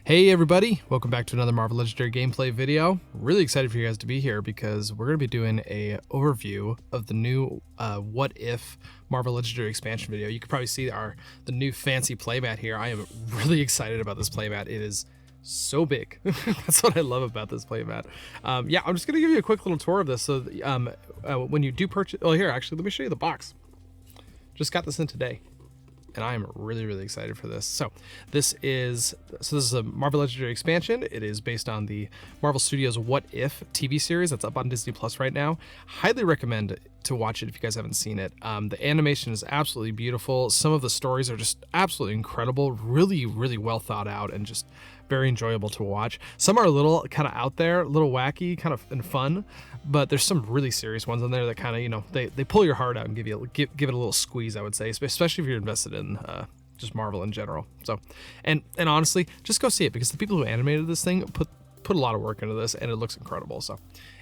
Hey everybody, welcome back to another Marvel Legendary gameplay video. Really excited for you guys to be here because we're going to be doing a overview of the new What If Marvel Legendary expansion video. You can probably see the new fancy playmat here. I am really excited about this playmat. It is so big. That's what I love about this playmat. Yeah, I'm just going to give you a quick little tour of this. So when you do purchase, oh here, actually, let me show you the box. Just got this in today. And I am really excited for this. So this is a Marvel Legendary expansion. It is based on the Marvel Studios What If TV series that's up on Disney Plus right now. Highly recommend to watch it if you guys haven't seen it. The animation is absolutely beautiful. Some of the stories are just absolutely incredible, really well thought out and just very enjoyable to watch. Some are a little kind of out there, a little wacky, kind of and fun, but there's some really serious ones in there that kind of, you know, they pull your heart out and give it a little squeeze, I would say, especially if you're invested in just Marvel in general. So, and honestly, just go see it because the people who animated this thing put a lot of work into this and it looks incredible. So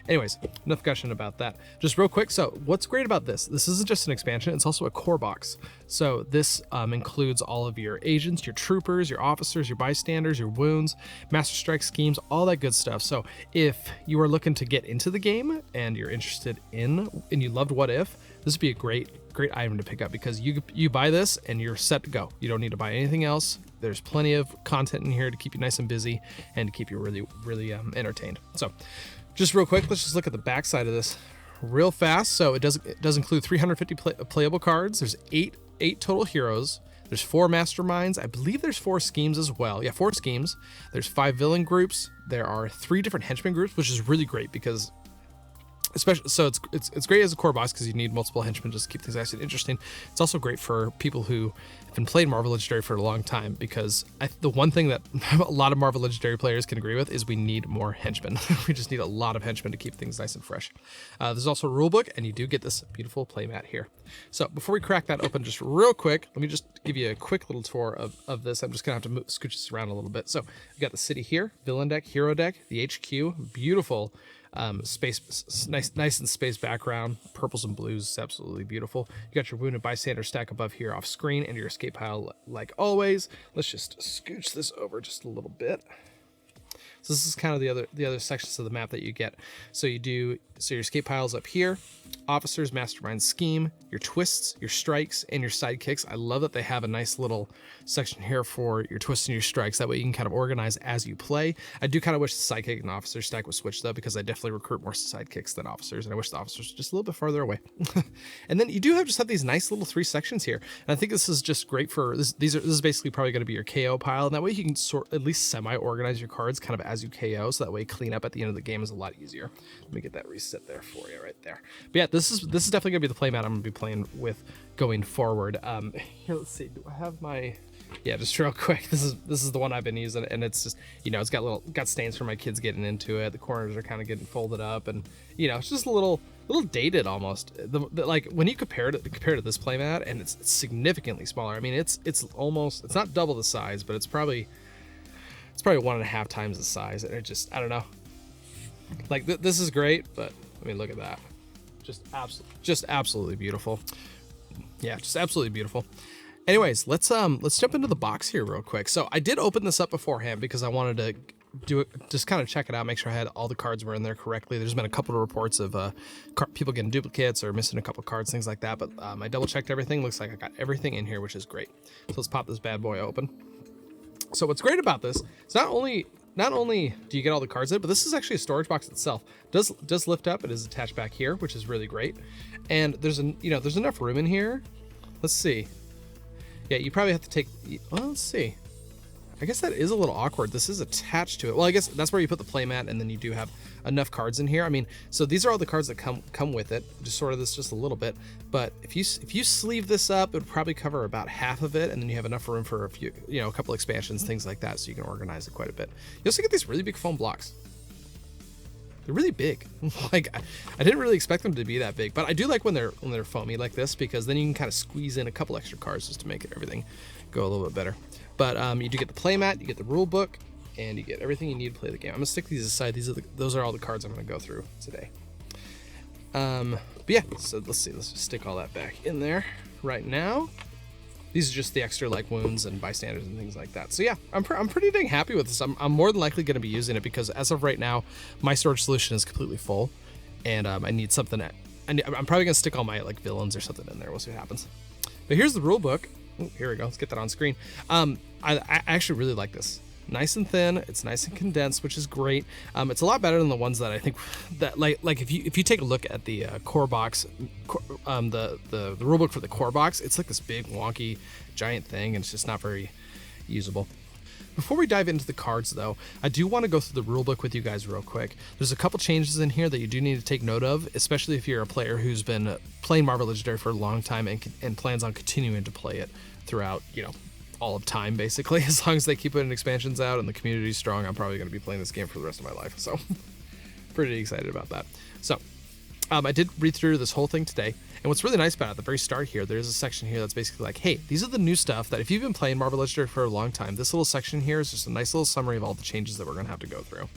anyways, enough gushing about that. Just real quick, so what's great about this isn't just an expansion, it's also a core box. So this includes all of your agents, your troopers, your officers, your bystanders, your wounds, master strike schemes, all that good stuff. So if you are looking to get into the game and you're interested and you loved What If, this would be a great item to pick up because you buy this and you're set to go. You don't need to buy anything else. There's plenty of content in here to keep you nice and busy and to keep you really entertained. So just real quick, let's just look at the back side of this real fast. So it does include 350 playable cards. There's eight total heroes. There's 4 masterminds. I believe there's 4 schemes as well. Yeah, 4 schemes. There's 5 villain groups. There are 3 different henchman groups, which is really great because especially, so it's great as a core box because you need multiple henchmen just to keep things nice and interesting. It's also great for people who have been playing Marvel Legendary for a long time because the one thing that a lot of Marvel Legendary players can agree with is we need more henchmen. We just need a lot of henchmen to keep things nice and fresh. There's also a rule book, and you do get this beautiful playmat here. So before we crack that open, just real quick, let me just give you a quick little tour of this. I'm just gonna have to scooch this around a little bit. So you got the city here, villain deck, hero deck, the HQ, beautiful. Space, nice and space background, purples and blues, absolutely beautiful. You got your wounded bystander stack above here off screen and your escape pile like always. Let's just scooch this over just a little bit. So this is kind of the other sections of the map that you get. So your escape piles up here, officers, mastermind scheme, your twists, your strikes, and your sidekicks. I love that they have a nice little section here for your twists and your strikes. That way you can kind of organize as you play. I do kind of wish the sidekick and officer stack was switched though, because I definitely recruit more sidekicks than officers, and I wish the officers were just a little bit farther away. And then you do have these nice little 3 sections here, and I think this is just great for this. This is basically probably going to be your KO pile, and that way you can at least semi-organize your cards kind of as you KO, so that way clean up at the end of the game is a lot easier. Let me get that reset there for you right there. But yeah, this is definitely gonna be the playmat I'm gonna be playing with going forward. Here, let's see, do I have my, yeah, just real quick, this is the one I've been using, and it's just, you know, it's got stains from my kids getting into it. The corners are kind of getting folded up, and you know, it's just a little dated almost. Like when you compare it to this playmat, and it's significantly smaller. I mean, it's not double the size, but it's probably 1.5 times the size, and it just, I don't know. Like this is great, but I mean, look at that. Just absolutely beautiful. Yeah, just absolutely beautiful. Anyways, let's jump into the box here real quick. So I did open this up beforehand because I wanted to do it, just kind of check it out, make sure I had all the cards were in there correctly. There's been a couple of reports of people getting duplicates or missing a couple cards, things like that. But I double checked everything. Looks like I got everything in here, which is great. So let's pop this bad boy open. So what's great about this, it's not only do you get all the cards in it, but this is actually a storage box itself. Does lift up. It is attached back here, which is really great. And there's enough room in here. Let's see. Yeah, you probably have to take, well, let's see. I guess that is a little awkward. This is attached to it. Well, I guess that's where you put the playmat, and then you do have enough cards in here. I mean, so these are all the cards that come with it. Just sort of this just a little bit. But if you sleeve this up, it would probably cover about half of it, and then you have enough room for a couple expansions, things like that, so you can organize it quite a bit. You also get these really big foam blocks. They're really big. Like I didn't really expect them to be that big, but I do like when they're foamy like this, because then you can kind of squeeze in a couple extra cards just to make everything go a little bit better. But you do get the playmat, you get the rule book, and you get everything you need to play the game. I'm gonna stick these aside. Those are all the cards I'm gonna go through today. But yeah, so let's see. Let's just stick all that back in there right now. These are just the extra like wounds and bystanders and things like that. So yeah, I'm pretty dang happy with this. I'm more than likely going to be using it because as of right now, my storage solution is completely full, and I need something. I'm probably going to stick all my like villains or something in there. We'll see what happens. But here's the rule book. Ooh, here we go. Let's get that on screen. I actually really like this. Nice and thin. It's nice and condensed, which is great. It's a lot better than the ones that I think that like if you take a look at the core box, the rulebook for the core box, it's like this big wonky giant thing, and it's just not very usable. Before we dive into the cards, though, I do want to go through the rulebook with you guys real quick. There's a couple changes in here that you do need to take note of, especially if you're a player who's been playing Marvel Legendary for a long time and plans on continuing to play it throughout, all of time, basically. As long as they keep putting expansions out and the community's strong, I'm probably going to be playing this game for the rest of my life. So pretty excited about that. So I did read through this whole thing today. And what's really nice about it, at the very start here, there's a section here that's basically like, hey, these are the new stuff that if you've been playing Marvel Legendary for a long time, this little section here is just a nice little summary of all the changes that we're going to have to go through.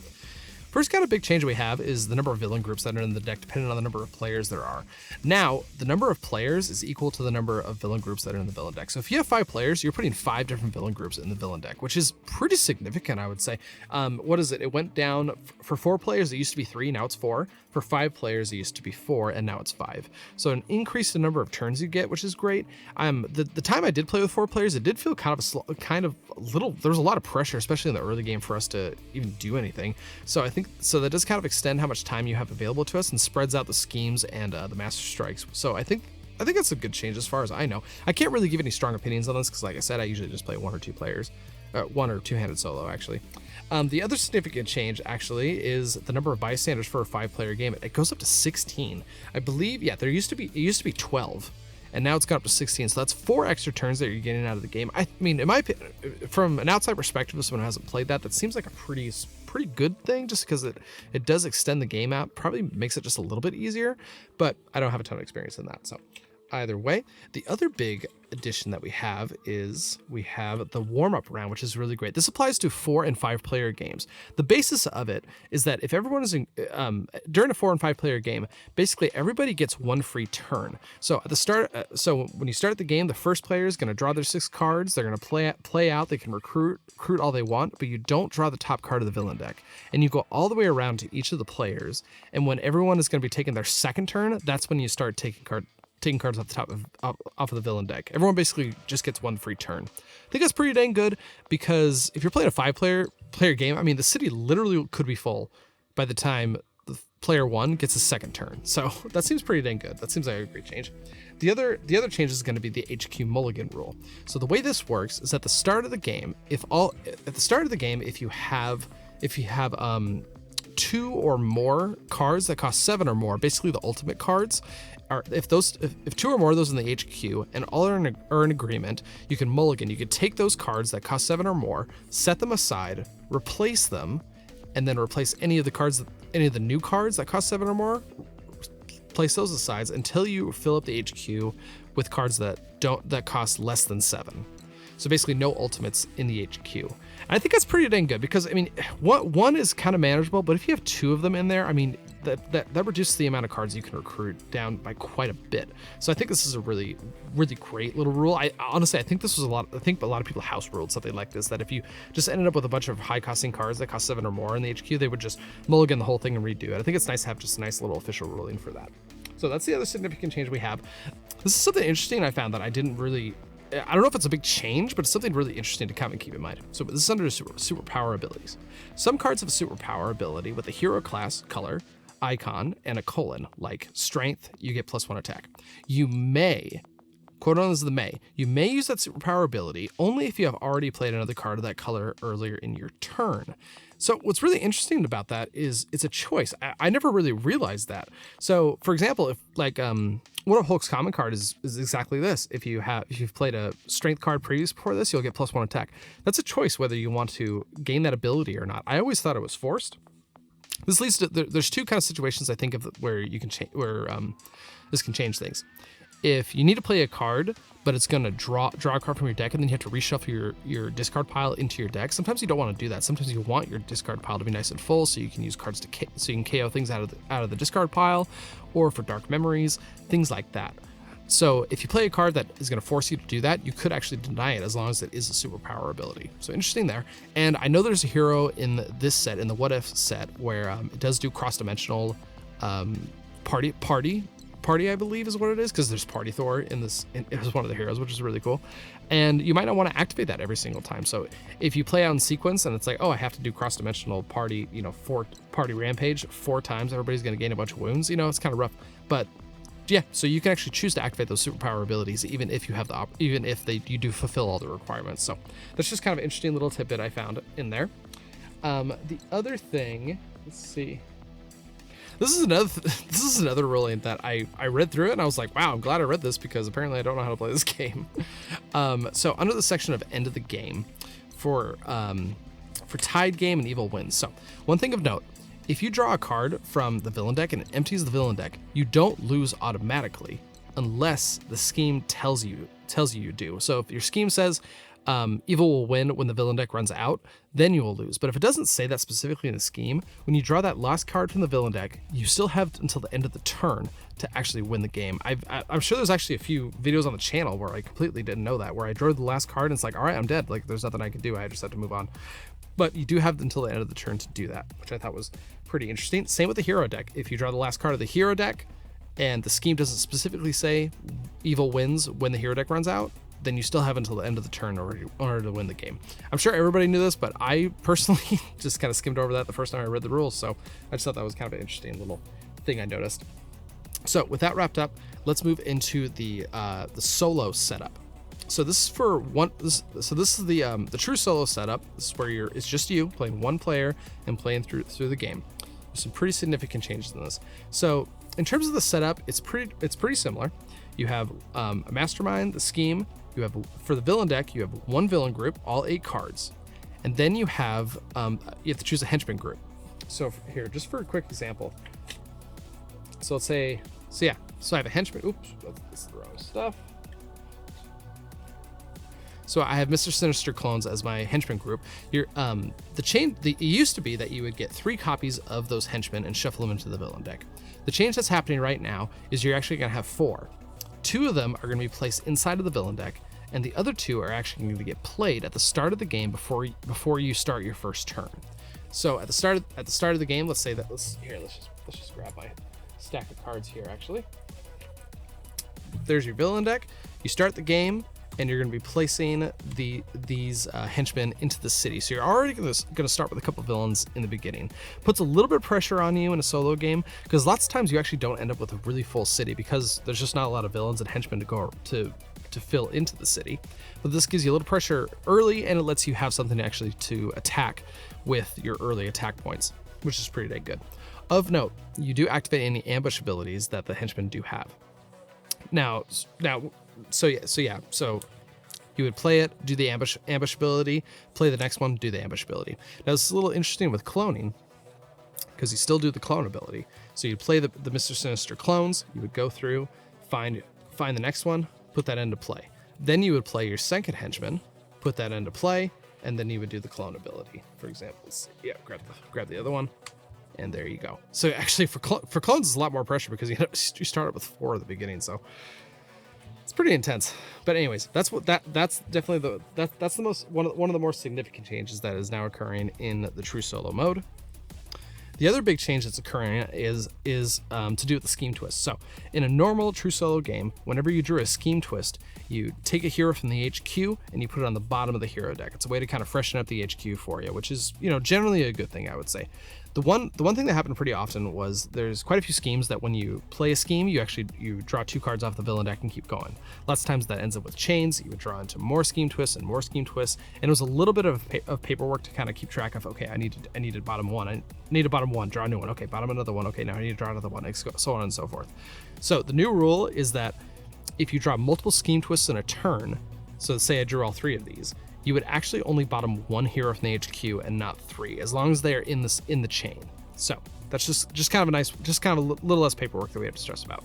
First kind of big change we have is the number of villain groups that are in the deck, depending on the number of players there are. Now, the number of players is equal to the number of villain groups that are in the villain deck. So if you have 5 players, you're putting 5 different villain groups in the villain deck, which is pretty significant, I would say. What is it? It went down for 4 players, it used to be 3, now it's 4. For 5 players, it used to be 4, and now it's 5. So an increase in number of turns you get, which is great. The time I did play with 4 players, it did feel there was a lot of pressure, especially in the early game, for us to even do anything. So that does kind of extend how much time you have available to us and spreads out the schemes and the master strikes. So I think that's a good change as far as I know. I can't really give any strong opinions on this because, like I said, I usually just play 1 or 2 players. 1 or 2-handed solo, actually. The other significant change, actually, is the number of bystanders for a 5-player game. It goes up to 16. I believe, yeah, it used to be 12, and now it's gone up to 16. So that's 4 extra turns that you're getting out of the game. I mean, in my opinion, from an outside perspective of someone who hasn't played that seems like a pretty good thing, just because it does extend the game out. Probably makes it just a little bit easier, but I don't have a ton of experience in that, so either way. The other big addition that we have is the warm-up round, which is really great. This applies to 4 and 5 player games. The basis of it is that if everyone is during a 4 and 5 player game, basically everybody gets 1 free turn. So at the start, so when you start the game, the first player is going to draw their 6 cards. They're going to play out. They can recruit all they want, but you don't draw the top card of the villain deck, and you go all the way around to each of the players. And when everyone is going to be taking their second turn, that's when you start taking cards off the top off of the villain deck. Everyone basically just gets 1 free turn. I think that's pretty dang good, because if you're playing a 5-player game, I mean, the city literally could be full by the time the player 1 gets a second turn. So that seems pretty dang good. That seems like a great change. The other change is going to be the HQ mulligan rule. So the way this works is at the start of the game, if you have 2 or more cards that cost 7 or more, basically the ultimate cards, if 2 or more of those in the HQ and all are in agreement, you can mulligan. You can take those cards that cost 7 or more, set them aside, replace them, and then replace any of the new cards that cost 7 or more. Place those aside until you fill up the HQ with cards that cost less than 7. So basically no ultimates in the HQ. And I think that's pretty dang good, because I mean, one is kind of manageable, but if you have 2 of them in there, I mean, that reduces the amount of cards you can recruit down by quite a bit. So I think this is a really, really great little rule. I think a lot of people house ruled something like this, that if you just ended up with a bunch of high costing cards that cost 7 or more in the HQ, they would just mulligan the whole thing and redo it. I think it's nice to have just a nice little official ruling for that. So that's the other significant change we have. This is something interesting I found that I don't know if it's a big change, but it's something really interesting to come and keep in mind. So this is under superpower abilities. Some cards have a superpower ability with a hero class, color, icon, and a colon, like strength, you get +1 attack. You may, quote on is the may, you may use that superpower ability only if you have already played another card of that color earlier in your turn. So what's really interesting about that is it's a choice. I never really realized that. So for example, if like one of Hulk's common card is exactly this. If you've played a strength card previous before this, you'll get +1 attack. That's a choice whether you want to gain that ability or not. I always thought it was forced. This leads to there's 2 kind of situations I think of where you can this can change things. If you need to play a card, but it's going to draw a card from your deck, and then you have to reshuffle your discard pile into your deck. Sometimes you don't want to do that. Sometimes you want your discard pile to be nice and full, so you can use cards so you can KO things out of the discard pile, or for dark memories, things like that. So if you play a card that is going to force you to do that, you could actually deny it as long as it is a superpower ability. So interesting there. And I know there's a hero in this set, in the What If set, where it does do cross-dimensional party, I believe is what it is, because there's Party Thor in this. It was one of the heroes, which is really cool. And you might not want to activate that every single time. So if you play out in sequence and it's like, oh, I have to do cross-dimensional party, party rampage 4 times, everybody's going to gain a bunch of wounds. It's kind of rough, but yeah. So you can actually choose to activate those superpower abilities, even if you have you do fulfill all the requirements. So that's just kind of an interesting little tidbit I found in there. The other thing, let's see. This is another ruling that I read through it and I was like, wow, I'm glad I read this because apparently I don't know how to play this game. So under the section of end of the game for tied game and evil wins. So one thing of note, if you draw a card from the villain deck and it empties the villain deck, you don't lose automatically unless the scheme tells you you do. So if your scheme says evil will win when the villain deck runs out, then you will lose. But if it doesn't say that specifically in the scheme, when you draw that last card from the villain deck, you still have until the end of the turn to actually win the game. I'm sure there's actually a few videos on the channel where I completely didn't know that, where I drew the last card and it's like, all right, I'm dead. Like there's nothing I can do. I just have to move on. But you do have until the end of the turn to do that, which I thought was pretty interesting. Same with the hero deck. If you draw the last card of the hero deck and the scheme doesn't specifically say evil wins when the hero deck runs out, then you still have until the end of the turn in order to win the game. I'm sure everybody knew this, but I personally just kind of skimmed over that the first time I read the rules. So I just thought that was kind of an interesting little thing I noticed. So with that wrapped up, let's move into the solo setup. So this is for one. This is the true solo setup. This is where it's just you playing one player and playing through the game. There's some pretty significant changes in this. So in terms of the setup, it's pretty similar. You have a Mastermind, the scheme. You have, for the villain deck, you have one villain group, all 8 cards, and then you have to choose a henchman group. So here, just for a quick example. So let's say, so I have a henchman. Oops, that's the wrong stuff. So I have Mr. Sinister clones as my henchman group. It used to be that you would get 3 copies of those henchmen and shuffle them into the villain deck. The change that's happening right now is you're actually gonna have 4. 2 of them are going to be placed inside of the villain deck, and the other 2 are actually going to get played at the start of the game before you start your first turn. So at the start of the game, let's say that let's just grab my stack of cards here. Actually, there's your villain deck. You start the game, and you're going to be placing these henchmen into the city. So you're already going to start with a couple villains in the beginning. Puts a little bit of pressure on you in a solo game, because lots of times you actually don't end up with a really full city because there's just not a lot of villains and henchmen to fill into the city. But this gives you a little pressure early, and it lets you have something actually to attack with your early attack points, which is pretty dang good. Of note, you do activate any ambush abilities that the henchmen do have. So you would play it, do the ambush ability, play the next one, do the ambush ability. Now this is a little interesting with cloning, because you still do the clone ability. So you'd play the Mr. Sinister clones, you would go through, find the next one, put that into play. Then you would play your second henchman, put that into play, and then you would do the clone ability. For example, grab the other one, and there you go. So actually for clones it's a lot more pressure because you start up with 4 at the beginning, so it's pretty intense. But anyways, that's definitely that's the most one of the more significant changes that is now occurring in the true solo mode. The other big change that's occurring is to do with the scheme twist. So in a normal true solo game, whenever you drew a scheme twist, you take a hero from the HQ and you put it on the bottom of the hero deck. It's a way to kind of freshen up the HQ for you, which is, generally a good thing, I would say. The one thing that happened pretty often was there's quite a few schemes that when you play a scheme, you draw 2 cards off the villain deck and keep going. Lots of times that ends up with chains. You would draw into more scheme twists and more scheme twists, and it was a little bit of paperwork to kind of keep track of. Okay, I needed bottom 1. I need a bottom 1. Draw a new one. Okay, bottom another one. Okay, now I need to draw another one. So on and so forth. So the new rule is that if you draw multiple scheme twists in a turn, so say I drew all 3 of these, you would actually only bottom 1 hero from the HQ and not 3, as long as they're in the chain. So that's just kind of a nice, just kind of a little less paperwork that we have to stress about.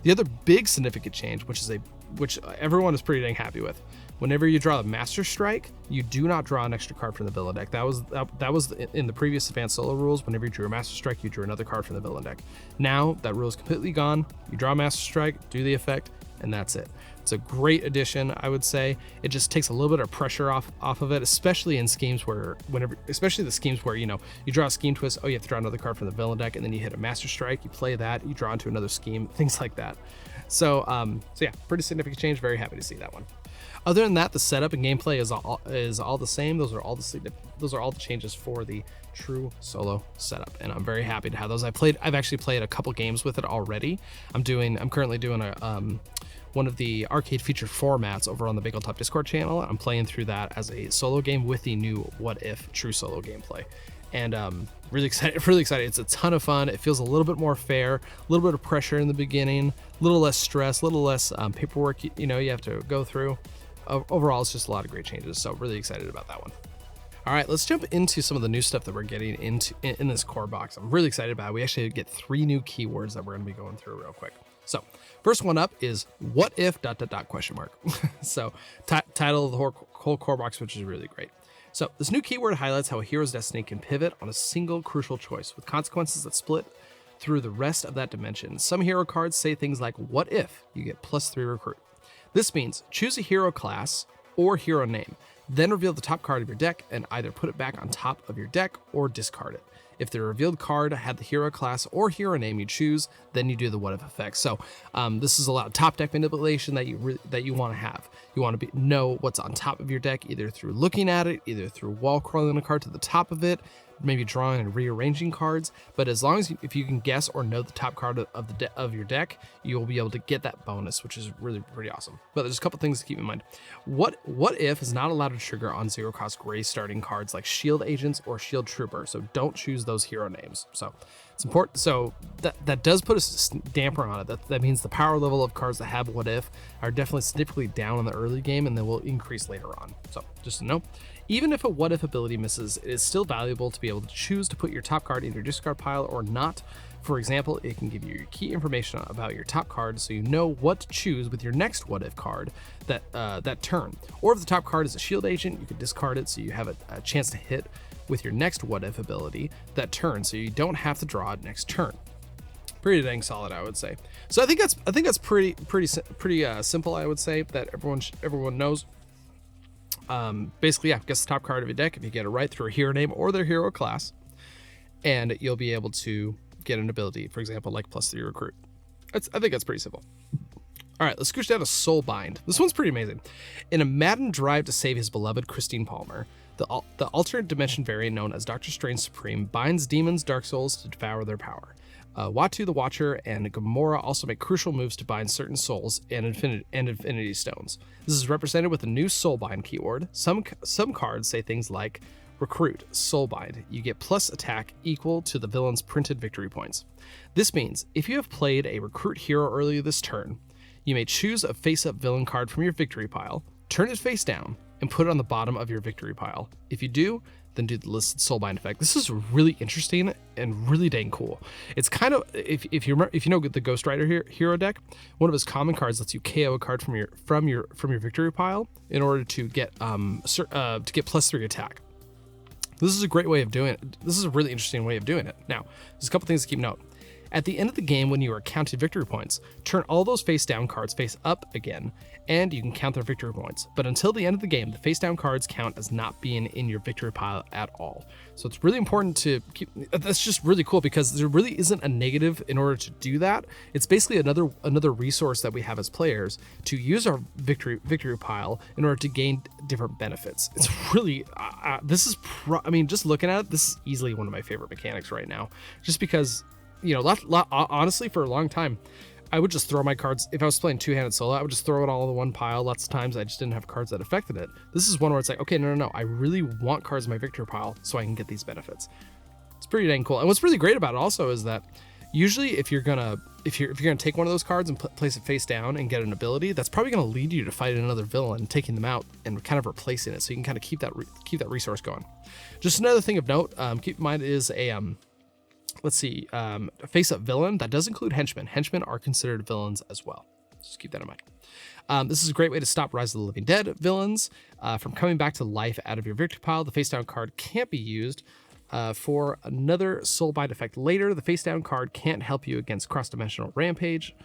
The other big significant change, which everyone is pretty dang happy with, whenever you draw a Master Strike, you do not draw an extra card from the villain deck. That was in the previous Advanced Solo rules. Whenever you drew a Master Strike, you drew another card from the villain deck. Now that rule is completely gone. You draw a Master Strike, do the effect, and that's it. It's a great addition, I would say. It just takes a little bit of pressure off of it, especially in schemes where, especially the schemes where, you know, you draw a scheme twist, oh, you have to draw another card from the villain deck, and then you hit a master strike, you play that, you draw into another scheme, things like that. So yeah, pretty significant change. Very happy to see that one. Other than that, the setup and gameplay is all the same. Those are all the changes for the true solo setup, and I'm very happy to have those. I've actually played a couple games with it already. I'm currently doing a one of the arcade featured formats over on the Big Old Top Discord channel. I'm playing through that as a solo game with the new What If true solo gameplay. And really excited. It's a ton of fun. It feels a little bit more fair, a little bit of pressure in the beginning, a little less stress, a little less paperwork you have to go through. Overall, it's just a lot of great changes. So really excited about that one. All right, let's jump into some of the new stuff that we're getting into in this core box. I'm really excited about it. We actually get 3 new keywords that we're going to be going through real quick. So first one up is what if ... So title of the whole core box, which is really great. So this new keyword highlights how a hero's destiny can pivot on a single crucial choice with consequences that split through the rest of that dimension. Some hero cards say things like, what if you get +3 recruit? This means choose a hero class or hero name, then reveal the top card of your deck and either put it back on top of your deck or discard it. If the revealed card had the hero class or hero name you choose, then you do the what if effect. So this is a lot of top deck manipulation that you want to have. You want to know what's on top of your deck, either through looking at it, either through wall crawling a card to the top of it, maybe drawing and rearranging cards. But as long as if you can guess or know the top card of your deck, you will be able to get that bonus, which is really pretty awesome. But there's a couple things to keep in mind. What if is not allowed to trigger on 0-cost gray starting cards like Shield Agents or Shield Trooper, so don't choose those hero names. So it's important. So that does put a damper on it. That means the power level of cards that have what if are definitely significantly down in the early game, and then will increase later on. So just to know. Even if a what if ability misses, it is still valuable to be able to choose to put your top card in your discard pile or not. For example, it can give you key information about your top card so you know what to choose with your next what if card that turn. Or if the top card is a shield agent, you can discard it so you have a chance to hit with your next what if ability that turn, so you don't have to draw it next turn. Pretty dang solid, I would say. So I think that's pretty simple. I would say that everyone knows. Basically, yeah, guess the top card of your deck if you get it right through a hero name or their hero class, and you'll be able to get an ability, for example, like +3 recruit. I think that's pretty simple. All right, let's scooch down to Soulbind. This one's pretty amazing. In a maddened drive to save his beloved Christine Palmer, the alternate dimension variant known as Doctor Strange Supreme binds demons' dark souls to devour their power. Watu the Watcher and Gamora also make crucial moves to bind certain souls and infinity stones. This is represented with the new Soulbind keyword. Some cards say things like Recruit, Soulbind. You get plus attack equal to the villain's printed victory points. This means if you have played a recruit hero earlier this turn, you may choose a face-up villain card from your victory pile, turn it face down, and put it on the bottom of your victory pile. If you do, then do the listed Soulbind effect. This is really interesting and really dang cool. It's kind of, if you know the Ghost Rider hero deck, one of his common cards lets you KO a card from your victory pile in order to get +3 attack. This is a great way of doing it. This is a really interesting way of doing it. Now, there's a couple things to keep note. At the end of the game, when you are counting victory points, turn all those face down cards face up again, and you can count their victory points. But until the end of the game, the face down cards count as not being in your victory pile at all. So it's really important to keep. That's just really cool because there really isn't a negative in order to do that. It's basically another resource that we have as players to use our victory pile in order to gain different benefits. It's really just looking at it, this is easily one of my favorite mechanics right now, just because. Honestly, for a long time, I would just throw my cards. If I was playing two-handed solo, I would just throw it all in one pile. Lots of times I just didn't have cards that affected it. This is one where it's like, okay, no. I really want cards in my victory pile so I can get these benefits. It's pretty dang cool. And what's really great about it also is that usually if you're gonna take one of those cards and place it face down and get an ability, that's probably gonna lead you to fight another villain, taking them out and kind of replacing it. So you can kind of keep that resource going. Just another thing of note, keep in mind is a face-up villain. That does include henchmen. Henchmen are considered villains as well. Just keep that in mind. This is a great way to stop Rise of the Living Dead villains from coming back to life out of your victory pile. The face-down card can't be used for another Soulbind effect later. The face-down card can't help you against cross-dimensional rampage.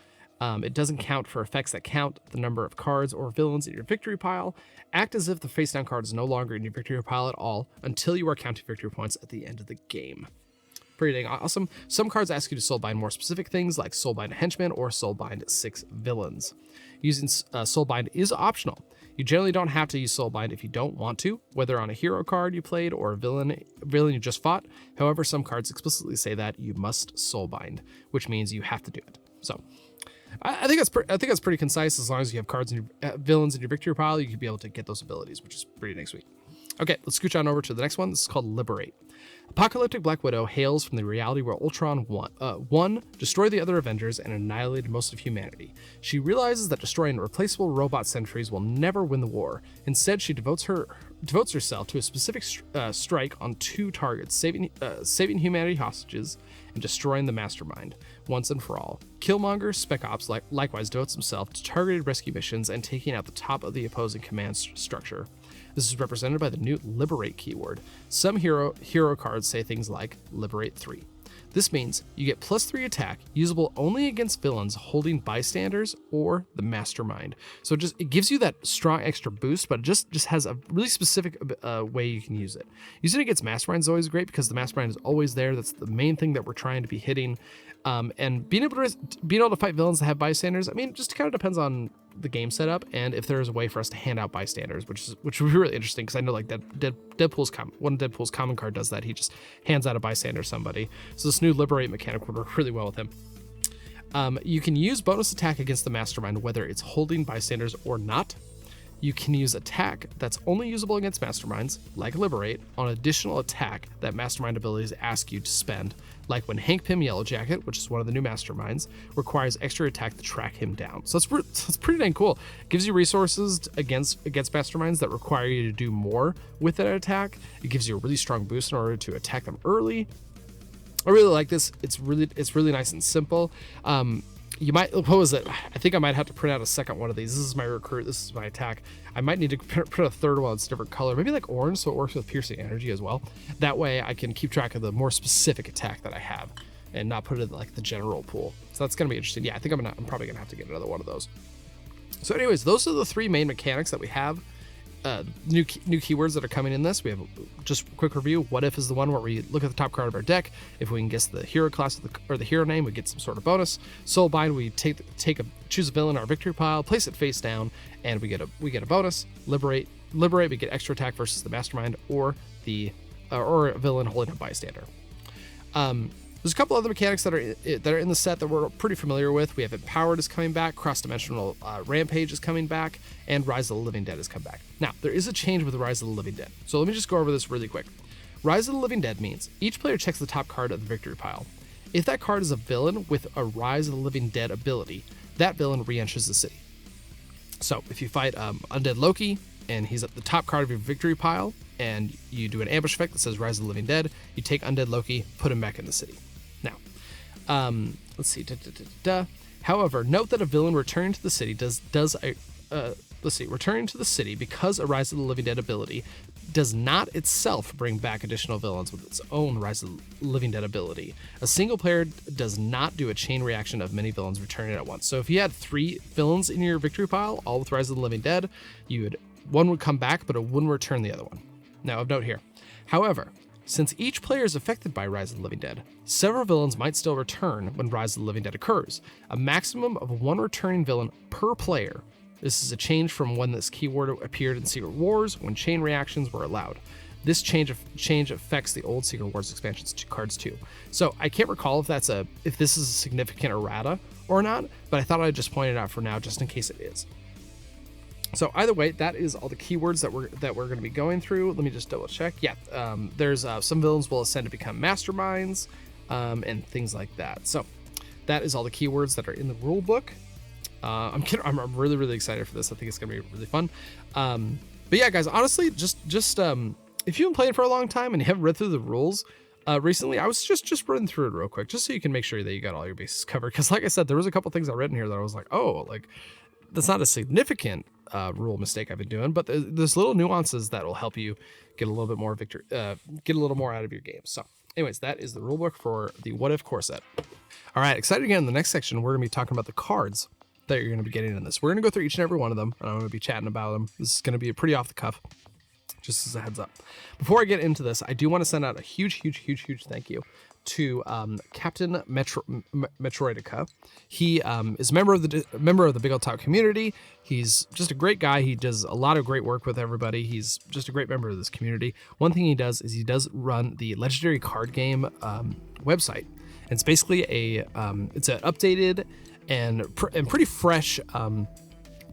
It doesn't count for effects that count the number of cards or villains in your victory pile. Act as if the face down card is no longer in your victory pile at all until you are counting victory points at the end of the game. Pretty dang awesome. Some cards ask you to soulbind more specific things like soulbind a henchman or soulbind 6 villains. Using soulbind is optional. You generally don't have to use soulbind if you don't want to, whether on a hero card you played or a villain you just fought. However, some cards explicitly say that you must soulbind, which means you have to do it. So I think that's pretty concise. As long as you have cards and villains in your victory pile, you can be able to get those abilities, which is pretty dang sweet. Okay, let's scooch on over to the next one. This is called Liberate. Apocalyptic Black Widow hails from the reality where Ultron won, destroyed the other Avengers, and annihilated most of humanity. She realizes that destroying replaceable robot sentries will never win the war. Instead, she devotes herself to a specific strike on 2 targets, saving humanity hostages and destroying the Mastermind once and for all. Killmonger Spec Ops likewise devotes himself to targeted rescue missions and taking out the top of the opposing command structure. This is represented by the new Liberate keyword. Some hero cards say things like Liberate 3. This means you get +3 attack, usable only against villains holding Bystanders or the Mastermind. So it gives you that strong extra boost, but it just has a really specific way you can use it. Using it against Mastermind is always great because the Mastermind is always there. That's the main thing that we're trying to be hitting. And being able to fight villains that have Bystanders, I mean, just kind of depends on the game setup and if there's a way for us to hand out Bystanders, which would be really interesting because I know like Deadpool's common card does that. He just hands out a Bystander to somebody. So this new Liberate mechanic would work really well with him. You can use bonus attack against the Mastermind whether it's holding Bystanders or not. You can use attack that's only usable against Masterminds, like Liberate, on additional attack that Mastermind abilities ask you to spend, like when Hank Pym Yellowjacket, which is one of the new Masterminds, requires extra attack to track him down. So that's pretty dang cool. It gives you resources against Masterminds that require you to do more with that attack. It gives you a really strong boost in order to attack them early. I really like this. It's really nice and simple. You might, what was it? I think I might have to print out a second one of these. This is my recruit, this is my attack. I might need to print a third one that's a different color, maybe like orange, so it works with piercing energy as well. That way I can keep track of the more specific attack that I have and not put it in like the general pool. So that's gonna be interesting. Yeah, I think I'm probably gonna have to get another one of those. So anyways, those are the 3 main mechanics that we have. New keywords that are coming in this. We have just a quick review. What if is the one where we look at the top card of our deck. If we can guess the hero class or the hero name, we get some sort of bonus. Soulbind, we choose a villain in our victory pile, place it face down, and we get a bonus. Liberate, we get extra attack versus the Mastermind or a villain holding a Bystander. There's a couple other mechanics that are in the set that we're pretty familiar with. We have Empowered is coming back, Cross-Dimensional Rampage is coming back, and Rise of the Living Dead is coming back. Now, there is a change with Rise of the Living Dead. So let me just go over this really quick. Rise of the Living Dead means each player checks the top card of the victory pile. If that card is a villain with a Rise of the Living Dead ability, that villain re-enters the city. So if you fight Undead Loki, and he's at the top card of your victory pile, and you do an ambush effect that says Rise of the Living Dead, you take Undead Loki, put him back in the city. Now, let's see. However, note that a villain returning to the city returning to the city because a Rise of the Living Dead ability does not itself bring back additional villains with its own Rise of the Living Dead ability. A single player does not do a chain reaction of many villains returning at once. So if you had 3 villains in your victory pile, all with Rise of the Living Dead, one would come back, but it wouldn't return the other one. Now, of note here. However, since each player is affected by Rise of the Living Dead, several villains might still return when Rise of the Living Dead occurs. A maximum of 1 returning villain per player. This is a change from when this keyword appeared in Secret Wars, when chain reactions were allowed. This change affects the old Secret Wars expansions cards too. So I can't recall if this is a significant errata or not, but I thought I'd just point it out for now, just in case it is. So either way, that is all the keywords that we're going to be going through. Let me just double check. Yeah, there's some villains will ascend to become Masterminds, and things like that. So that is all the keywords that are in the rule book. I'm really, really excited for this. I think it's going to be really fun. But yeah, guys, honestly, just if you've been playing for a long time and you haven't read through the rules recently, I was just running through it real quick, just so you can make sure that you got all your bases covered. Because like I said, there was a couple things I read in here that I was like, oh, like that's not a significant rule mistake I've been doing, but there's little nuances that will help you get a little bit more get a little more out of your game. So anyways, that is the rulebook for the What If core set. All right, excited again. In the next section, we're going to be talking about the cards that you're going to be getting in this. We're going to go through each and every one of them, and I'm going to be chatting about them. This is going to be a pretty off the cuff, just as a heads up. Before I get into this, I do want to send out a huge thank you to Captain Metroidica. He is a member of the Big Old Talk community. He's just a great guy. He does a lot of great work with everybody. He's just a great member of this community. One thing he does is he does run the Legendary Card Game website. It's basically it's an updated and pretty fresh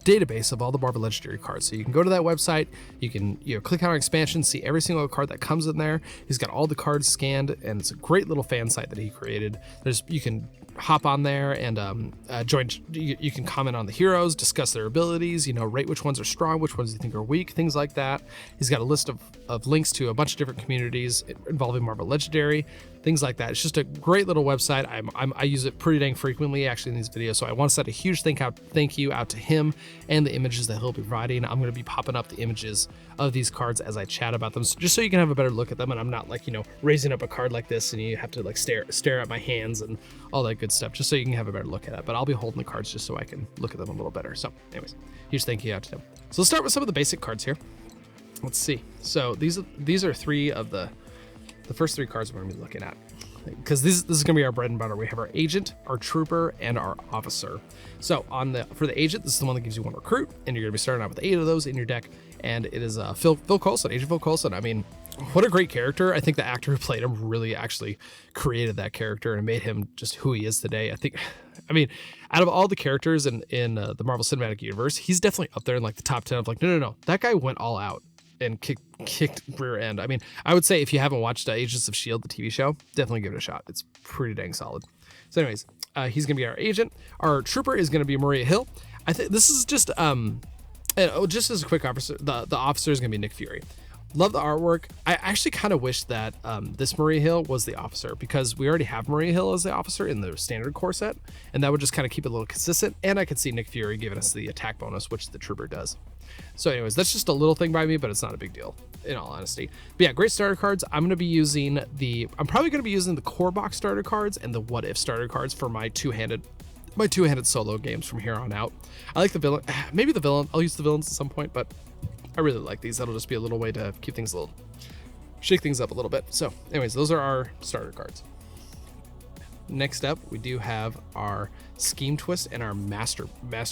database of all the Marvel Legendary cards. So you can go to that website, you can click on expansion, see every single card that comes in there. He's got all the cards scanned, and it's a great little fan site that he created. You can hop on there and join. You can comment on the heroes, discuss their abilities, rate which ones are strong, which ones you think are weak, things like that. He's got a list of links to a bunch of different communities involving Marvel Legendary, things like that. It's just a great little website. I use it pretty dang frequently actually in these videos, so I want to send a huge thank you out to him and the images that he'll be providing. I'm going to be popping up the images of these cards as I chat about them, just so you can have a better look at them, and I'm not raising up a card like this and you have to stare at my hands and all that good stuff, just so you can have a better look at it. But I'll be holding the cards just so I can look at them a little better. So anyways, huge thank you out to them. So let's start with some of the basic cards here. Let's see. So these are three of the first three cards we're going to be looking at, because this is going to be our bread and butter. We have our agent, our trooper, and our officer. So for the agent, this is the one that gives you one recruit, and you're going to be starting out with 8 of those in your deck. And it is Phil Coulson, Agent Phil Coulson. I mean, what a great character. I think the actor who played him really actually created that character and made him just who he is today. I mean, out of all the characters in the Marvel Cinematic Universe, he's definitely up there in like the top 10 of no. That guy went all out and kicked rear end. I mean, I would say if you haven't watched Agents of S.H.I.E.L.D., the TV show, definitely give it a shot. It's pretty dang solid. So anyways, he's going to be our agent. Our trooper is going to be Maria Hill. I think this is just as a quick officer, the officer is going to be Nick Fury. Love the artwork. I actually kind of wish that this Maria Hill was the officer, because we already have Maria Hill as the officer in the standard core set, and that would just kind of keep it a little consistent, and I could see Nick Fury giving us the attack bonus, which the trooper does. So anyways, that's just a little thing by me, but it's not a big deal in all honesty. But yeah, great starter cards. I'm probably going to be using the core box starter cards and the What If starter cards for my two-handed solo games from here on out. I like the villain. Maybe the villain. I'll use the villains at some point, but I really like these. That'll just be a little way to keep things shake things up a little bit. So anyways, those are our starter cards. Next up, we do have our Scheme Twist and our Master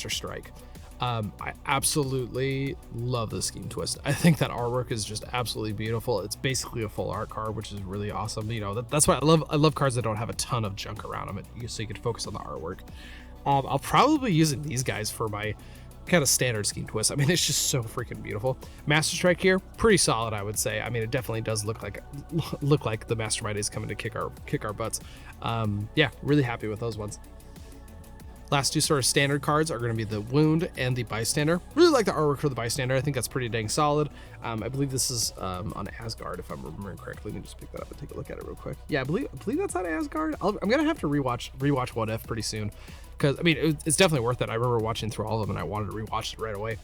Strike. I absolutely love the Scheme Twist. I think that artwork is just absolutely beautiful. It's basically a full art card, which is really awesome. That's why I love cards that don't have a ton of junk around them, so you can focus on the artwork. I'll probably be using these guys for my kind of standard Scheme Twist. I mean, it's just so freaking beautiful. Master Strike here, pretty solid, I would say. I mean, it definitely does look like the Mastermind is coming to kick our butts. Yeah, really happy with those ones. Last two sort of standard cards are going to be the Wound and the Bystander. Really like the artwork for the Bystander. I think that's pretty dang solid. I believe this is on Asgard, if I'm remembering correctly. Let me just pick that up and take a look at it real quick. Yeah, I believe that's on Asgard. I'm going to have to rewatch What If pretty soon, because I mean, it's definitely worth it. I remember watching through all of them and I wanted to rewatch it right away.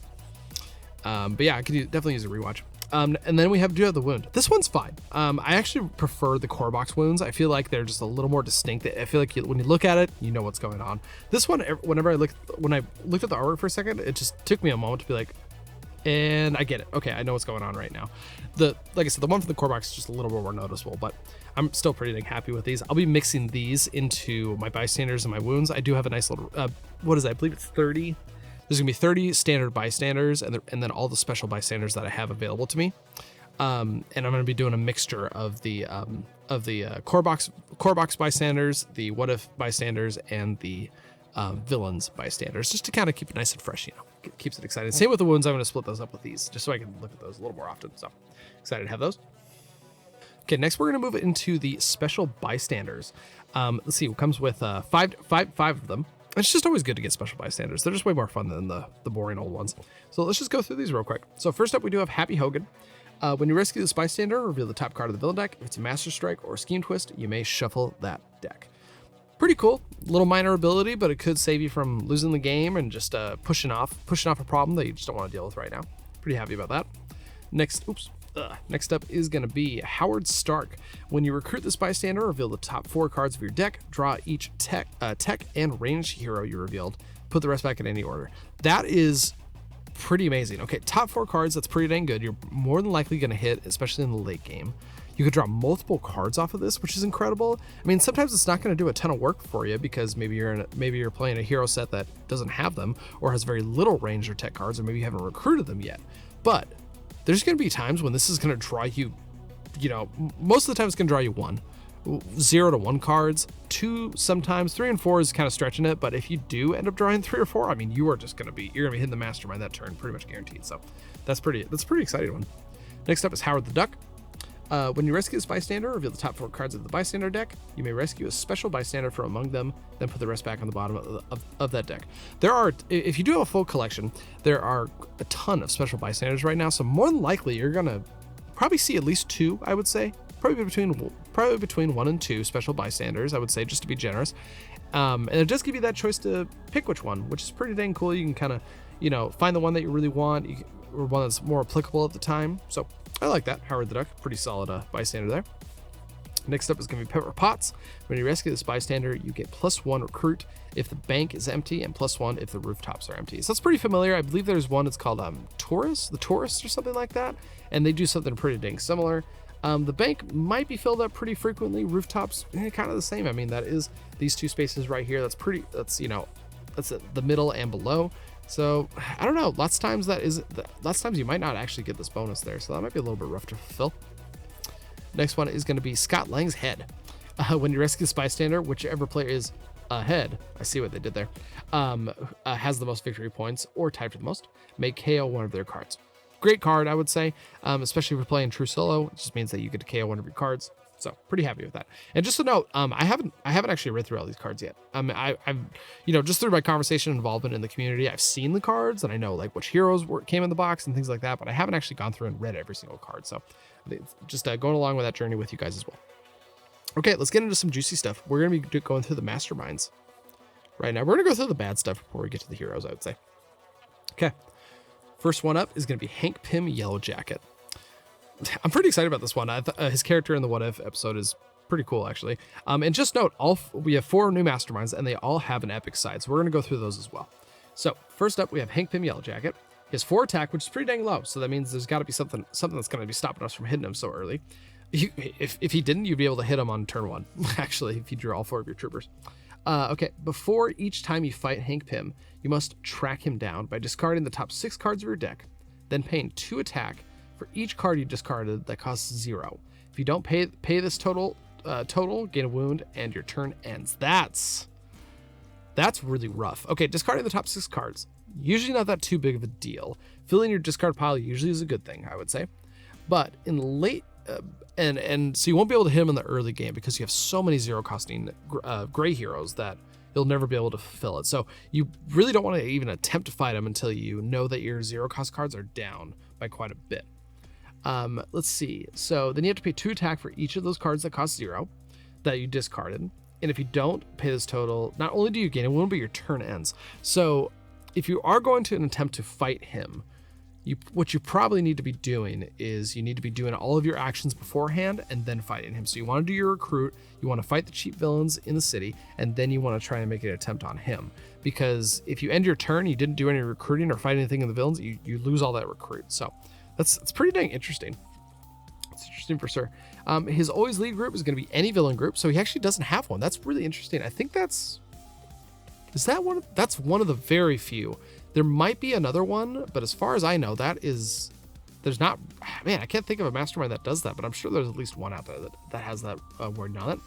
But yeah, I could definitely use a rewatch. And then we have the Wound. This one's fine. I actually prefer the core box wounds. I feel like they're just a little more distinct. I feel like when you look at it, you know what's going on. This one, when I looked at the artwork for a second, it just took me a moment to be like, and I get it. Okay, I know what's going on right now. Like I said, the one from the core box is just a little bit more noticeable, but I'm still pretty dang happy with these. I'll be mixing these into my Bystanders and my Wounds. I do have a nice little, I believe it's 30. There's gonna be 30 standard Bystanders and then all the special Bystanders that I have available to me. And I'm gonna be doing a mixture of the core box Bystanders, the What If Bystanders, and the villains Bystanders, just to kind of keep it nice and fresh. Keeps it exciting. Same with the Wounds. I'm gonna split those up with these, just so I can look at those a little more often. So excited to have those. Okay, next we're gonna move into the special Bystanders. Let's see, it comes with five of them. It's just always good to get special Bystanders. They're just way more fun than the boring old ones. So let's just go through these real quick. So first up, we do have Happy Hogan. When you rescue this Bystander, reveal the top card of the villain deck. If it's a Master Strike or Scheme Twist, you may shuffle that deck. Pretty cool. Little minor ability, but it could save you from losing the game and just pushing off a problem that you just don't want to deal with right now. Pretty happy about that. Next Next up is going to be Howard Stark. When you recruit this bystander, reveal the top 4 cards of your deck, draw each tech and ranged hero you revealed, put the rest back in any order. That is pretty amazing. Okay, top 4 cards, that's pretty dang good. You're more than likely going to hit, especially in the late game. You could draw multiple cards off of this, which is incredible. I mean, sometimes it's not going to do a ton of work for you because maybe you're playing a hero set that doesn't have them or has very little range or tech cards, or maybe you haven't recruited them yet. But there's going to be times when this is going to draw you, most of the time it's going to draw you 1, 0 to 1 cards, 2 sometimes, 3 and 4 is kind of stretching it. But if you do end up drawing 3 or 4, I mean, you're going to be hitting the mastermind that turn, pretty much guaranteed. So that's a pretty exciting one. Next up is Howard the Duck. When you rescue this bystander, reveal the top 4 cards of the bystander deck. You may rescue a special bystander from among them, then put the rest back on the bottom of that deck. If you do have a full collection, there are a ton of special bystanders right now, so more than likely you're gonna probably see at least 2, I would say. Probably between 1 and 2 special bystanders, I would say, just to be generous. And it does give you that choice to pick which one, which is pretty dang cool. You can kind of, find the one that you really want, or one that's more applicable at the time. So I like that. Howard the Duck, pretty solid bystander there. Next up is going to be Pepper Potts. When you rescue this bystander, you get +1 recruit if the bank is empty and +1 if the rooftops are empty. So that's pretty familiar. I believe there's one, it's called the Tourist or something like that, and they do something pretty dang similar. The bank might be filled up pretty frequently. Rooftops, kind of the same. I mean, that is these 2 spaces right here. That's the middle and below. So I don't know. Lots of times you might not actually get this bonus there. So that might be a little bit rough to fulfill. Next one is going to be Scott Lang's Head. When you rescue this bystander, whichever player is ahead, I see what they did there, has the most victory points or tied for the most, may KO one of their cards. Great card, I would say, especially if you're playing true solo. It just means that you get to KO one of your cards. So pretty happy with that. And just a note, I haven't actually read through all these cards yet. I've just through my conversation involvement in the community, I've seen the cards and I know like which heroes came in the box and things like that, but I haven't actually gone through and read every single card. So just going along with that journey with you guys as well. Okay, let's get into some juicy stuff. We're going to be going through the masterminds right now. We're going to go through the bad stuff before we get to the heroes, I would say. Okay. First one up is going to be Hank Pym Yellow Jacket. I'm pretty excited about this one. His character in the What If episode is pretty cool, actually. And just note, we have 4 new masterminds, and they all have an epic side, so we're going to go through those as well. So first up, we have Hank Pym Yellow Jacket. He has 4 attack, which is pretty dang low, so that means there's got to be something that's going to be stopping us from hitting him so early. If he didn't, you'd be able to hit him on turn 1, actually, if you drew all 4 of your troopers. Okay, before each time you fight Hank Pym, you must track him down by discarding the top 6 cards of your deck, then paying 2 attack for each card you discarded that costs 0. If you don't pay this total, gain a wound, and your turn ends. That's really rough. Okay, discarding the top 6 cards, usually not that too big of a deal. Filling your discard pile usually is a good thing, I would say. But in the late, and so you won't be able to hit him in the early game because you have so many 0 costing gray heroes that you'll never be able to fulfill it. So you really don't want to even attempt to fight him until you know that your 0 cost cards are down by quite a bit. Let's see. So then you have to pay 2 attack for each of those cards that cost 0 that you discarded. And if you don't pay this total, not only do you gain a wound, but your turn ends. So if you are going to attempt to fight him, what you probably need to be doing is you need to be doing all of your actions beforehand and then fighting him. So you want to do your recruit, you want to fight the cheap villains in the city, and then you want to try and make an attempt on him. Because if you end your turn, you didn't do any recruiting or fight anything in the villains, you lose all that recruit. So it's pretty dang interesting. It's interesting for sure. His always lead group is going to be any villain group, so he actually doesn't have one. That's really interesting. I think that's one of the very few. There might be another one, but as far as I know, there's not, man, I can't think of a mastermind that does that, but I'm sure there's at least one out there that has that wording on it.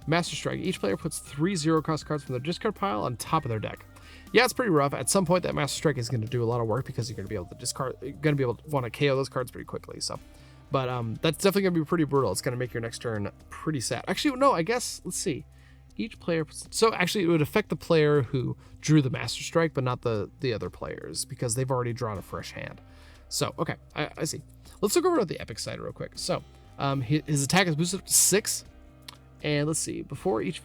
Master Strike. Each player puts 3 0-cost cards from their discard pile on top of their deck. Yeah, it's pretty rough. At some point, that Master Strike is going to do a lot of work because you're going to be able to discard, you're going to be able to want to KO those cards pretty quickly. So, but that's definitely going to be pretty brutal. It's going to make your next turn pretty sad. Actually, no, I guess, let's see. Each player, so actually it would affect the player who drew the Master Strike, but not the other players because they've already drawn a fresh hand. So, okay, I see. Let's look over at the epic side real quick. So, his attack is boosted up to 6, And let's see, before each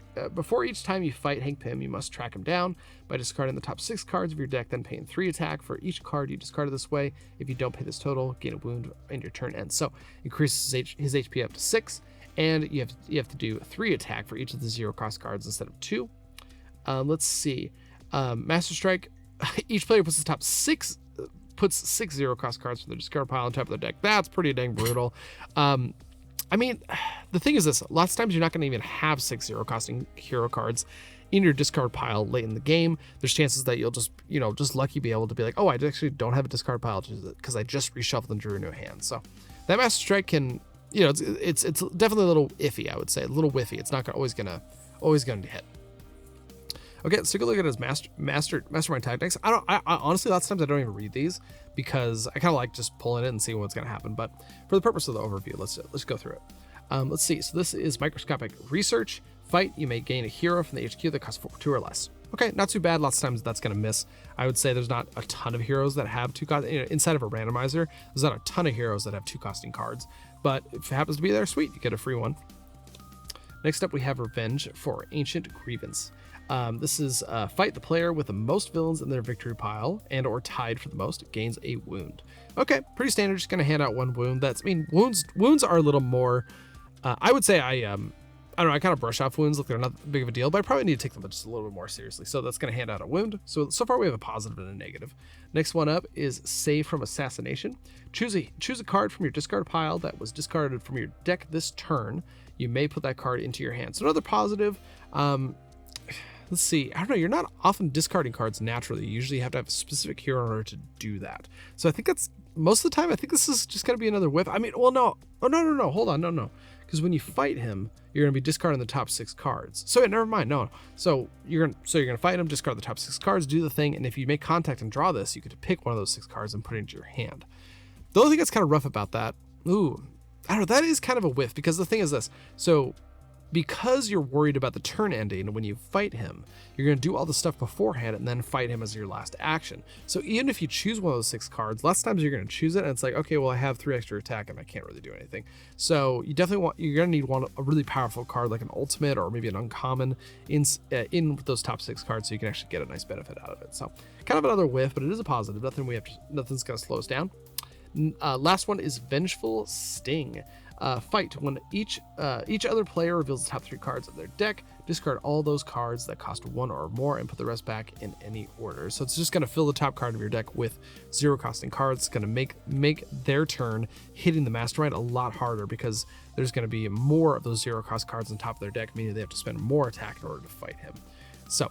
time you fight Hank Pym, you must track him down by discarding the top 6 cards of your deck, then paying 3 attack for each card you discarded this way. If you don't pay this total, gain a wound and your turn ends. So increases his HP up to 6, and you have to do 3 attack for each of the 0-cost cards instead of 2. Let's see, Master Strike. Each player puts the top 6 0-cost cards from their discard pile on top of their deck. That's pretty dang brutal. I mean, the thing is this, lots of times you're not going to even have 6 0-costing hero cards in your discard pile late in the game. There's chances that you'll just lucky be able to be like, oh, I actually don't have a discard pile because I just reshuffled and drew a new hand. So that Master Strike can, it's definitely a little iffy, I would say, a little whiffy. It's not always going to hit. Okay, let's take a look at his Mastermind tactics. I honestly, lots of times I don't even read these because I kind of like just pulling it and seeing what's going to happen. But for the purpose of the overview, let's go through it. Let's see. So this is microscopic research. Fight, you may gain a hero from the HQ that costs 2 or less. Okay, not too bad. Lots of times that's going to miss. I would say there's not a ton of heroes that have 2 cost. Inside of a randomizer, there's not a ton of heroes that have 2 costing cards. But if it happens to be there, sweet, you get a free one. Next up, we have Revenge for Ancient Grievance. This is fight the player with the most villains in their victory pile and or tied for the most gains a wound. Okay, pretty standard. Just gonna hand out 1 wound. Wounds are a little more. I would say I don't know. I kind of brush off wounds like they're not big of a deal, but I probably need to take them just a little bit more seriously. So that's gonna hand out a wound. So far we have a positive and a negative. Next one up is Save from Assassination. Choose a card from your discard pile that was discarded from your deck this turn. You may put that card into your hand. So another positive. Let's see. I don't know. You're not often discarding cards naturally. You usually have to have a specific hero in order to do that. So I think that's most of the time. I think this is just going to be another whiff. I mean, well, no. Oh, no. Hold on. No. Because when you fight him, you're going to be discarding the top 6 cards. So never mind. No. So you're going to fight him, discard the top 6 cards, do the thing. And if you make contact and draw this, you get to pick one of those 6 cards and put it into your hand. The only thing that's kind of rough about that, I don't know. That is kind of a whiff because the thing is this. So because you're worried about the turn ending when you fight him, you're going to do all the stuff beforehand and then fight him as your last action. So even if you choose one of those 6 cards, lots of times you're going to choose it and it's like, okay, well, I have 3 extra attack and I can't really do anything. So you're going to need a really powerful card like an ultimate or maybe an uncommon in those top 6 cards so you can actually get a nice benefit out of it. So kind of another whiff, but it is a positive. Nothing's going to slow us down. Last one is Vengeful Sting. Fight when each other player reveals the top 3 cards of their deck, discard all those cards that cost 1 or more and put the rest back in any order. So it's just going to fill the top card of your deck with 0 costing cards. It's going to make their turn hitting the Mastermind a lot harder because there's going to be more of those 0 cost cards on top of their deck, meaning they have to spend more attack in order to fight him. So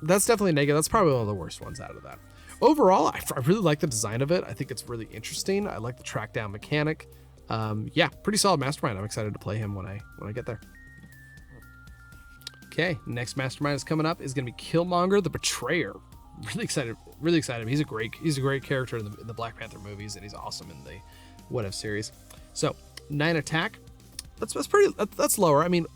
that's definitely negative. That's probably one of the worst ones out of that. Overall, I really like the design of it. I think it's really interesting. I like the track down mechanic. Yeah, pretty solid Mastermind. I'm excited to play him when I get there. Okay, next Mastermind is coming up is going to be Killmonger the Betrayer. Really excited. He's a great character in the Black Panther movies, and he's awesome in the What If series. So 9 attack. That's lower. I mean,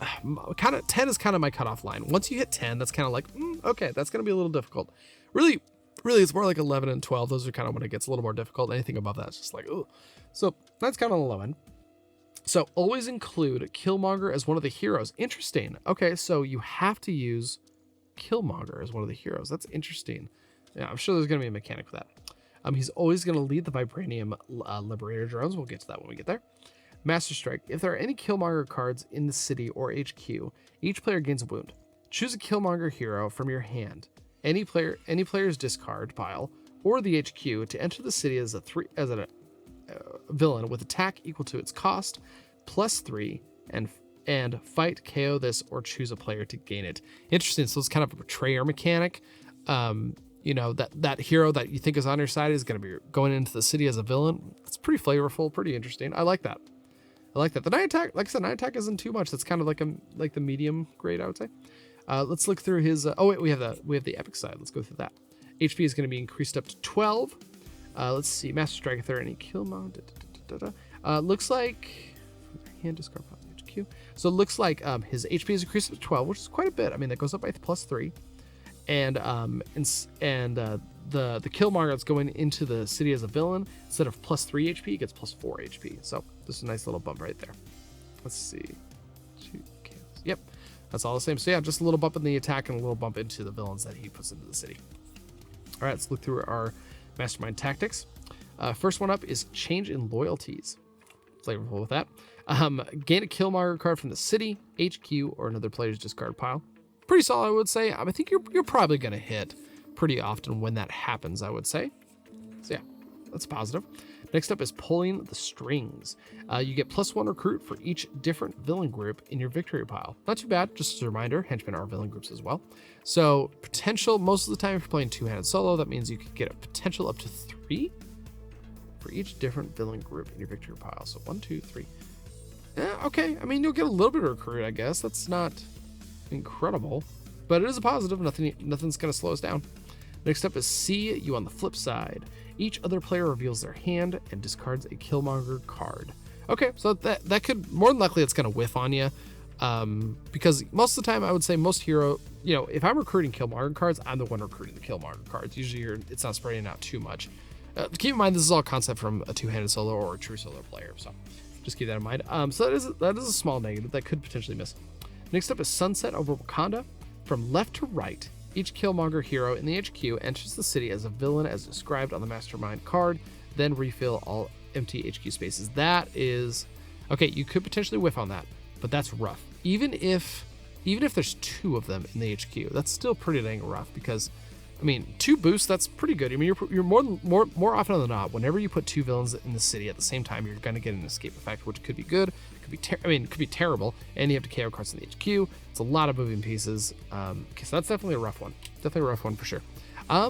kind of 10 is kind of my cutoff line. Once you hit 10, that's kind of like okay, that's going to be a little difficult. Really, it's more like 11 and 12. Those are kind of when it gets a little more difficult. Anything above that is just like, ooh. So that's kind of on the low end. So always include Killmonger as one of the heroes. Interesting. Okay, so you have to use Killmonger as one of the heroes. That's interesting. Yeah, I'm sure there's going to be a mechanic for that. He's always going to lead the Vibranium Liberator drones. We'll get to that when we get there. Master Strike. If there are any Killmonger cards in the city or HQ, each player gains a wound. Choose a Killmonger hero from your hand, any player's discard pile, or the HQ to enter the city as a villain with attack equal to its cost +3 and fight, KO this, or choose a player to gain it. Interesting. So it's kind of a betrayer mechanic. That hero that you think is on your side is going to be going into the city as a villain. It's pretty flavorful, pretty interesting. I like that. The 9 attack, like I said, 9 attack isn't too much. That's kind of like the medium grade, I would say. Let's look through his. We have the epic side. Let's go through that. HP is going to be increased up to 12. Let's see. Master Strike. If there are any Killmonger. Looks like hand discard HQ. So it looks like his HP is increased up to 12, which is quite a bit. I mean, that goes up by +3. And the Killmonger that's going into the city as a villain, instead of +3 HP, gets +4 HP. So this is a nice little bump right there. Let's see. Yep, that's all the same. So yeah, just a little bump in the attack and a little bump into the villains that he puts into the city. All right, let's look through our Mastermind tactics. First one up is change in loyalties. Flavorful with that. Gain a Killmonger card from the city, HQ, or another player's discard pile. Pretty solid, I would say. I think you're probably going to hit pretty often when that happens, I would say. So yeah, that's positive. Next up is pulling the strings. You get +1 recruit for each different villain group in your victory pile. Not too bad, just as a reminder, henchmen are villain groups as well. So potential, most of the time if you're playing two-handed solo, that means you could get a potential up to 3 for each different villain group in your victory pile. So 1, 2, 3. Okay, I mean, you'll get a little bit of recruit, I guess. That's not incredible, but it is a positive. Nothing's going to slow us down. Next up is see you on the flip side. Each other player reveals their hand and discards a Killmonger card. Okay, so that could, more than likely, it's going to whiff on you. Because most of the time, I would say most hero, if I'm recruiting Killmonger cards, I'm the one recruiting the Killmonger cards. Usually it's not spreading out too much. Keep in mind, this is all concept from a two-handed solo or a true solo player, so just keep that in mind. So that is a small negative that could potentially miss. Next up is Sunset over Wakanda. From left to right, each Killmonger hero in the HQ enters the city as a villain as described on the Mastermind card, then refill all empty HQ spaces. That is... Okay, you could potentially whiff on that, but that's rough. Even if there's 2 of them in the HQ, that's still pretty dang rough because, I mean, 2 boosts, that's pretty good. I mean, you're more often than not, whenever you put 2 villains in the city at the same time, you're going to get an escape effect, which could be good. It could be terrible, and you have to KO cards in the HQ. It's a lot of moving pieces. So that's definitely a rough one. Definitely a rough one for sure. I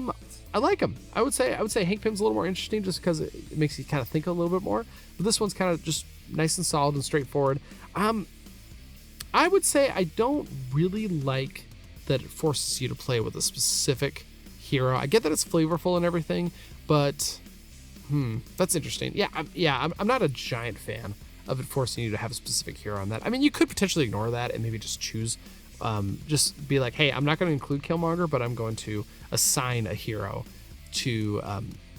like them. I would say Hank Pym's a little more interesting just because it makes you kind of think a little bit more. But this one's kind of just nice and solid and straightforward. I would say I don't really like that it forces you to play with a specific hero. I get that it's flavorful and everything, but that's interesting. I'm not a giant fan of it forcing you to have a specific hero on that. I mean, you could potentially ignore that and maybe just choose, just be like, hey, I'm not going to include Killmonger, but I'm going to assign a hero to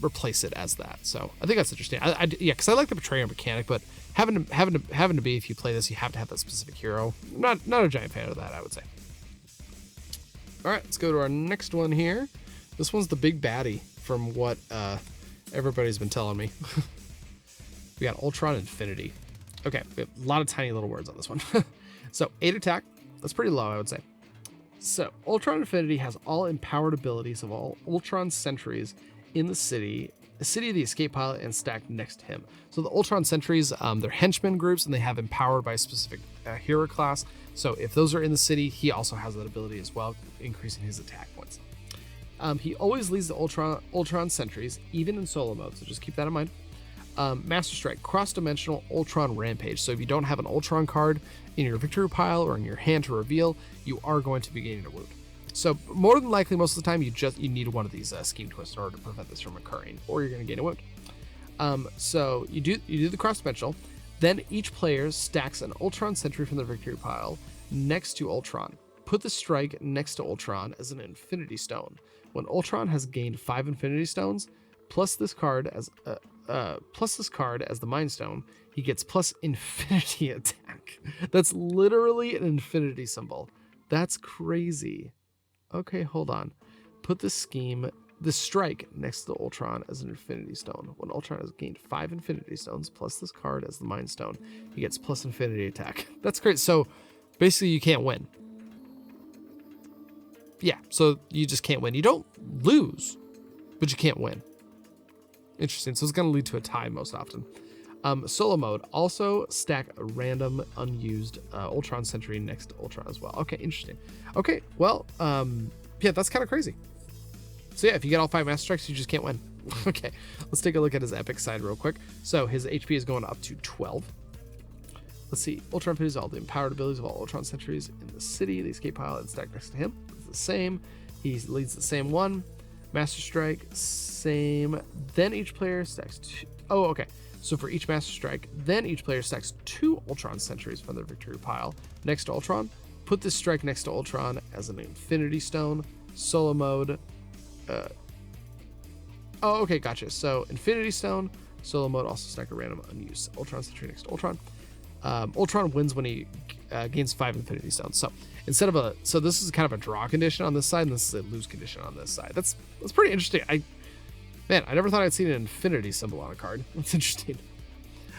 replace it as that. So I think that's interesting. Because I like the betrayal mechanic, but having to be, if you play this, you have to have that specific hero. Not a giant fan of that, I would say. All right, let's go to our next one here. This one's the big baddie from what everybody's been telling me. We got Ultron Infinity. Okay, we have a lot of tiny little words on this one. So 8 attack, that's pretty low, I would say. So Ultron Infinity has all empowered abilities of all Ultron sentries in the city of the escape pilot, and stacked next to him. So the Ultron sentries, they're henchmen groups, and they have empowered by a specific hero class. So if those are in the city, he also has that ability as well, increasing his attack points. He always leads the Ultron sentries, even in solo mode, so just keep that in mind. Master Strike, cross-dimensional Ultron Rampage. So if you don't have an Ultron card in your victory pile or in your hand to reveal, you are going to be gaining a wound. So more than likely, most of the time, you need one of these scheme twists in order to prevent this from occurring, or you're going to gain a wound. So you do the cross-dimensional, then each player stacks an Ultron sentry from their victory pile next to Ultron. Put the strike next to Ultron as an Infinity Stone. When Ultron has gained 5 Infinity Stones, plus this card as the Mind Stone, he gets plus infinity attack. That's literally an infinity symbol. That's crazy. Okay, hold on. Put the strike next to Ultron as an Infinity Stone. When Ultron has gained 5 Infinity Stones, plus this card as the Mind Stone, he gets plus infinity attack. That's great. So basically you can't win. Yeah, so you just can't win. You don't lose, but you can't win. Interesting. So it's going to lead to a tie most often. Solo mode, also stack a random unused Ultron sentry next to Ultron as well. Okay, interesting. Okay, well, yeah, that's kind of crazy. So yeah, if you get all 5 Master Strikes, you just can't win. Okay, let's take a look at his epic side real quick. So his HP is going up to 12. Let's see. Ultron Infinity is all the empowered abilities of all Ultron sentries in the city. The escape pilot and stack next to him is the same. He leads the same one. Master Strike, same. Then each player stacks 2. Oh, okay. So for each Master Strike, then each player stacks 2 Ultron sentries from their victory pile next to Ultron. Put this strike next to Ultron as an Infinity Stone. Solo mode. Oh, okay, gotcha. So Infinity Stone, solo mode, also stack a random unused Ultron sentry next to Ultron. Ultron wins when he gains 5 Infinity Stones. So instead of so this is kind of a draw condition on this side, and this is a lose condition on this side. That's pretty interesting. I never thought I'd seen an infinity symbol on a card. That's interesting.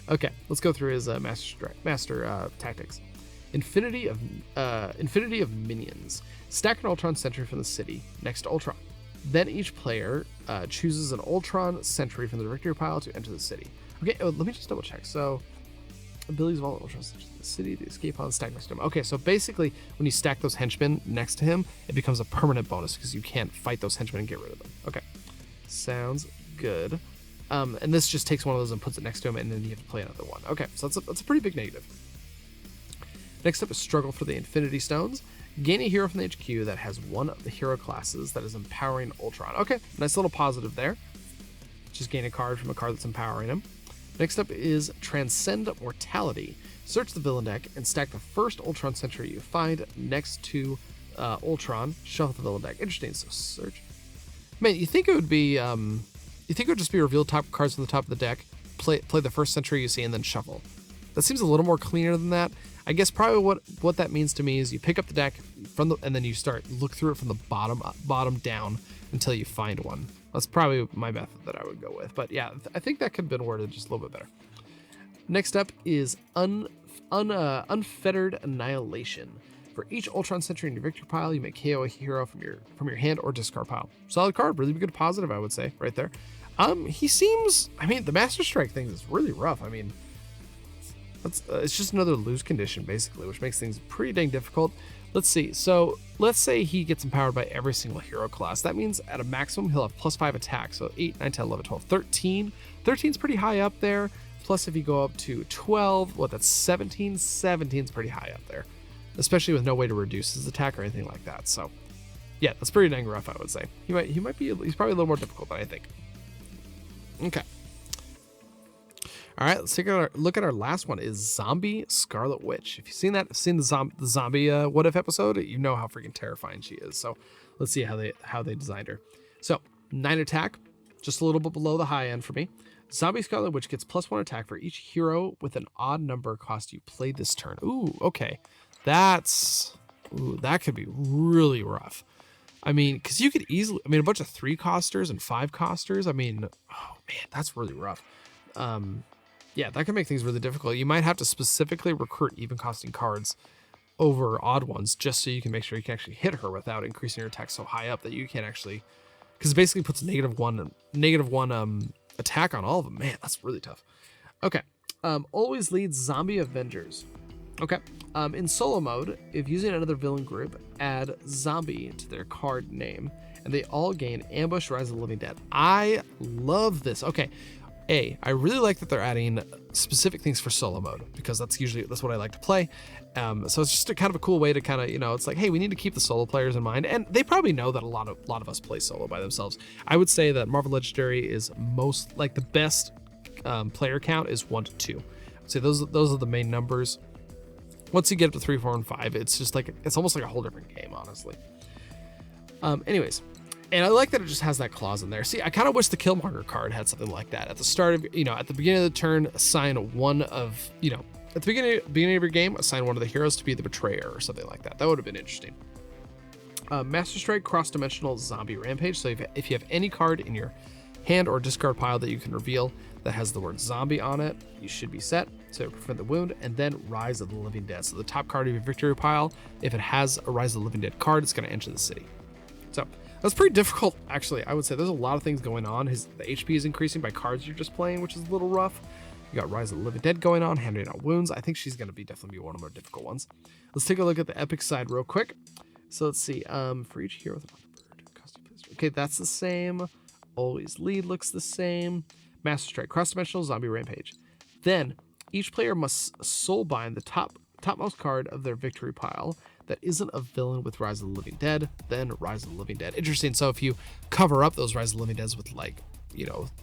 Okay, let's go through his master tactics. Infinity of minions. Stack an Ultron sentry from the city next to Ultron. Then each player chooses an Ultron sentry from the victory pile to enter the city. Okay, let me just double check. So, abilities of all Ultron sentries in the city to escape on stack next to him. Okay, so basically, when you stack those henchmen next to him, it becomes a permanent bonus because you can't fight those henchmen and get rid of them. Okay, sounds good. And this just takes one of those and puts it next to him, and then you have to play another one. Okay, so that's a pretty big negative. Next up is struggle for the Infinity Stones. Gain a hero from the HQ that has one of the hero classes that is empowering Ultron. Okay, nice little positive there. Just gain a card from a card that's empowering him. Next up is Transcend Mortality. Search the villain deck and stack the first Ultron sentry you find next to Ultron. Shuffle the villain deck. Interesting. So search. Man, you think it would be? You think it would just be reveal top cards from the top of the deck, play the first sentry you see, and then shuffle? That seems a little more cleaner than that. I guess probably what that means to me is you pick up the deck and then you look through it from the bottom down until you find one. That's probably my method that I would go with. But yeah, I think that could have been worded just a little bit better. Next up is Unfettered Annihilation. For each Ultron sentry in your victory pile, you may KO a hero from your hand or discard pile. Solid card, really good positive, I would say, right there. He seems, the Master Strike thing is really rough. It's just another lose condition, basically, which makes things pretty dang difficult. Let's see. So let's say he gets empowered by every single hero class. That means at a maximum, he'll have +5 attack. So 8, 9, 10, 11, 12, 13. 13's pretty high up there. Plus, if you go up to 12, that's 17? 17's pretty high up there, especially with no way to reduce his attack or anything like that. So yeah, that's pretty dang rough, I would say. He's probably a little more difficult than I think. Okay. All right, let's take a look at our last one is Zombie Scarlet Witch. If you've seen the zombie What If episode, you know how freaking terrifying she is. So let's see how they designed her. So 9 attack, just a little bit below the high end for me. Zombie Scarlet Witch gets +1 attack for each hero with an odd number cost you play this turn. Ooh, okay. That could be really rough. Because you could easily, a bunch of 3-costers and 5-costers. Oh man, that's really rough. Yeah, that can make things really difficult. You might have to specifically recruit even costing cards over odd ones just so you can make sure you can actually hit her without increasing your attack so high up that you can't actually, because it basically puts -1 attack on all of them. Man, that's really tough. Okay, always leads Zombie Avengers. Okay, in solo mode, if using another villain group, add zombie to their card name, and they all gain Ambush, Rise of the Living Dead. I love this. Okay, I really like that they're adding specific things for solo mode because that's what I like to play. So it's just a kind of a cool way to it's like, hey, we need to keep the solo players in mind, and they probably know that a lot of us play solo by themselves. I would say that Marvel Legendary is most like the best player count is 1 to 2. I'd say those are the main numbers. Once you get up to 3, 4, and 5, it's just like it's almost like a whole different game, honestly. Anyways. And I like that it just has that clause in there. See, I kind of wish the Killmonger card had something like that. At the start of, at the beginning of the turn, assign one of, at the beginning of your game, assign one of the heroes to be the betrayer or something like that. That would have been interesting. Master Strike cross-dimensional zombie rampage. So if you have any card in your hand or discard pile that you can reveal that has the word zombie on it, you should be set to prevent the wound, and then Rise of the Living Dead. So the top card of your victory pile, if it has a Rise of the Living Dead card, it's going to enter the city. So that's pretty difficult, actually. I would say there's a lot of things going on. The HP is increasing by cards you're just playing, which is a little rough. You got Rise of the Living Dead going on, handing out wounds. I think she's going to definitely be one of the more difficult ones. Let's take a look at the epic side real quick. So let's see. For each hero with a bird, costume place. Okay, that's the same. Always lead looks the same. Master Strike, cross-dimensional zombie rampage. Then each player must soulbind the topmost card of their victory pile that isn't a villain with Rise of the Living Dead, then Rise of the Living Dead. Interesting. So if you cover up those Rise of the Living Deads with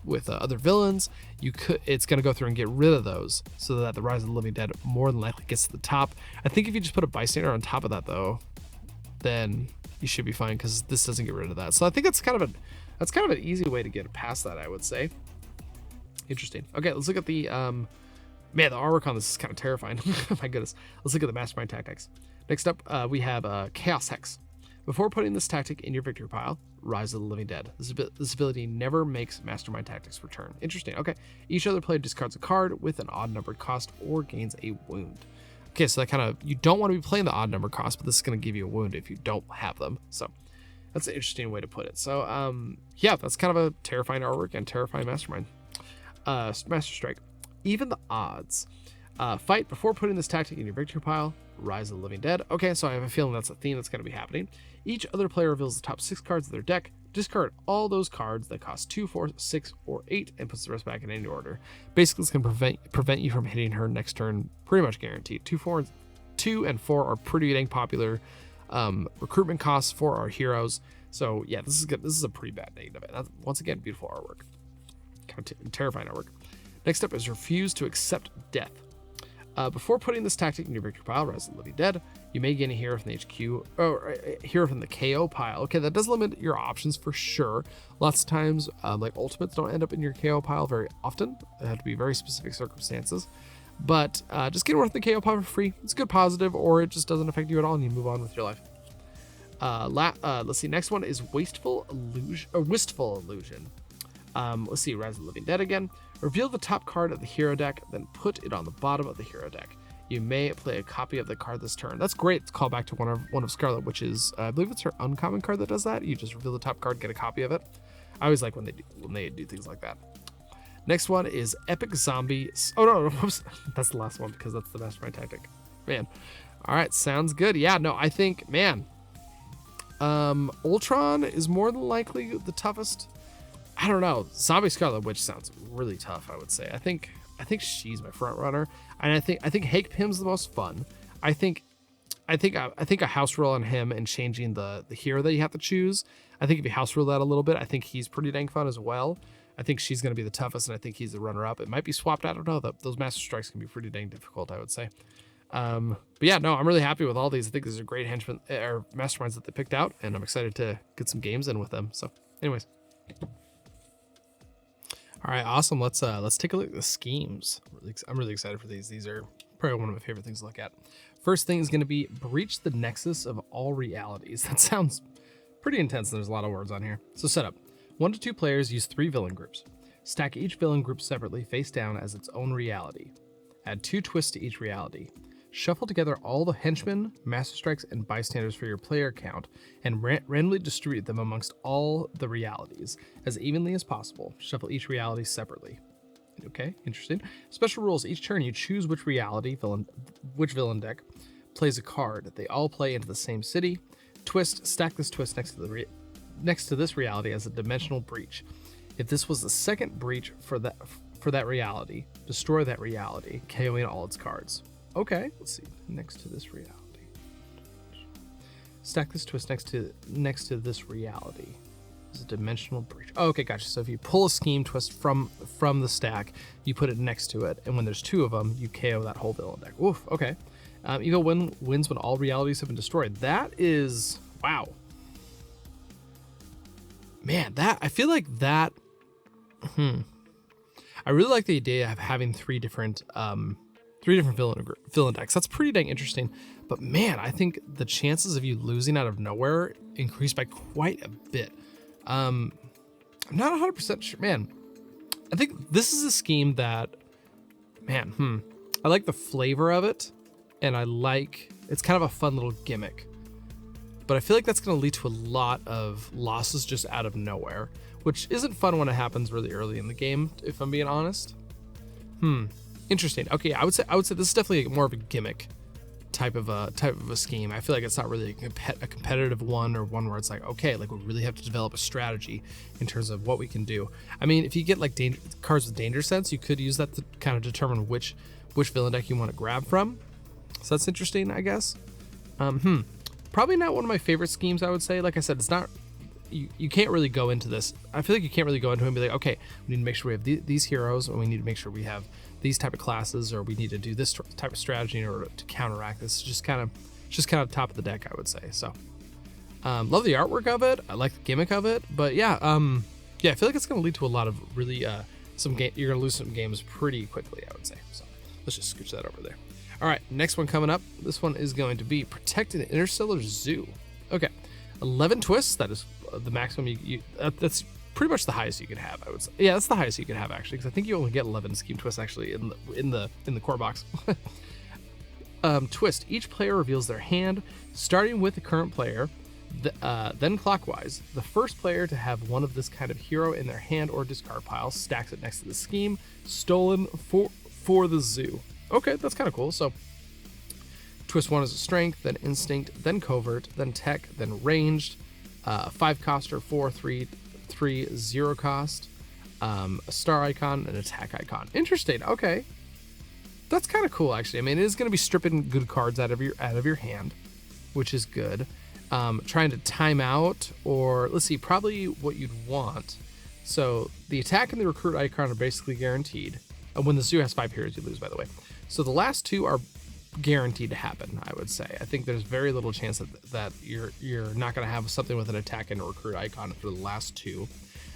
with other villains, it's going to go through and get rid of those so that the Rise of the Living Dead more than likely gets to the top. I think if you just put a Bystander on top of that though, then you should be fine because this doesn't get rid of that. So I think that's kind of an easy way to get past that, I would say. Interesting. Okay, let's look at the Man, the artwork on this is kind of terrifying. My goodness. Let's look at the Mastermind tactics. Next up, we have Chaos Hex. Before putting this tactic in your victory pile, Rise of the Living Dead. This ability never makes Mastermind tactics return. Interesting. Okay. Each other player discards a card with an odd numbered cost or gains a wound. Okay, so that kind of, you don't want to be playing the odd number cost, but this is going to give you a wound if you don't have them. So that's an interesting way to put it. So yeah, that's kind of a terrifying artwork and terrifying Mastermind. Master Strike. Even the odds. Fight before putting this tactic in your victory pile. Rise of the Living Dead. Okay, so I have a feeling that's a theme that's going to be happening. Each other player reveals the top 6 cards of their deck. Discard all those cards that cost 2, 4, 6, or 8 and puts the rest back in any order. Basically, it's going to prevent you from hitting her next turn, pretty much guaranteed. 2 and 4 are pretty dang popular recruitment costs for our heroes. So yeah, this is good. This is a pretty bad negative. Once again, beautiful artwork. Kind of terrifying artwork. Next up is Refuse to Accept Death. Before putting this tactic in your victory pile, Rise of the Living Dead, you may gain a hero from the HQ or a hero from the KO pile. Okay, that does limit your options for sure. Lots of times, like ultimates don't end up in your KO pile very often. It have to be very specific circumstances. But just get one from the KO pile for free. It's a good positive, or it just doesn't affect you at all, and you move on with your life. Let's see. Next one is Wistful Illusion. Let's see. Rise of the Living Dead again. Reveal the top card of the hero deck, then put it on the bottom of the hero deck. You may play a copy of the card this turn. That's great. It's called back to one of Scarlet Witch's. I believe it's her uncommon card that does that. You just reveal the top card, get a copy of it. I always like when they do things like that. Next one is Epic Zombie. Oh no, whoops. That's the last one because that's the Mastermind tactic. Man. All right, sounds good. Yeah, no, I think, man, Ultron is more than likely the toughest. I don't know. Zombie Scarlet Witch sounds really tough, I would say. I think she's my front runner, and I think Hank Pym's the most fun. I think a house rule on him and changing the hero that you have to choose. I think if you house rule that a little bit, I think he's pretty dang fun as well. I think she's going to be the toughest, and I think he's the runner up. It might be swapped. I don't know. Those Master Strikes can be pretty dang difficult, I would say. But yeah, no, I'm really happy with all these. I think these are great henchmen or masterminds that they picked out, and I'm excited to get some games in with them. So, anyways. All right, awesome. Let's take a look at the schemes. I'm really excited for these. These are probably one of my favorite things to look at. First thing is going to be breach the nexus of all realities. That sounds pretty intense. There's a lot of words on here. So setup: 1 to 2 players use 3 villain groups. Stack each villain group separately, face down as its own reality. Add 2 twists to each reality. Shuffle together all the henchmen, master strikes, and bystanders for your player count, and randomly distribute them amongst all the realities as evenly as possible. Shuffle each reality separately. Okay, interesting. Special rules: each turn you choose which villain deck plays a card. They all play into the same city. Twist: stack this twist next to this reality as a dimensional breach. If this was the second breach for that reality, destroy that reality, KOing all its cards. Okay, let's see. Next to this reality. Stack this twist next to this reality. It's a dimensional breach. Oh, okay, gotcha. So if you pull a scheme twist from the stack, you put it next to it, and when there's 2 of them, you KO that whole villain deck. Oof. Okay. Evil wins when all realities have been destroyed. That is, wow. Man, I feel like that. I really like the idea of having 3 different villain decks. That's pretty dang interesting. But man, I think the chances of you losing out of nowhere increase by quite a bit. I'm not 100% sure. Man, I think this is a scheme that, man, I like the flavor of it, and it's kind of a fun little gimmick. But I feel like that's going to lead to a lot of losses just out of nowhere, which isn't fun when it happens really early in the game, if I'm being honest. Interesting. Okay, I would say this is definitely more of a gimmick type of a scheme. I feel like it's not really a competitive one, or one where it's like, okay, like we really have to develop a strategy in terms of what we can do. I mean, if you get like cards with danger sense, you could use that to kind of determine which villain deck you want to grab from. So that's interesting, I guess. Probably not one of my favorite schemes, I would say. Like I said, it's not. You can't really go into this. I feel like you can't really go into it and be like, okay, we need to make sure we have these heroes, and we need to make sure we have these type of classes, or we need to do this type of strategy in order to counteract this. It's just kind of top of the deck, I would say. So, love the artwork of it. I like the gimmick of it, but yeah, I feel like it's going to lead to a lot of really you're going to lose some games pretty quickly, I would say. So, Let's just scooch that over there. All right, next one coming up. This one is going to be Protect an Interstellar Zoo. Okay, 11 twists. That is the maximum that's pretty much the highest you could have, I would say. Yeah, that's the highest you could have actually, because I think you only get 11 scheme twists actually in the core box. Twist: each player reveals their hand, starting with the current player, then clockwise. The first player to have one of this kind of hero in their hand or discard pile stacks it next to the scheme, stolen for the zoo. Okay, that's kind of cool. So twist 1 is a strength, then instinct, then covert, then tech, then ranged, 5-coster, 4, 3, 0 cost, a star icon, an attack icon. Interesting. Okay, that's kind of cool actually. I mean, it is going to be stripping good cards out of your hand, which is good. Trying to time out, or let's see, probably what you'd want. So the attack and the recruit icon are basically guaranteed. When the zoo has 5 heroes, you lose, by the way. So the last 2 are guaranteed to happen, I would say. I think there's very little chance that you're not going to have something with an attack and a recruit icon for the last 2.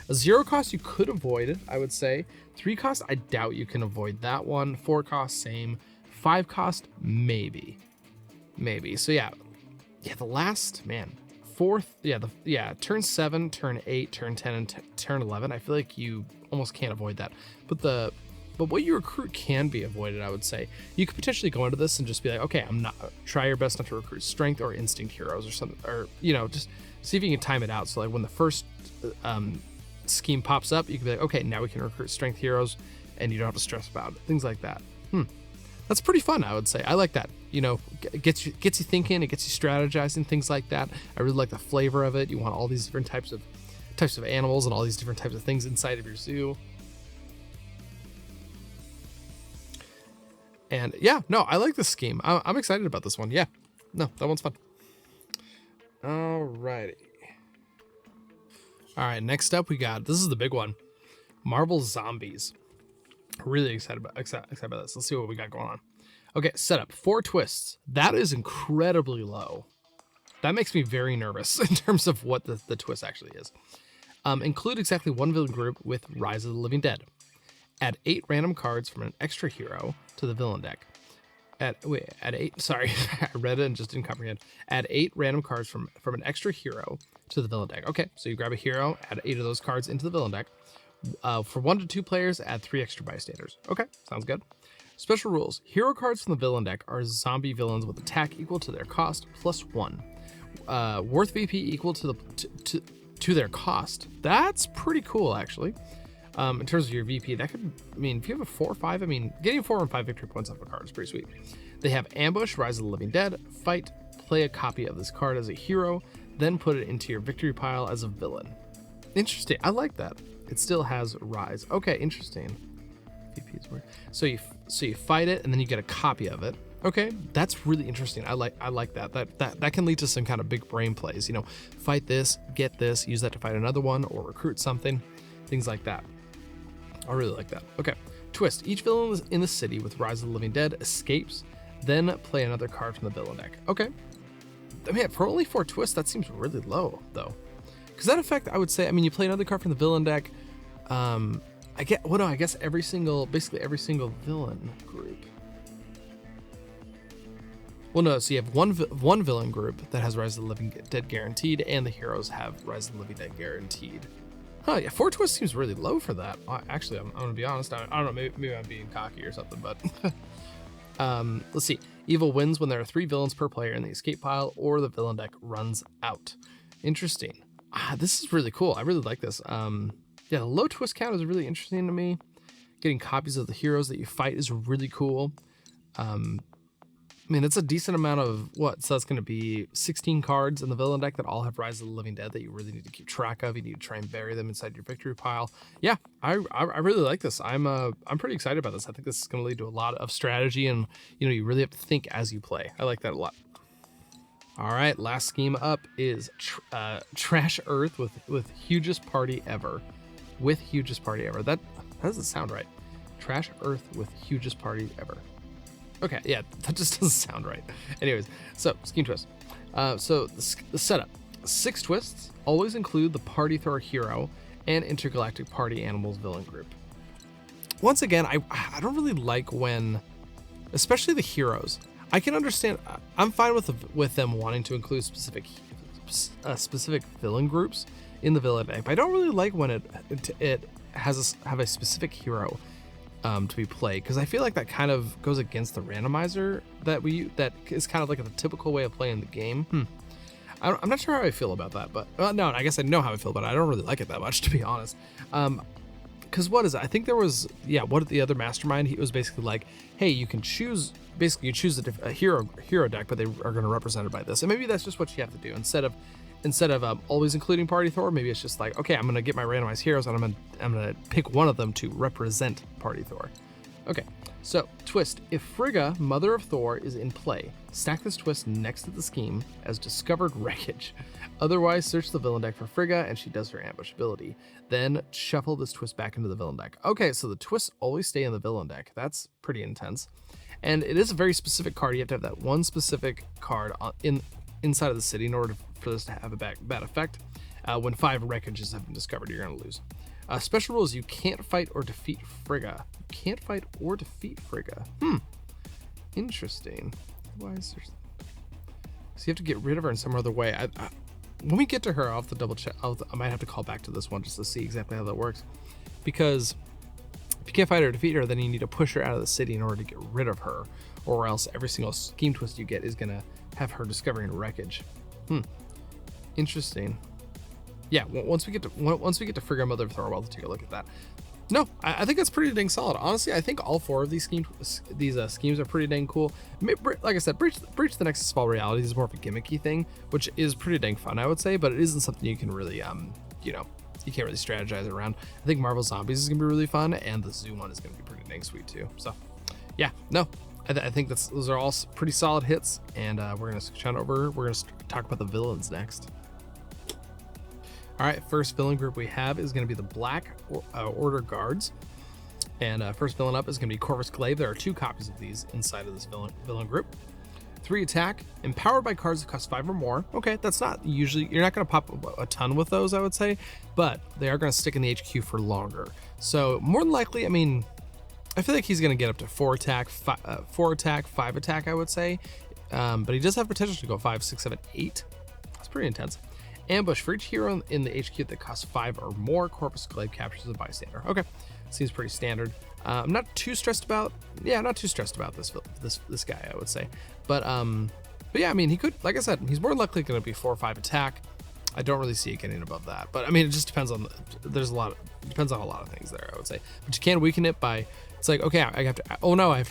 A 0 cost you could avoid it, I would say. 3 cost, I doubt you can avoid that one. 4 cost, same. 5 cost, maybe. So yeah, the last, man, 4th, turn 7, turn 8, turn 10, and turn 11. I feel like you almost can't avoid that. But what you recruit can be avoided, I would say. You could potentially go into this and just be like, okay, try your best not to recruit strength or instinct heroes or something, or, just see if you can time it out. So like when the first scheme pops up, you can be like, okay, now we can recruit strength heroes and you don't have to stress about it. Things like that. That's pretty fun, I would say. I like that. Gets you thinking, it gets you strategizing, things like that. I really like the flavor of it. You want all these different types of animals and all these different types of things inside of your zoo. And yeah, no, I like this scheme. I'm excited about this one. Yeah, no, that one's fun. Alrighty. All right, next up we got, this is the big one, Marvel Zombies. Really excited about this. Let's see what we got going on. Okay, setup, 4 twists. That is incredibly low. That makes me very nervous in terms of what the twist actually is. Include exactly 1 villain group with Rise of the Living Dead. Add 8 random cards from an extra hero to the villain deck. Add 8, sorry, I read it and just didn't comprehend. Add 8 random cards from an extra hero to the villain deck. Okay, so you grab a hero, add 8 of those cards into the villain deck. For 1 to 2 players, add 3 extra bystanders. Okay, sounds good. Special rules. Hero cards from the villain deck are zombie villains with attack equal to their cost plus 1. Worth VP equal to their cost. That's pretty cool, actually. In terms of your VP, that could, if you have a 4 or 5, getting 4 and 5 victory points off a card is pretty sweet. They have Ambush, Rise of the Living Dead, Fight, play a copy of this card as a hero, then put it into your victory pile as a villain. Interesting. I like that. It still has Rise. Okay, interesting. VP is weird. So you fight it, and then you get a copy of it. Okay, that's really interesting. I like that. That can lead to some kind of big brain plays. Fight this, get this, use that to fight another one, or recruit something, things like that. I really like that. Okay, twist. Each villain in the city with Rise of the Living Dead escapes, then play another card from the villain deck. Okay. For only 4 twists, that seems really low, though. Because that effect, I would say, you play another card from the villain deck. I guess basically every single villain group. Well, no, so you have one villain group that has Rise of the Living Dead guaranteed, and the heroes have Rise of the Living Dead guaranteed. Huh, yeah, 4 twists seems really low for that. Actually, I'm gonna be honest. I don't know, maybe I'm being cocky or something, but let's see. Evil wins when there are 3 villains per player in the escape pile, or the villain deck runs out. Interesting. This is really cool. I really like this. Yeah, the low twist count is really interesting to me. Getting copies of the heroes that you fight is really cool. It's a decent amount of so that's going to be 16 cards in the villain deck that all have Rise of the Living Dead that you really need to keep track of. You need to try and bury them inside your victory pile. Yeah, I really like this. I'm pretty excited about this. I think this is going to lead to a lot of strategy, and you really have to think as you play. I like that a lot. All right, last scheme up is Trash Earth with hugest party ever. With hugest party ever. That doesn't sound right. Trash Earth with hugest party ever. Okay, yeah, that just doesn't sound right. Anyways, so scheme twist. So the setup: 6 twists. Always include the party thrower hero and intergalactic party animals villain group. Once again, I don't really like when especially the heroes. I can understand. I'm fine with them wanting to include specific villain groups in the villain deck, but I don't really like when it have a specific hero to be played, because I feel like that kind of goes against the randomizer that is kind of like the typical way of playing the game. I'm not sure how I feel about that, but no, I guess I know how I feel about it. I don't really like it that much, to be honest. Because what is it? I think there was, what the other Mastermind, he was basically like, hey, you can choose, basically you choose a hero deck, but they are going to represent it by this. And maybe that's just what you have to do. Instead of always including Party Thor, maybe it's just like, okay, I'm going to get my randomized heroes and I'm going to pick one of them to represent Party Thor. Okay, so twist. If Frigga, Mother of Thor, is in play, stack this twist next to the scheme as discovered wreckage. Otherwise, search the villain deck for Frigga and she does her ambush ability. Then shuffle this twist back into the villain deck. Okay, so the twists always stay in the villain deck. That's pretty intense. And it is a very specific card. You have to have that one specific card inside of the city in order for this to have a bad effect. When 5 wreckages have been discovered, you're going to lose. Special rules: you can't fight or defeat Frigga. You can't fight or defeat Frigga. Interesting. Why is there... So you have to get rid of her in some other way. When we get to her, I'll have to double check. I might have to call back to this one just to see exactly how that works. Because if you can't fight or defeat her, then you need to push her out of the city in order to get rid of her, or else every single scheme twist you get is gonna have her discovering wreckage. Interesting. Yeah, once we get to Frigga, Mother of Thor, we'll take a look at that. No, I think that's pretty dang solid. Honestly, I think all 4 of these schemes are pretty dang cool. Like I said, Breach the Nexus of All Realities is more of a gimmicky thing, which is pretty dang fun, I would say, but it isn't something you can really, you can't really strategize around. I think Marvel Zombies is gonna be really fun, and the Zoo one is gonna be pretty dang sweet too. So, yeah, no, I think those are all pretty solid hits, and we're gonna switch on over. We're gonna talk about the villains next. All right, first villain group we have is going to be the Black Order Guards. And first villain up is going to be Corvus Glaive. There are 2 copies of these inside of this villain group. 3 attack, empowered by cards that cost 5 or more. Okay, that's not usually, you're not going to pop a ton with those, I would say, but they are going to stick in the HQ for longer. So more than likely, I mean, I feel like he's going to get up to 4 attack, 5 attack, I would say. But he does have potential to go 5, 6, 7, 8. It's pretty intense. Ambush: for each hero in the HQ that costs 5 or more, Corvus Glaive captures a bystander. Okay, seems pretty standard. I'm not too stressed about this guy, I would say. But yeah, I mean, he could, like I said, he's more likely going to be 4 or 5 attack. I don't really see it getting above that. But I mean, it just depends on depends on a lot of things there, I would say. But you can weaken it by, it's like, okay, I have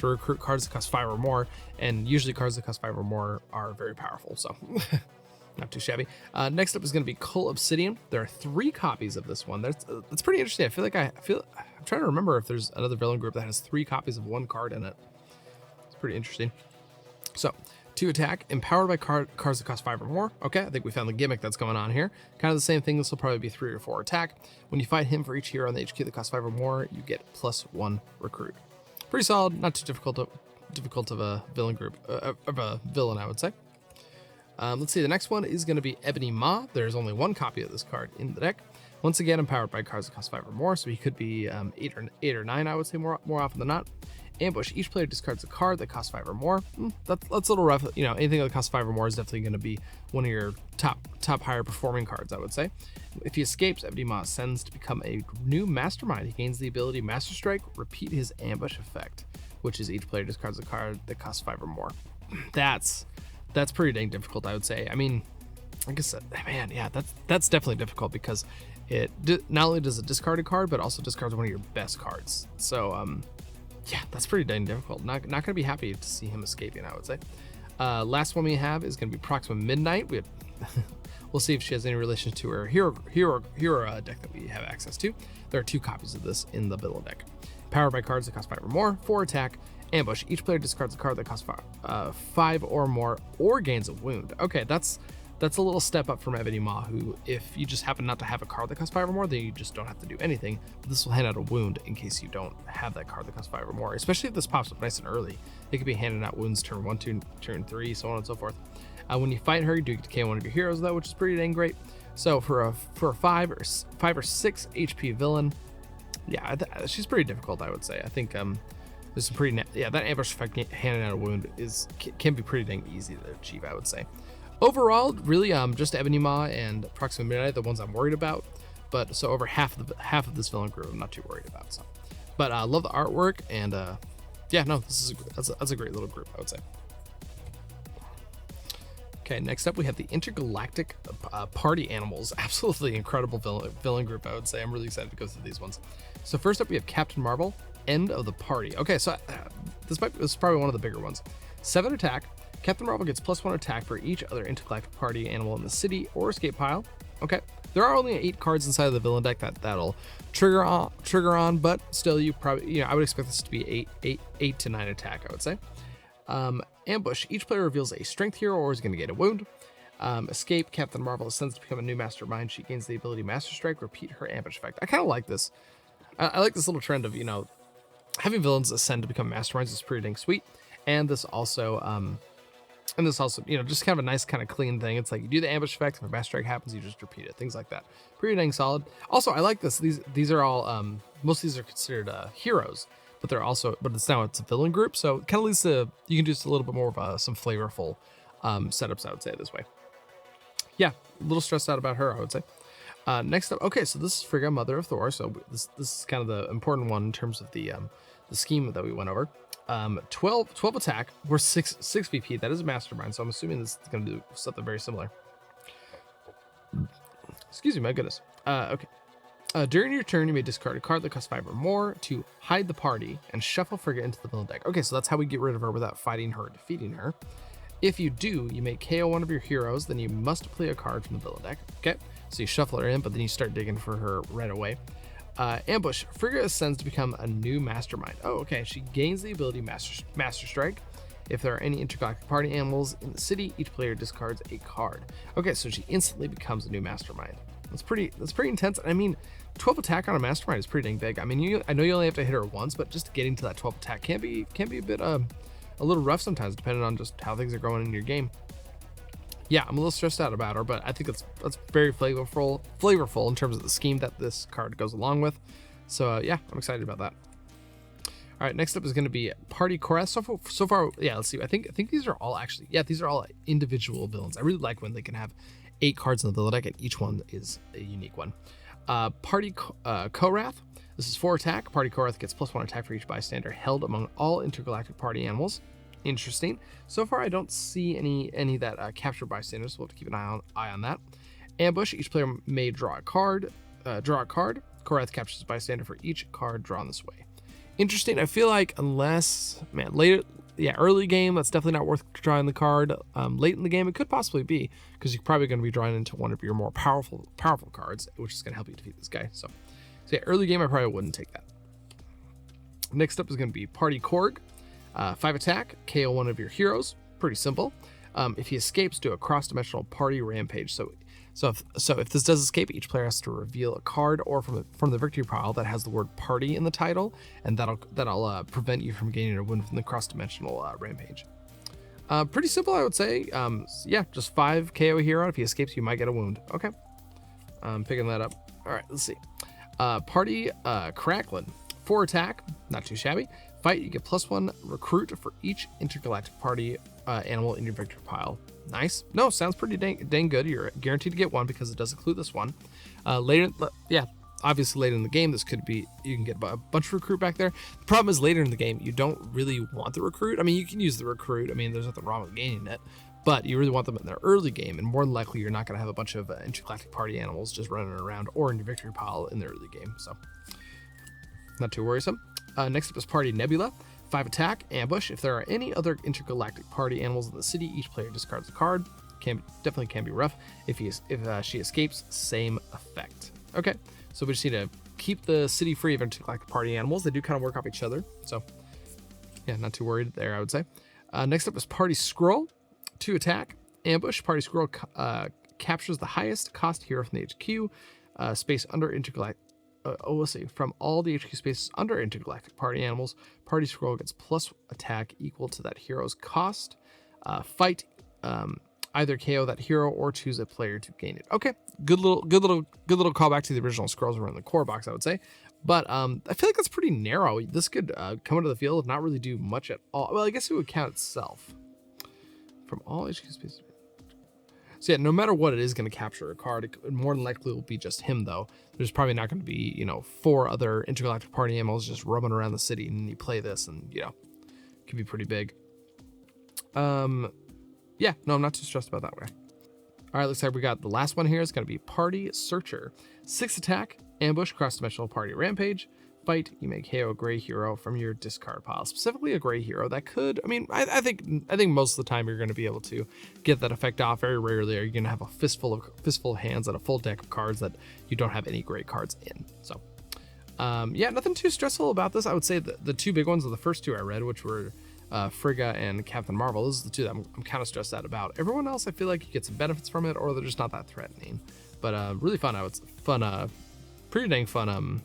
to recruit cards that cost 5 or more, and usually cards that cost 5 or more are very powerful. So. Not too shabby. Next up is going to be Cull Obsidian. There are 3 copies of this one. That's pretty interesting. I'm trying to remember if there's another villain group that has 3 copies of 1 card in it. It's pretty interesting. So 2 attack, empowered by cards that cost 5 or more. Okay, I think we found the gimmick that's going on here. Kind of the same thing. This will probably be 3 or 4 attack. When you fight him, for each hero on the HQ that costs 5 or more, you get +1 recruit. Pretty solid. Not too difficult of a villain group, of a villain, I would say. Let's see, the next one is going to be Ebony Maw. There's only 1 copy of this card in the deck. Once again, empowered by cards that cost 5 or more, so he could be 8 or 9, I would say, more often than not. Ambush: each player discards a card that costs 5 or more. That's a little rough. Anything that costs 5 or more is definitely going to be one of your top higher performing cards, I would say. If he escapes, Ebony Maw ascends to become a new Mastermind. He gains the ability Master Strike, repeat his ambush effect, which is each player discards a card that costs 5 or more. That's pretty dang difficult, I would say. I mean, like I said, man, yeah, that's definitely difficult because it not only does it discard a card, but also discards one of your best cards. So, yeah, that's pretty dang difficult. Not gonna be happy to see him escaping, I would say. Last one we have is gonna be Proxima Midnight. We'll see if she has any relation to her hero deck that we have access to. There are 2 copies of this in the villain deck. Powered by cards that cost 5 or more, 4 attack. Ambush: each player discards a card that costs 5 or more or gains a wound. Okay, that's a little step up from Ebony Maw, who, if you just happen not to have a card that costs 5 or more, then you just don't have to do anything. But this will hand out a wound in case you don't have that card that costs 5 or more, especially if this pops up nice and early. It could be handing out wounds turn 1, turn 3, so on and so forth. When you fight her, you do get to KO one of your heroes, though, which is pretty dang great. So for a 5 or 6 HP villain, yeah, she's pretty difficult, I would say. I think There's some pretty, yeah, that ambush effect handing out a wound can be pretty dang easy to achieve, I would say. Overall, really, just Ebony Maw and Proxima Midnight, the ones I'm worried about. But so over half of this villain group, I'm not too worried about. So, but I love the artwork, and yeah, no, that's a great little group, I would say. Okay, next up we have the Intergalactic Party Animals. Absolutely incredible villain group, I would say. I'm really excited to go through these ones. So first up we have Captain Marvel, End of the Party. Okay, so this is probably one of the bigger ones. 7 attack. Captain Marvel gets +1 attack for each other intergalactic party animal in the city or escape pile. Okay, there are only 8 cards inside of the villain deck that'll trigger on, but still, I would expect this to be 8 to 9 attack, I would say. Ambush. Each player reveals a strength hero or is going to get a wound. Escape. Captain Marvel ascends to become a new mastermind. She gains the ability Master Strike. Repeat her ambush effect. I kind of like this. I like this little trend of having villains ascend to become masterminds is pretty dang sweet. And this also just kind of a nice kind of clean thing. It's like you do the ambush effect. If a Master Strike happens, you just repeat it. Things like that. Pretty dang solid. Also, I like this. These are all most of these are considered heroes. But it's a villain group, so it kind of leads to, you can do just a little bit more of some flavorful setups, I would say, this way. Yeah, a little stressed out about her, I would say. Next up, okay, so this is Frigga, Mother of Thor. So this is kind of the important one in terms of the scheme that we went over. 12 attack, we're 6 VP. That is a mastermind, so I'm assuming this is going to do something very similar. Excuse me, my goodness. Okay. During your turn, you may discard a card that costs 5 or more to hide the party and shuffle Frigga into the villain deck. Okay, so that's how we get rid of her without fighting her or defeating her. If you do, you may KO one of your heroes, then you must play a card from the villain deck. Okay, so you shuffle her in, but then you start digging for her right away. Ambush. Frigga ascends to become a new mastermind. Oh, okay. She gains the ability Master Strike. If there are any intergalactic party animals in the city, each player discards a card. Okay, so she instantly becomes a new mastermind. That's pretty intense. I mean, 12 attack on a mastermind is pretty dang big. I mean, I know you only have to hit her once, but just getting to that 12 attack can be a bit a little rough sometimes, depending on just how things are going in your game. Yeah, I'm a little stressed out about her, but I think that's very flavorful in terms of the scheme that this card goes along with. So yeah, I'm excited about that. All right, next up is going to be Party Chorus. So far, yeah, let's see. I think these are all these are all individual villains. I really like when they can have 8 cards in the villain deck, and each one is a unique one. Party Korath. This is 4 attack. Party Korath gets +1 attack for each bystander held among all intergalactic party animals. Interesting. So far, I don't see any that capture bystanders. So we'll have to keep an eye on that. Ambush. Each player may draw a card. Korath captures a bystander for each card drawn this way. Interesting. I feel like early game, that's definitely not worth drawing the card. Late in the game, it could possibly be, because you're probably going to be drawing into one of your more powerful cards, which is going to help you defeat this guy. So yeah, early game, I probably wouldn't take that. Next up is going to be Party Korg. 5 attack, KO one of your heroes. Pretty simple. If he escapes, do a cross-dimensional party rampage. So if this does escape, each player has to reveal a card or from the victory pile that has the word party in the title, and that'll prevent you from gaining a win from the cross-dimensional rampage. Pretty simple, I would say. Yeah, just 5 KO a hero. If he escapes, you might get a wound. Okay, I'm picking that up. All right, let's see. Party Cracklin. 4 attack, not too shabby. Fight, you get +1 recruit for each intergalactic party animal in your victory pile. Nice. No, sounds pretty dang good. You're guaranteed to get one because it does include this one. Obviously later in the game, this could be, you can get a bunch of recruit back there. The problem is later in the game, you don't really want the recruit. I mean, you can use the recruit. I mean, there's nothing wrong with gaining it, but you really want them in the early game, and more than likely, you're not going to have a bunch of intergalactic party animals just running around or in your victory pile in the early game. So not too worrisome. Next up is Party Nebula. 5 attack, ambush. If there are any other intergalactic party animals in the city, each player discards a card. Definitely can be rough. If she escapes, same effect. Okay, so we just need to keep the city free of intergalactic party animals. They do kind of work off each other, so yeah, not too worried there, I would say. Next up is Party Scroll. 2 attack, ambush. Party Scroll captures the highest cost hero from the HQ space under intergalactic. Let's see. From all the HQ spaces under intergalactic party animals, Party Scroll gets + attack equal to that hero's cost. Fight, either KO that hero or choose a player to gain it. Okay, good little callback to the original scrolls around the core box, I would say. But I feel like that's pretty narrow. This could come into the field and not really do much at all. Well, I guess it would count itself. From all HQ spaces. So yeah, no matter what, it is going to capture a card. It more than likely will be just him, though. There's probably not going to be, you know, 4 other intergalactic party animals just roaming around the city, and you play this, and you know, it can be pretty big. Yeah, no, I'm not too stressed about that way. All right, looks like we got the last one here. It's going to be Party Searcher. 6 attack, ambush, cross-dimensional party rampage. Fight, you may KO a gray hero from your discard pile, specifically a gray hero that could, I mean, I think most of the time you're going to be able to get that effect off. Very rarely are you going to have a fistful of hands and a full deck of cards that you don't have any gray cards in. So, yeah, nothing too stressful about this. I would say the 2 big ones are the first 2 I read, which were Frigga and Captain Marvel. Those are the 2 that I'm kind of stressed out about. Everyone else, I feel like you get some benefits from it, or they're just not that threatening. But really fun. Pretty dang fun.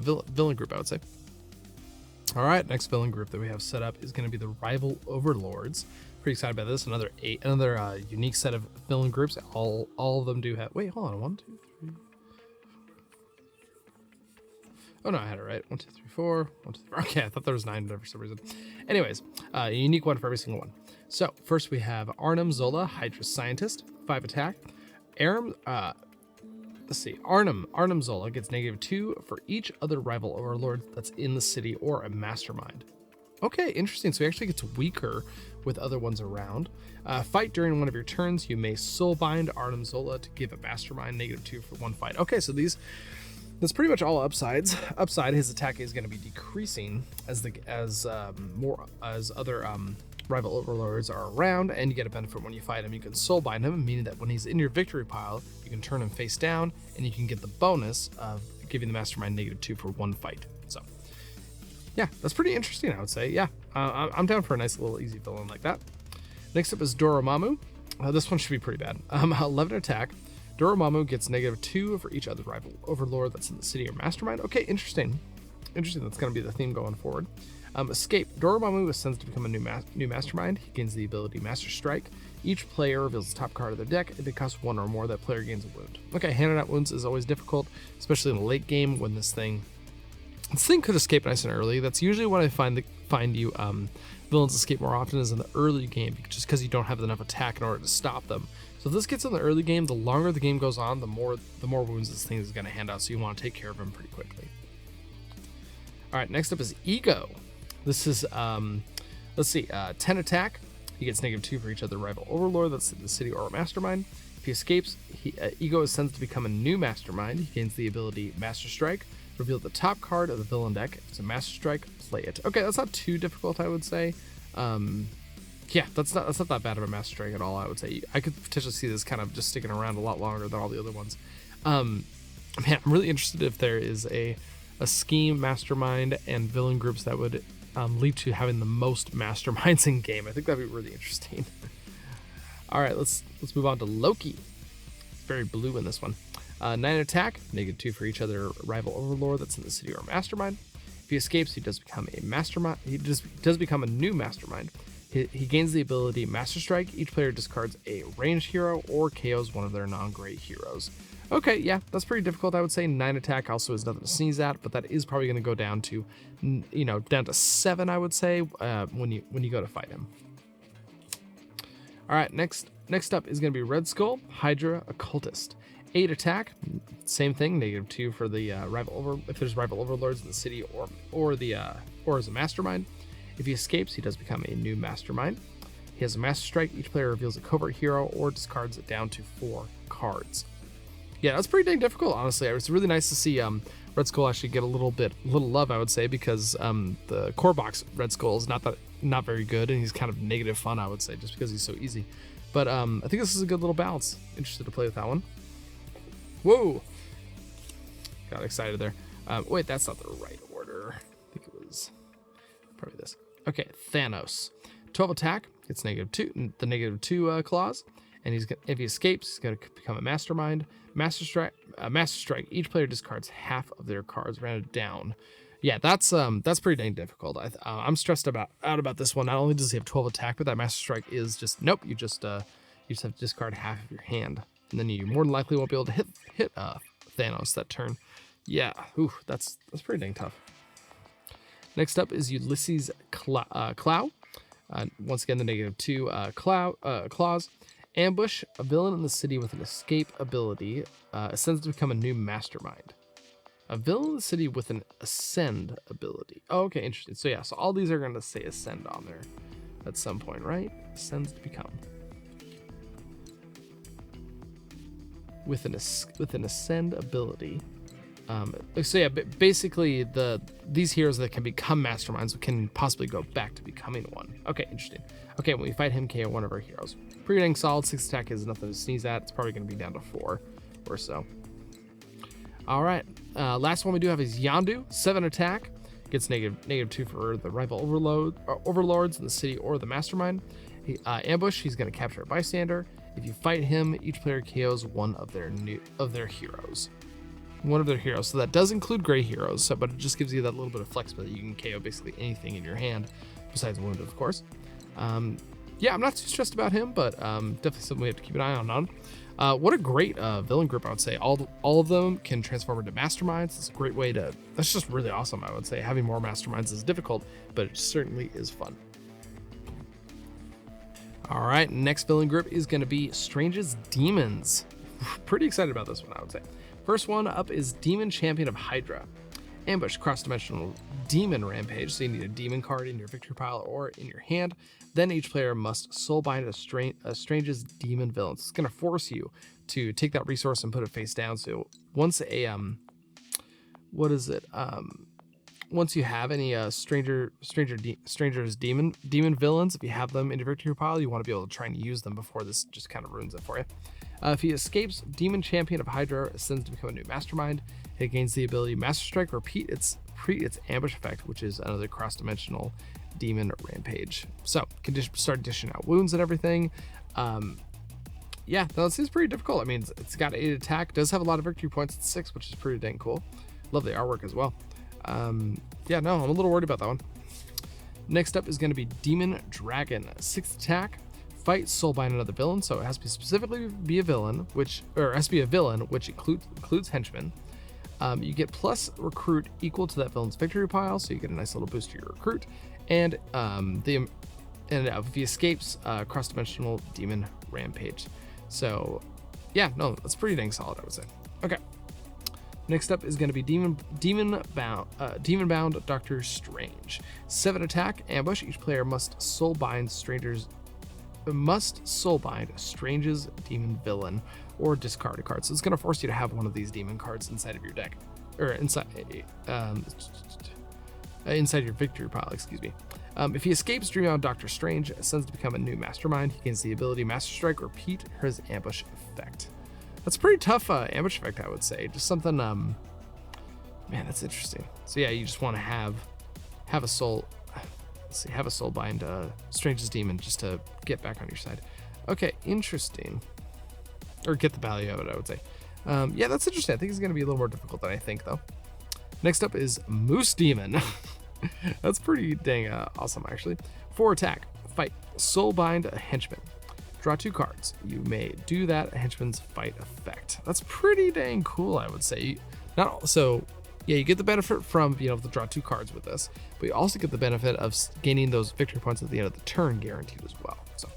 Villain group, I would say. All right, next villain group that we have set up is going to be the Rival Overlords. Pretty excited about this. Another unique set of villain groups. All of them do have. Wait, hold on. 1, 2, 3. Oh no, I had it right. 1, 2, 3, 4. 1, 2, 3. Okay, I thought there was 9 for some reason. Anyways, a unique one for every single one. So first we have Arnim Zola, Hydra Scientist, 5 attack. Let's see. Arnim Zola gets -2 for each other rival overlord that's in the city or a mastermind. Okay, interesting. So he actually gets weaker with other ones around. Fight during one of your turns. You may soulbind Arnim Zola to give a mastermind -2 for 1 fight. Okay, so that's pretty much all upsides. Upside, his attack is going to be decreasing as other rival overlords are around, and you get a benefit when you fight him. You can soulbind him, meaning that when he's in your victory pile, you can turn him face down, and you can get the bonus of giving the mastermind -2 for 1 fight. So, yeah, that's pretty interesting, I would say. Yeah, I'm down for a nice little easy villain like that. Next up is Dormammu. This one should be pretty bad. 11 attack. Dormammu gets -2 for each other rival overlord that's in the city or mastermind. Okay, interesting. Interesting. That's going to be the theme going forward. Escape. Dormammu ascends to become a new mastermind. He gains the ability Master Strike. Each player reveals the top card of their deck. If it costs 1 or more, that player gains a wound. Okay, handing out wounds is always difficult, especially in the late game when this thing could escape nice and early. That's usually when I find villains escape more often is in the early game, just because you don't have enough attack in order to stop them. So if this gets in the early game, the longer the game goes on, the more wounds this thing is going to hand out. So you want to take care of him pretty quickly. All right, next up is Ego. This is, 10 attack. He gets -2 for each other rival overlord that's in the city or a mastermind. If he escapes, Ego ascends to become a new mastermind. He gains the ability Master Strike. Reveal the top card of the villain deck. If it's a Master Strike, play it. Okay, that's not too difficult, I would say. Yeah, that's not that bad of a Master Strike at all, I would say. I could potentially see this kind of just sticking around a lot longer than all the other ones. Man, I'm really interested if there is a scheme, mastermind, and villain groups that would lead to having the most masterminds in game. I think that'd be really interesting. All right, let's move on to Loki. It's very blue in this one. 9 attack, -2 for each other rival overlord that's in the city or mastermind. If he escapes, he does become a mastermind. He does become a new mastermind. He gains the ability Master Strike. Each player discards a ranged hero or KOs one of their non-gray heroes. Okay, yeah, that's pretty difficult, I would say. 9 attack also is nothing to sneeze at, but that is probably going to go down to, down to 7, I would say, when you go to fight him. All right, next up is going to be Red Skull, Hydra Occultist. 8 attack, same thing, -2 for the if there's rival overlords in the city or as a mastermind. If he escapes, he does become a new mastermind. He has a Master Strike. Each player reveals a covert hero or discards it down to 4 cards. Yeah, that's pretty dang difficult, honestly. It's really nice to see Red Skull actually get a little love, I would say, because the core box Red Skull is not very good, and he's kind of negative fun, I would say, just because he's so easy. But I think this is a good little balance. Interested to play with that one. Whoa! Got excited there. Wait, that's not the right order. I think it was probably this. Okay, Thanos. 12 attack. It's -2. The -2 clause. And if he escapes, he's going to become a mastermind. Master Strike. Each player discards half of their cards, rounded down. Yeah, that's pretty dang difficult. I'm stressed out about this one. Not only does he have 12 attack, but that Master Strike is just nope. You just have to discard half of your hand, and then you more than likely won't be able to hit Thanos that turn. Yeah, ooh, that's pretty dang tough. Next up is Ulysses Clow. Once again, the -2 claws. Ambush, a villain in the city with an escape ability ascends to become a new mastermind. A villain in the city with an ascend ability. Oh, okay, interesting. So yeah, so all these are going to say ascend on there at some point, right? Ascends to become. With an ascend ability. So yeah, basically these heroes that can become masterminds can possibly go back to becoming one. Okay, interesting. Okay, when we fight him, KO one of our heroes. Pretty dang solid. 6 attack is nothing to sneeze at. It's probably going to be down to 4 or so. All right, last one we do have is Yondu. 7 attack, gets -2 for the rival overlords in the city or the mastermind. Ambush, he's going to capture a bystander. If you fight him, each player KOs one of their heroes. One of their heroes. So that does include gray heroes, but it just gives you that little bit of flexibility. You can KO basically anything in your hand, besides wounded, of course. Yeah, I'm not too stressed about him, but definitely something we have to keep an eye on. What a great villain group, I would say. All of them can transform into masterminds. It's a great way to. That's just really awesome, I would say. Having more masterminds is difficult, but it certainly is fun. All right, next villain group is going to be Strange's Demons. Pretty excited about this one, I would say. First one up is Demon Champion of Hydra. Ambush, cross-dimensional demon rampage. So you need a demon card in your victory pile or in your hand. Then each player must soulbind a Strange's demon villain. It's going to force you to take that resource and put it face down. So once a once you have any Stranger's demon villains, if you have them in your victory pile, you want to be able to try and use them before this just kind of ruins it for you. If he escapes, Demon Champion of Hydra ascends to become a new mastermind. It gains the ability Master Strike, repeat its ambush effect, which is another cross-dimensional demon rampage. So can start dishing out wounds and everything. Yeah, no, it seems pretty difficult. I mean, it's got 8 attack, does have a lot of victory points at 6, which is pretty dang cool. Love the artwork as well. Yeah, no, I'm a little worried about that one. Next up is going to be Demon Dragon. 6th attack, fight soulbind another villain, so it has to specifically be a villain, which includes henchmen. You get plus recruit equal to that villain's victory pile, so you get a nice little boost to your recruit. And if he escapes, cross-dimensional demon rampage. So yeah, no, that's pretty dang solid, I would say. Okay. Next up is going to be Demon Bound Doctor Strange. 7 attack, ambush. Each player must soulbind Strange's demon villain or discard a card. So it's going to force you to have one of these demon cards inside of your deck, or inside your victory pile. Excuse me. If he escapes, Dreambound Doctor Strange ascends to become a new mastermind. He gains the ability Master Strike, repeat his ambush effect. That's a pretty tough ambush effect, I would say. Just something, man, that's interesting. So yeah, you just want to have a soulbind Strange's demon just to get back on your side. Okay, interesting. Or get the value of it, I would say. Yeah, that's interesting. I think it's going to be a little more difficult than I think, though. Next up is Moose Demon. That's pretty dang awesome, actually. 4 attack, fight, soulbind a henchman. Draw 2 cards. You may do that henchman's fight effect. That's pretty dang cool, I would say. Yeah, you get the benefit from being able to draw 2 cards with this, but you also get the benefit of gaining those victory points at the end of the turn guaranteed as well. So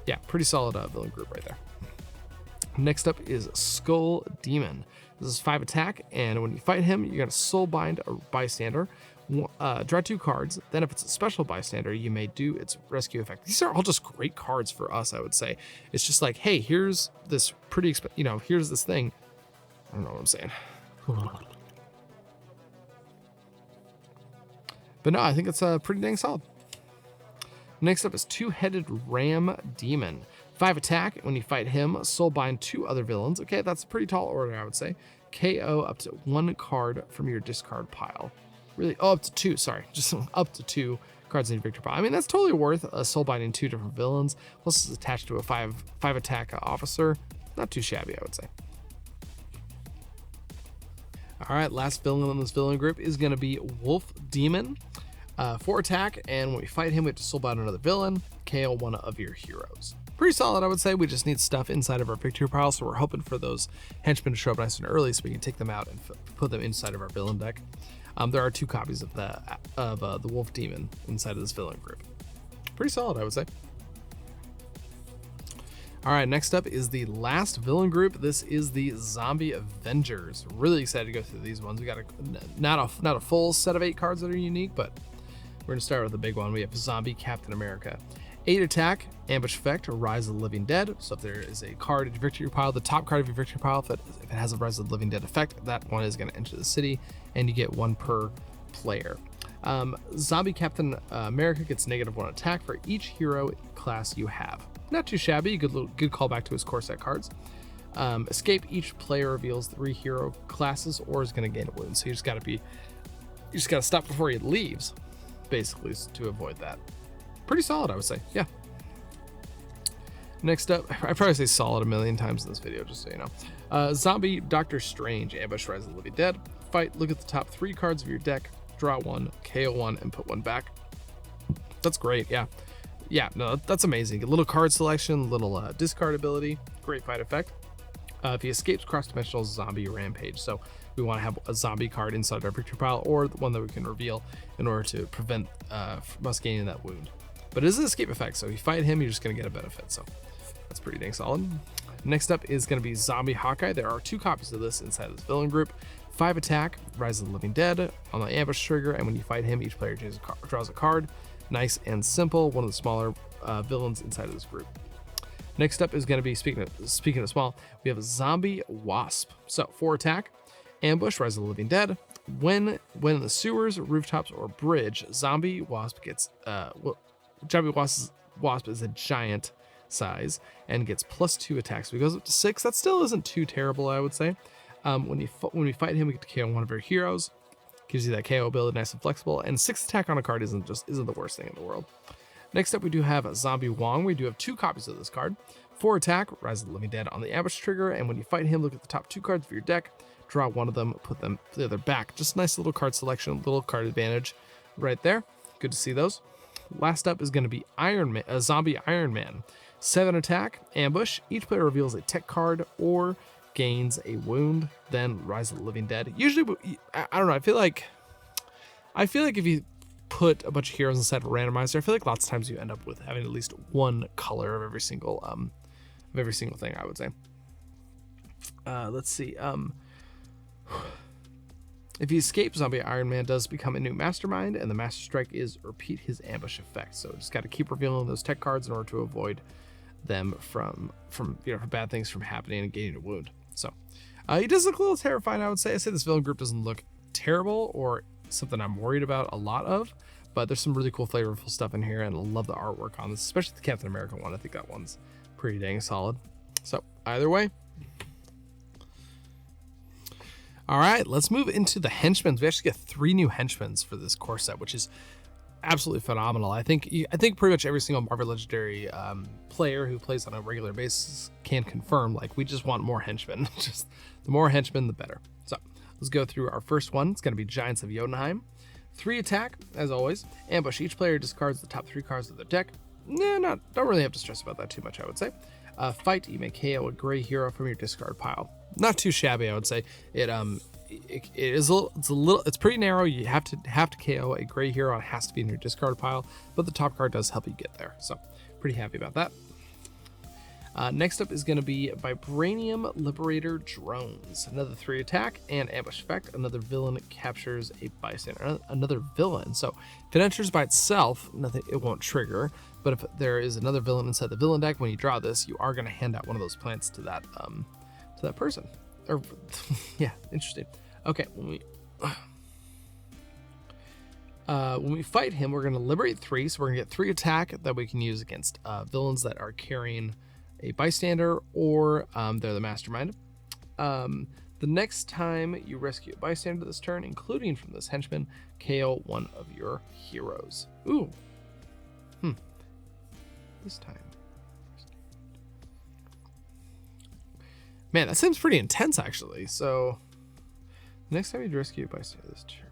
yeah, pretty solid villain group right there. Next up is Skull Demon. This is 5 attack, and when you fight him, you're going to soulbind a bystander. Draw 2 cards. Then if it's a special bystander, you may do its rescue effect. These are all just great cards for us, I would say. It's just like, hey, here's this here's this thing. I don't know what I'm saying. But no, I think it's pretty dang solid. Next up is Two-Headed Ram Demon. 5 attack. When you fight him, soulbind 2 other villains. Okay, that's a pretty tall order, I would say. KO up to 1 card from your discard pile. Really? Oh, up to 2. Sorry, just up to 2 cards in your victory pile. I mean, that's totally worth soulbinding 2 different villains. Plus, it's attached to a 5 attack officer. Not too shabby, I would say. All right, last villain in this villain group is going to be Wolf Demon. 4 attack, and when we fight him, we have to soulbind another villain. KO one of your heroes. pretty solid, I would say. We just need stuff inside of our victory pile, so we're hoping for those henchmen to show up nice and early so we can take them out and put them inside of our villain deck. There are 2 copies of the Wolf Demon inside of this villain group. Pretty solid, I would say. All right, next up is the last villain group. This is the Zombie Avengers. Really excited to go through these ones. We got not a full set of 8 cards that are unique, but we're gonna start with the big one. We have Zombie Captain America. 8 attack, ambush effect, Rise of the Living Dead. So if there is a card in your victory pile, the top card of your victory pile, if it has a Rise of the Living Dead effect, that one is going to enter the city, and you get 1 per player. Zombie Captain America gets -1 attack for each hero class you have. Not too shabby. Good callback to his core set cards. Escape, each player reveals 3 hero classes or is going to gain a wound. So you just got to stop before he leaves, basically, to avoid that. Pretty solid, I would say. Yeah. Next up, I probably say solid a million times in this video, just so you know. Zombie Doctor Strange, ambush, Rise of the Living Dead. Fight, look at the top 3 cards of your deck, draw 1, KO 1, and put 1 back. That's great, yeah. Yeah, no, that's amazing. A little card selection, little discard ability, great fight effect. If he escapes cross-dimensional zombie rampage, so we want to have a zombie card inside our victory pile or the one that we can reveal in order to prevent from us gaining that wound. But it is an escape effect, so if you fight him, you're just going to get a benefit, so that's pretty dang solid. Next up is going to be Zombie Hawkeye. There are 2 copies of this inside of this villain group. 5 attack, Rise of the Living Dead on the ambush trigger, and when you fight him, each player draws a card. Nice and simple, one of the smaller villains inside of this group. Next up is going to be, speaking of small, we have a Zombie Wasp. So 4 attack, ambush, Rise of the Living Dead. When in the sewers, rooftops, or bridge, Zombie Wasp gets Zombie Wasp is a giant size and gets +2 attacks. So he goes up to 6. That still isn't too terrible, I would say. When we fight him, we get to KO 1 of our heroes. Gives you that KO ability, nice and flexible. And 6 attack on a card isn't the worst thing in the world. Next up, we do have Zombie Wong. We do have 2 copies of this card. 4 attack, Rise of the Living Dead on the ambush trigger. And when you fight him, look at the top 2 cards of your deck, draw 1 of them, put the other back. Just nice little card selection, little card advantage right there. Good to see those. Last up is going to be Zombie Iron Man. 7 attack, ambush. Each player reveals a tech card or gains a wound, then Rise of the Living Dead. Usually, I don't know, I feel like if you put a bunch of heroes inside of a randomizer, I feel like lots of times you end up with having at least 1 color of every single thing, I would say. Let's see. If he escapes, Zombie Iron Man does become a new Mastermind, and the Master Strike is repeat his ambush effect. So just got to keep revealing those tech cards in order to avoid them from bad things from happening and getting a wound. So he does look a little terrifying, I would say. I say this villain group doesn't look terrible or something I'm worried about a lot of, but there's some really cool flavorful stuff in here, and I love the artwork on this, especially the Captain America one. I think that one's pretty dang solid. So either way. All right, let's move into the henchmen. We actually get 3 new henchmen for this core set, which is absolutely phenomenal. I think pretty much every single Marvel Legendary player who plays on a regular basis can confirm, like, we just want more henchmen. Just the more henchmen, the better. So let's go through our first one. It's going to be Giants of Jotunheim. 3 attack, as always. Ambush. Each player discards the top 3 cards of their deck. Don't really have to stress about that too much, I would say. Fight. You may KO a gray hero from your discard pile. Not too shabby, I would say. It's pretty narrow. You have to KO a gray hero. It has to be in your discard pile, but the top card does help you get there. So pretty happy about that. Next up is going to be Vibranium Liberator Drones. Another 3 attack and ambush effect. Another villain captures a bystander. Another villain. So if it enters by itself, it won't trigger. But if there is another villain inside the villain deck, when you draw this, you are going to hand out one of those plants to that person. Or yeah, interesting. Okay, when we fight him, we're going to liberate 3. So we're going to get 3 attack that we can use against villains that are carrying a bystander or they're the mastermind. The next time you rescue a bystander this turn, including from this henchman, KO one of your heroes. Ooh. This time. Man, that seems pretty intense, actually. So, next time you rescue a bystander this turn.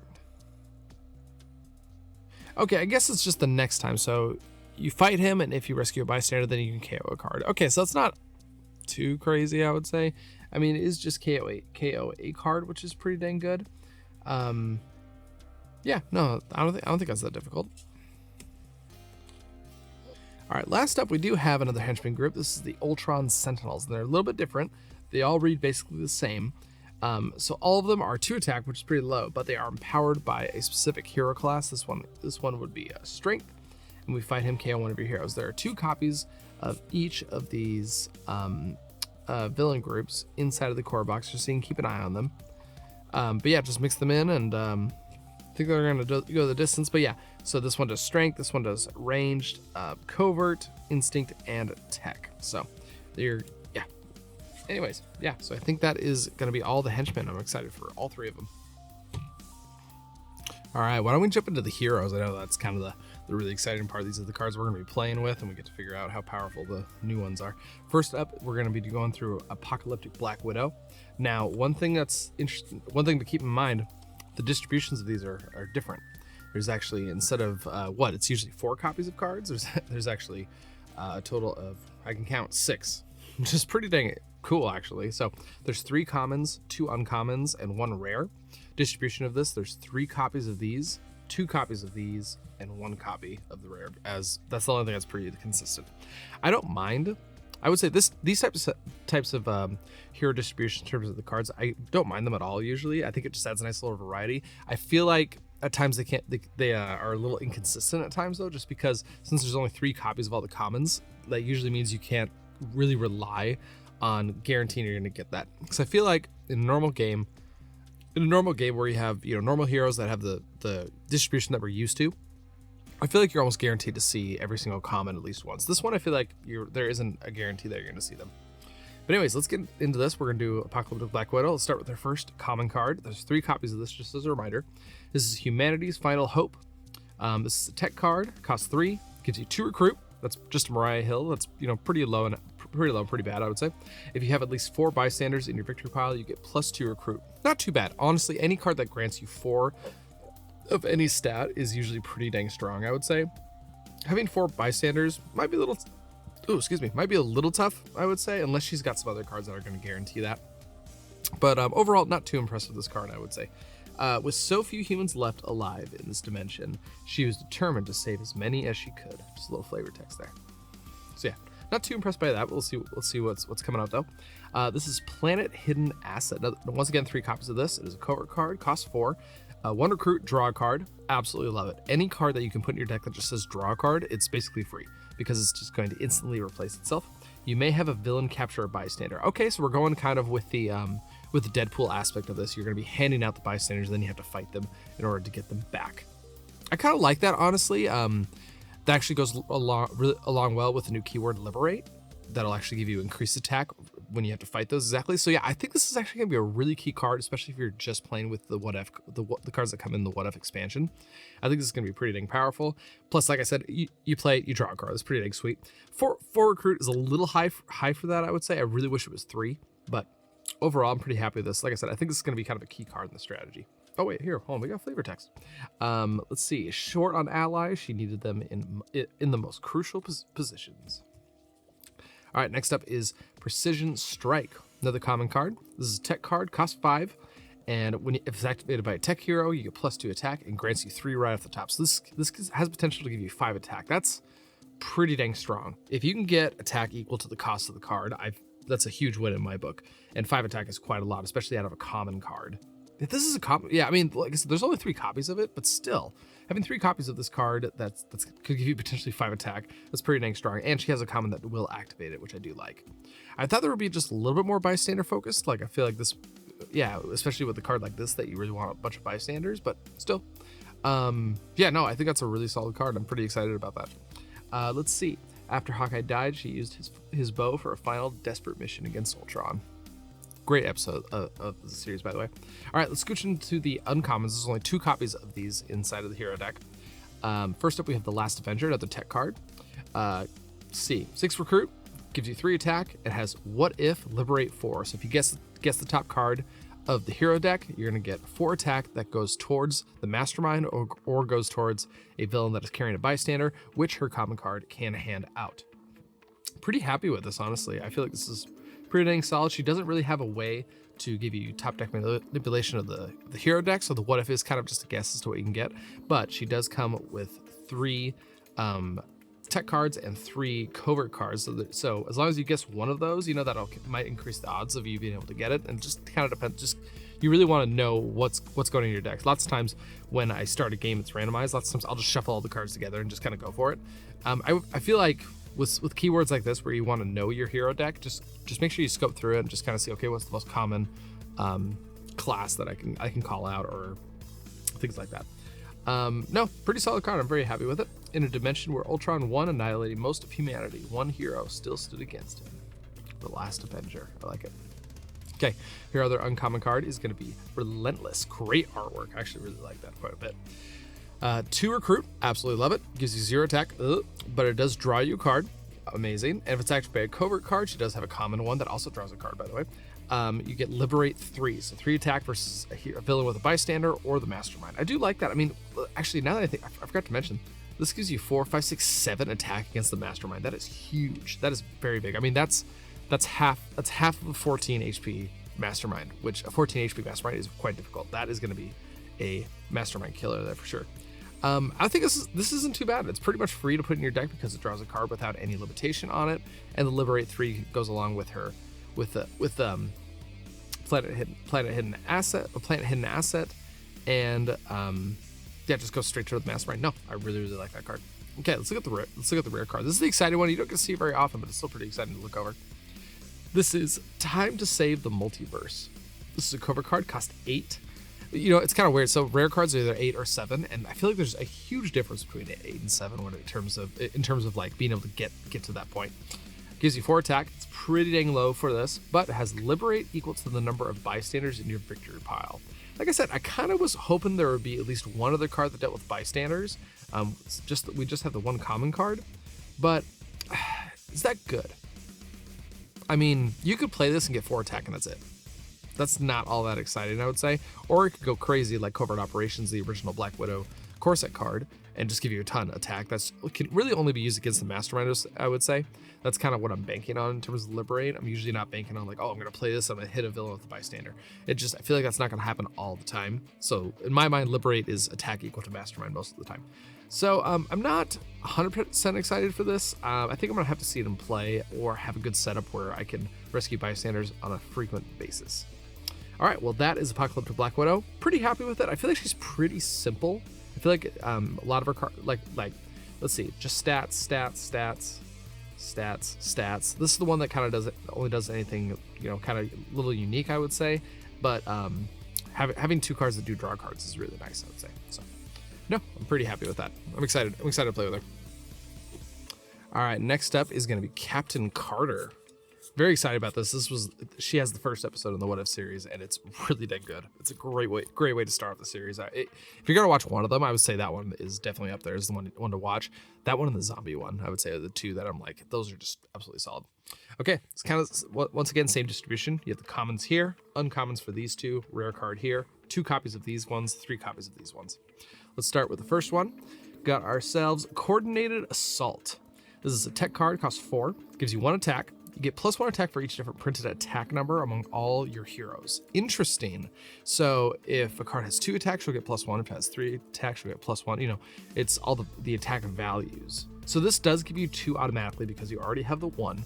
Okay, I guess it's just the next time. So, you fight him, and if you rescue a bystander, then you can KO a card. Okay, so it's not too crazy, I would say. I mean, it is just KO a card, which is pretty dang good. Yeah, no, I don't think that's that difficult. All right, last up, we do have another henchman group. This is the Ultron Sentinels, and they're a little bit different. They all read basically the same. So all of them are 2 attack, which is pretty low, but they are empowered by a specific hero class. This one would be Strength, and we fight him, KO one of your heroes. There are 2 copies of each of these villain groups inside of the core box, just so you can keep an eye on them. But yeah, just mix them in, and I think they're going to go the distance. But yeah, so this one does Strength, this one does Ranged, Covert, Instinct, and Tech. So they're, yeah. Anyways, yeah, so I think that is going to be all the henchmen. I'm excited for all 3 of them. All right, why don't we jump into the heroes? I know that's kind of the really exciting part. These are the cards we're going to be playing with, and we get to figure out how powerful the new ones are. First up, we're going to be going through Apocalyptic Black Widow. Now, one thing that's interesting, one thing to keep in mind, the distributions of these are different. There's actually, instead of it's usually 4 copies of cards, there's actually a total of, I can count 6, which is pretty dang cool, actually. So there's 3 commons, 2 uncommons, and 1 rare. Distribution of this, there's 3 copies of these, 2 copies of these, and 1 copy of the rare, as that's the only thing that's pretty consistent. I don't mind. I would say these types of hero distribution in terms of the cards, I don't mind them at all usually. I think it just adds a nice little variety. I feel like at times they are a little inconsistent at times though, just because since there's only 3 copies of all the commons, that usually means you can't really rely on guaranteeing you're going to get that. Because I feel like in a normal game where you have, you know, normal heroes that have the distribution that we're used to, I feel like you're almost guaranteed to see every single common at least once. This one, I feel like there isn't a guarantee that you're going to see them. But anyways, let's get into this. We're going to do Apocalyptic Black Widow. Let's start with our first common card. There's 3 copies of this, just as a reminder. This is Humanity's Final Hope. This is a tech card, costs 3, gives you 2 recruit. That's just a Mariah Hill. That's, you know, pretty low, pretty bad, I would say. If you have at least 4 bystanders in your victory pile, you get +2 recruit. Not too bad. Honestly, any card that grants you 4 of any stat is usually pretty dang strong, I would say. Having 4 bystanders might be a little tough, I would say, unless she's got some other cards that are going to guarantee that. But overall, not too impressed with this card, I would say. With so few humans left alive in this dimension, she was determined to save as many as she could. Just a little flavor text there. So yeah, not too impressed by that. We'll see what's coming out though. This is Planet Hidden Asset. Now, once again, 3 copies of this. It is a covert card, costs 4. 1 recruit, draw a card. Absolutely love it. Any card that you can put in your deck that just says draw a card, it's basically free because it's just going to instantly replace itself. You may have a villain capture a bystander. Okay, so we're going kind of with the Deadpool aspect of this. You're going to be handing out the bystanders, then you have to fight them in order to get them back. I kind of like that, honestly. That actually goes along well with the new keyword Liberate. That'll actually give you increased attack when you have to fight those, exactly. So yeah, I think this is actually gonna be a really key card, especially if you're just playing with the the cards that come in the What If expansion. I think this is gonna be pretty dang powerful. Plus, like I said, you play it, you draw a card. That's pretty dang sweet. 4 recruit is a little high for that, I would say. I really wish it was 3, but overall, I'm pretty happy with this. Like I said, I think this is gonna be kind of a key card in the strategy. Oh wait, here, hold on, we got flavor text. Let's see. Short on allies, she needed them in the most crucial positions. All right, next up is Precision Strike, another common card. This is a tech card, costs 5, and if it's activated by a tech hero, you get +2 attack and grants you 3 right off the top. So this has potential to give you 5 attack. That's pretty dang strong. If you can get attack equal to the cost of the card, that's a huge win in my book. And 5 attack is quite a lot, especially out of a common card. If this is a common, yeah, I mean, like I said, there's only 3 copies of it, but still, having 3 copies of this card that's could give you potentially 5 attack, that's pretty dang strong. And she has a common that will activate it, which I do like. I thought there would be just a little bit more bystander focused. Like, I feel like this, yeah, especially with a card like this that you really want a bunch of bystanders, but still. Yeah, no, I think that's a really solid card. I'm pretty excited about that. Let's see. After Hawkeye died, she used his bow for a final desperate mission against Ultron. Great episode of the series, by the way. All right, let's scooch into the uncommons. There's only 2 copies of these inside of the hero deck. First up, we have the Last Avenger, another tech card. C, 6 recruit, gives you 3 attack. It has What If, Liberate 4. So if you guess the top card, of the hero deck, you're going to get 4 attack that goes towards the Mastermind or goes towards a villain that is carrying a Bystander, which her common card can hand out. Pretty happy with this, honestly. I feel like this is pretty dang solid. She doesn't really have a way to give you top deck manipulation of the hero deck, so the what if is kind of just a guess as to what you can get, but she does come with 3 tech cards and 3 covert cards, so as long as you guess one of those, you know, that might increase the odds of you being able to get it. And just kind of depends, just you really want to know what's going in your deck. Lots of times when I start a game, it's randomized. Lots of times I'll just shuffle all the cards together and just kind of go for it. I feel like with keywords like this, where you want to know your hero deck, just make sure you scope through it and just kind of see, okay, what's the most common class that I can call out, or things like that. No, pretty solid card. I'm very happy with it. In a dimension where Ultron won, annihilating most of humanity, one hero still stood against him. The Last Avenger. I like it. Okay, your other uncommon card is going to be Relentless. Great artwork. I actually really like that quite a bit. 2 recruit. Absolutely love it. Gives you 0 attack, but it does draw you a card. Amazing. And if it's activated by a covert card, she does have a common one that also draws a card, by the way. You get Liberate 3, so 3 attack versus a villain with a Bystander or the Mastermind. I do like that. I mean, actually, now that I think, I forgot to mention, this gives you 4, 5, 6, 7 attack against the Mastermind. That is huge. That is very big. I mean, that's half of a 14 HP Mastermind, which a 14 HP Mastermind is quite difficult. That is going to be a Mastermind killer there for sure. I think this isn't too bad. It's pretty much free to put in your deck because it draws a card without any limitation on it, and the Liberate 3 goes along with her with planet hidden asset, and yeah, just go straight to the Mastermind. No, I really like that card. Okay, let's look at the rare card. This is the exciting one. You don't get to see it very often, but it's still pretty exciting to look over. This is Time to Save the Multiverse. This is a cover card, cost 8. You know, it's kind of weird. So rare cards are either 8 or 7, and I feel like there's a huge difference between 8 and 7 in terms of like being able to get to that point. Gives you 4 attack. It's pretty dang low for this, but it has Liberate equal to the number of Bystanders in your victory pile. Like I said, I kind of was hoping there would be at least one other card that dealt with Bystanders. We just have the one common card, but is that good? I mean, you could play this and get 4 attack and that's it. That's not all that exciting, I would say. Or it could go crazy like Covert Operations, the original Black Widow Corset card, and just give you a ton of attack. That's can really only be used against the Masterminders, I would say. That's kind of what I'm banking on in terms of Liberate. I'm usually not banking on like, oh, I'm going to play this, I'm going to hit a villain with a Bystander. I feel like that's not going to happen all the time. So in my mind, Liberate is attack equal to Mastermind most of the time. So I'm not 100% excited for this. I think I'm going to have to see it in play or have a good setup where I can rescue Bystanders on a frequent basis. All right, well, that is Apocalyptic Black Widow. Pretty happy with it. I feel like she's pretty simple. I feel like a lot of her cards, like let's see, just stats. This is the one that kind of only does anything, you know, kind of a little unique, I would say. But having 2 cards that do draw cards is really nice, I would say. So, no, I'm pretty happy with that. I'm excited. I'm excited to play with her. All right, next up is going to be Captain Carter. Very excited about this. She has the first episode in the What If series, and it's really dang good. It's a great way to start off the series. If you're gonna watch one of them, I would say that one is definitely up there as the one to watch. That one and the zombie one, I would say, are the 2 that I'm like, those are just absolutely solid. Okay, it's kind of once again same distribution. You have the commons here, uncommons for these 2, rare card here, 2 copies of these ones, 3 copies of these ones. Let's start with the first one. Got ourselves Coordinated Assault. This is a tech card, costs 4, gives you 1 attack. You get +1 attack for each different printed attack number among all your heroes. Interesting. So if a card has 2 attacks, she'll get +1. If it has 3 attacks, she'll get +1. You know, it's all the attack values. So this does give you 2 automatically because you already have the 1.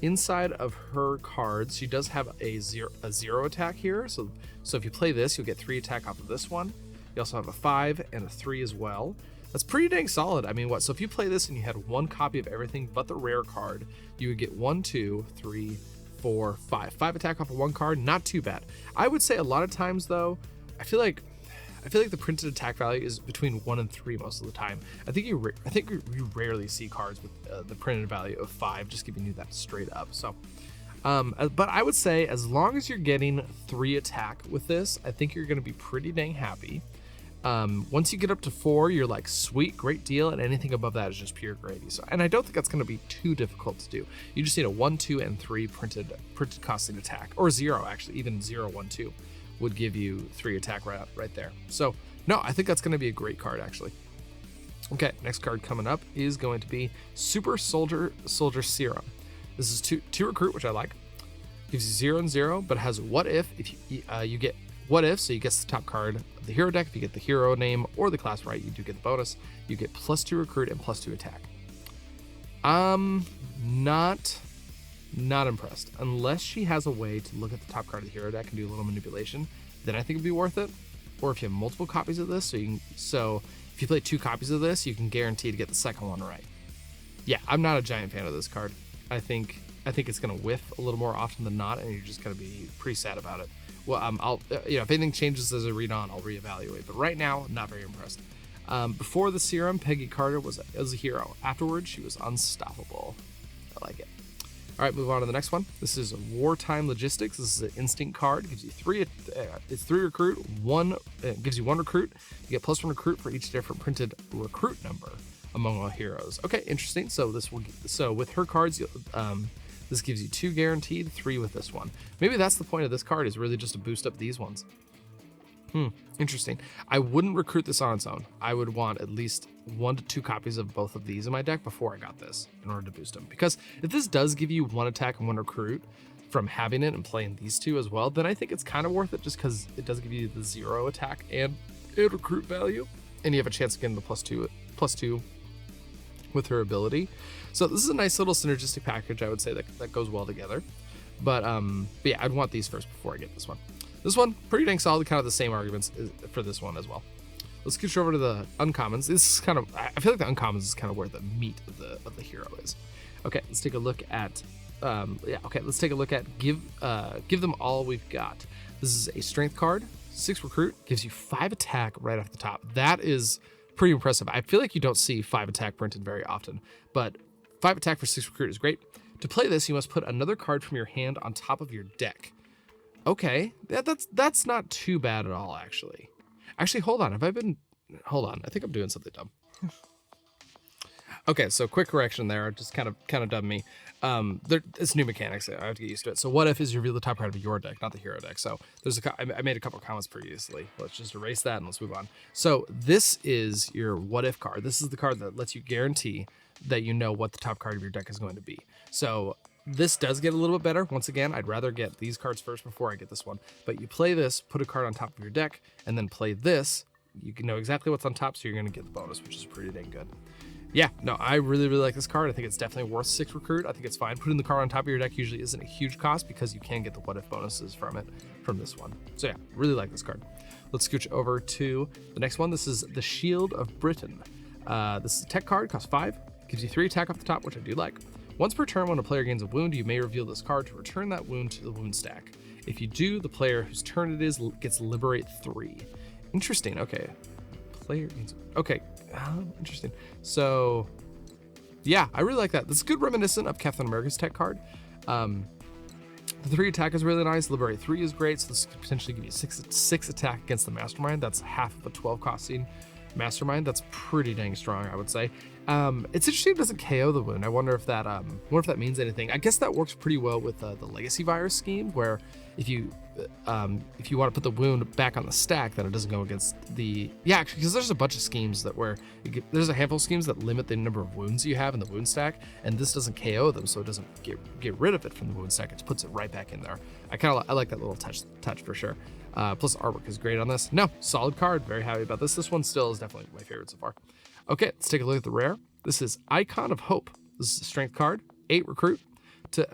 Inside of her cards, she does have a 0 attack here. So if you play this, you'll get 3 attack off of this one. You also have a 5 and a 3 as well. That's pretty dang solid. I mean, so if you play this and you had 1 copy of everything but the rare card, you would get 1, 2, 3, 4, 5. 5 attack off of 1 card, not too bad. I would say a lot of times though, I feel like the printed attack value is between 1 and 3 most of the time. I think you rarely see cards with the printed value of 5, just giving you that straight up. So, but I would say as long as you're getting 3 attack with this, I think you're going to be pretty dang happy. Once you get up to 4, you're like, sweet, great deal, and anything above that is just pure gravy. So, and I don't think that's going to be too difficult to do. You just need a 1, 2, and 3 printed costing attack, or 0 actually, even 0, 1, 2 would give you 3 attack right there. So no, I think that's going to be a great card actually. Okay, next card coming up is going to be Super Soldier Serum. This is two recruit, which I like. Gives you 0 and 0, but has what if you get what if, so you get the top card of the hero deck. If you get the hero name or the class right, you do get the bonus. You get +2 recruit and +2 attack. Not impressed. Unless she has a way to look at the top card of the hero deck and do a little manipulation, then I think it'd be worth it. Or if you have multiple copies of this, so if you play 2 copies of this, you can guarantee to get the second one right. Yeah, I'm not a giant fan of this card. I think it's gonna whiff a little more often than not, and you're just gonna be pretty sad about it. Well, I'll if anything changes as I read on, I'll reevaluate. But right now, not very impressed. Before the serum, Peggy Carter was a hero. Afterwards, she was unstoppable. I like it. All right, move on to the next one. This is Wartime Logistics. This is an instinct card. It gives you 3. It's 3 recruit. Gives you 1 recruit. You get +1 recruit for each different printed recruit number among all heroes. Okay, interesting. So with her cards, this gives you 2 guaranteed, 3 with this one. Maybe that's the point of this card, is really just to boost up these ones. Interesting. I wouldn't recruit this on its own. I would want at least 1 to 2 copies of both of these in my deck before I got this in order to boost them. Because if this does give you 1 attack and 1 recruit from having it and playing these 2 as well, then I think it's kind of worth it, just because it does give you the 0 attack and recruit value, and you have a chance of getting the +2 with her ability. So this is a nice little synergistic package, I would say, that goes well together. But yeah, I'd want these first before I get this one. This one, pretty dang solid, kind of the same arguments for this one as well. Let's switch over to the uncommons. This is kind of, I feel like the uncommons is kind of where the meat of the hero is. Okay, let's take a look at, let's take a look at give them all we've got. This is a strength card, 6 recruit, gives you 5 attack right off the top. That is pretty impressive. I feel like you don't see 5 attack printed very often, but 5 attack for 6 recruit is great. To play this, you must put another card from your hand on top of your deck. Okay, that's not too bad at all, actually. Actually, hold on. Hold on. I think I'm doing something dumb. Okay, so quick correction there. Just kind of dumbed me. It's new mechanics. I have to get used to it. So what if is you reveal the top card of your deck, not the hero deck. So I made a couple of comments previously. Let's just erase that and let's move on. So this is your what if card. This is the card that lets you guarantee that you know what the top card of your deck is going to be. So this does get a little bit better. Once again, I'd rather get these cards first before I get this one. But you play this, put a card on top of your deck, and then play this. You can know exactly what's on top, so you're going to get the bonus, which is pretty dang good. Yeah, no, I really like this card. I think it's definitely worth 6 recruit. I think it's fine. Putting the card on top of your deck usually isn't a huge cost because you can get the what if bonuses from this one. So yeah, really like this card. Let's scooch over to the next one. This is the Shield of Britain. This is a tech card, costs 5, gives you 3 attack off the top, which I do like. Once per turn, when a player gains a wound, you may reveal this card to return that wound to the wound stack. If you do, the player whose turn it is gets Liberate 3. Interesting. Okay. Player gains. Okay. Interesting. So, yeah, I really like that. This is good, reminiscent of Captain America's tech card. The 3 attack is really nice. Liberate 3 is great. So this could potentially give you 6 attack against the Mastermind. That's half of a 12 costing Mastermind. That's pretty dang strong, I would say. It's interesting it doesn't KO the wound. I wonder if that means anything. I guess that works pretty well with the Legacy Virus scheme, where if you want to put the wound back on the stack, then it doesn't go against the actually, because there's a bunch of schemes there's a handful of schemes that limit the number of wounds you have in the wound stack, and this doesn't KO them, so it doesn't get rid of it from the wound stack. It puts it right back in there. I like that little touch for sure. Plus artwork is great on this. No, solid card. Very happy about this. This one still is definitely my favorite so far. Okay, let's take a look at the rare. This is Icon of Hope. This is a strength card, 8 recruit to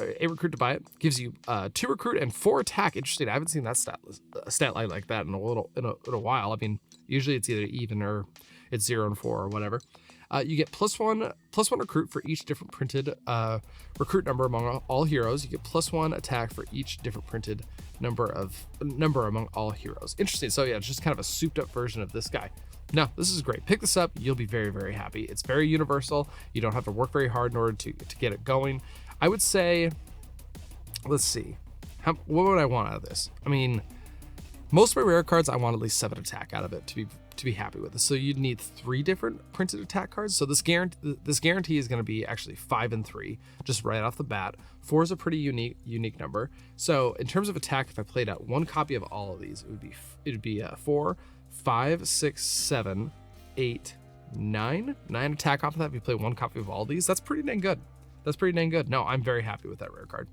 buy it. Gives you 2 recruit and 4 attack. Interesting. I haven't seen that stat line like that in a while. I mean, usually it's either even or it's 0 and 4 or whatever. You get +1 recruit for each different printed recruit number among all heroes. You get +1 attack for each different printed number among all heroes. Interesting. So yeah, it's just kind of a souped up version of this guy. No, this is great. Pick this up. You'll be very, very happy. It's very universal. You don't have to work very hard in order to get it going. I would say, let's see. What would I want out of this? I mean, most of my rare cards, I want at least 7 attack out of it, to be happy with this. So you'd need 3 different printed attack cards. So this guarantee is going to be actually 5 and 3, just right off the bat. 4 is a pretty unique number. So in terms of attack, if I played out 1 copy of all of these, it would be 4, 5, 6, 7, 8, 9 attack off of that. If you play 1 copy of all these, that's pretty dang good. No, I'm very happy with that rare card.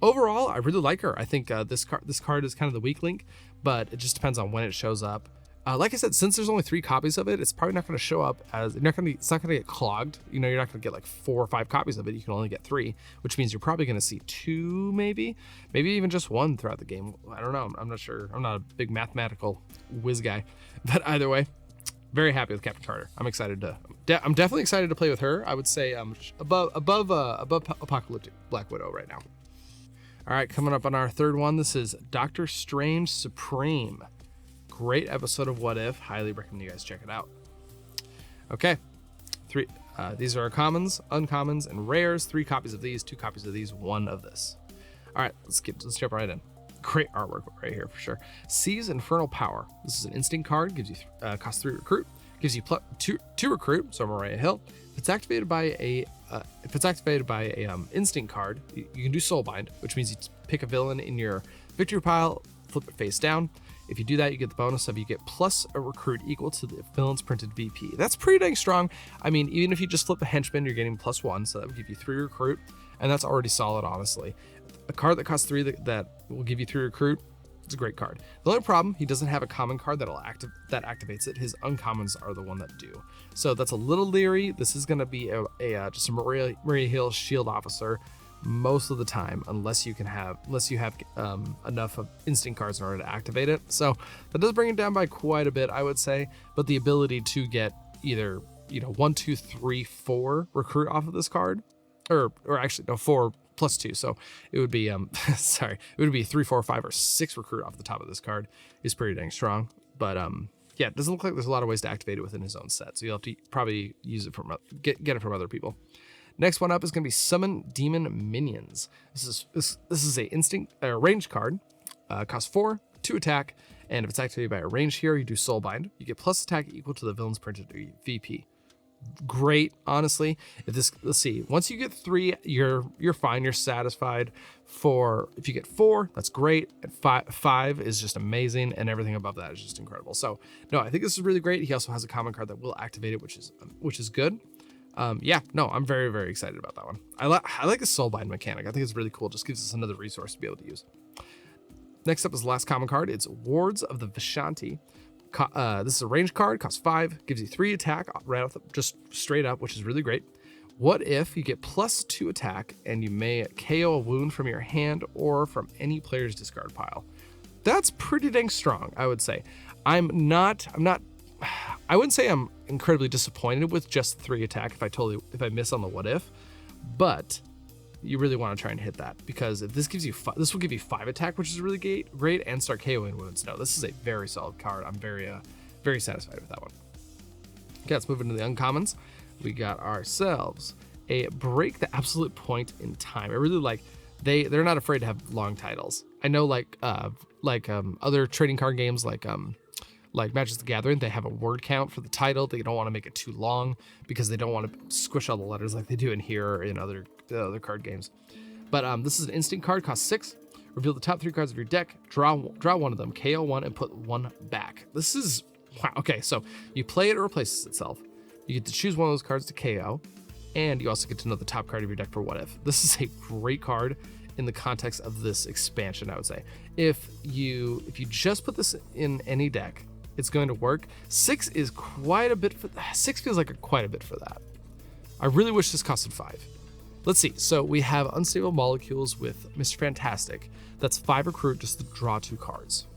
Overall, I really like her. I think this card is kind of the weak link, but it just depends on when it shows up. Like I said, since there's only 3 copies of it, it's probably not going to show up as it's not going to get clogged. You're not going to get like 4 or 5 copies of it. You can only get 3, which means you're probably going to see 2, maybe even just 1 throughout the game. I don't know. I'm not sure. I'm not a big mathematical whiz guy, but either way, very happy with Captain Carter. I'm excited I'm definitely excited to play with her. I would say above Apocalyptic Black Widow right now. All right, coming up on our third one, this is Doctor Strange Supreme. Great episode of What If. Highly recommend you guys check it out. Okay, 3. These are our commons, uncommons, and rares. 3 copies of these, 2 copies of these, 1 of this. All right, let's jump right in. Great artwork right here for sure. Seize Infernal Power. This is an instinct card. Gives you cost 3 recruit. Gives you two recruit. So Mariah Hill. If it's activated by a instinct card, you can do Soulbind, which means you pick a villain in your victory pile, flip it face down. If you do that, you get the bonus of you get plus a recruit equal to the villain's printed VP. That's pretty dang strong. I mean, even if you just flip a henchman, you're getting +1, so that would give you 3 recruit, and that's already solid, honestly. A card that costs 3 that will give you 3 recruit, it's a great card. The only problem, he doesn't have a common card that activates it. His uncommons are the one that do. So that's a little leery. This is going to be just a Maria Hill shield officer most of the time, unless you have enough of instinct cards in order to activate it. So that does bring it down by quite a bit, I would say. But the ability to get either 1, 2, 3, 4 recruit off of this card, or actually no, 4 plus 2. So it would be it would be 3, 4, 5, or 6 recruit off the top of this card is pretty dang strong. But yeah, it doesn't look like there's a lot of ways to activate it within his own set. So you'll have to probably use it from get it from other people. Next one up is going to be Summon Demon Minions. This is a ranged card. Costs 4, 2 attack, and if it's activated by a ranged hero, you do Soulbind. You get plus attack equal to the villain's printed VP. Great, honestly. Let's see. Once you get 3, you're fine. You're satisfied. If you get 4, that's great. And 5 is just amazing, and everything above that is just incredible. So no, I think this is really great. He also has a common card that will activate it, which is good. Yeah, no, I'm very, very excited about that one. I like the Soulbind mechanic. I think it's really cool. It just gives us another resource to be able to use. Next up is the last common card. It's Wards of the Vishanti. This is a range card, costs 5, gives you 3 attack right off just straight up, which is really great. What if you get plus 2 attack and you may KO a wound from your hand or from any player's discard pile? That's pretty dang strong, I would say. I wouldn't say I'm incredibly disappointed with just 3 attack if I miss on the what if, but you really want to try and hit that, because if this will give you 5 attack, which is really great, and start KOing wounds. No, this is a very solid card. I'm very very satisfied with that one. Okay, let's move into the uncommons. We got ourselves a Break the Absolute Point in Time. I really like they're not afraid to have long titles. I know like other trading card games like Magic the Gathering, they have a word count for the title. They don't want to make it too long because they don't want to squish all the letters like they do in here or in other card games. But this is an instinct card, costs 6. Reveal the top 3 cards of your deck, draw one of them, KO 1, and put 1 back. This is wow. Okay, so you play it, it replaces itself. You get to choose one of those cards to KO, and you also get to know the top card of your deck for what if. This is a great card in the context of this expansion, I would say. If you just put this in any deck, it's going to work. 6 is quite a bit for 6 feels like quite a bit for that. I really wish this costed 5. Let's see. So we have Unstable Molecules with Mr. Fantastic. That's 5 recruit just to draw 2 cards.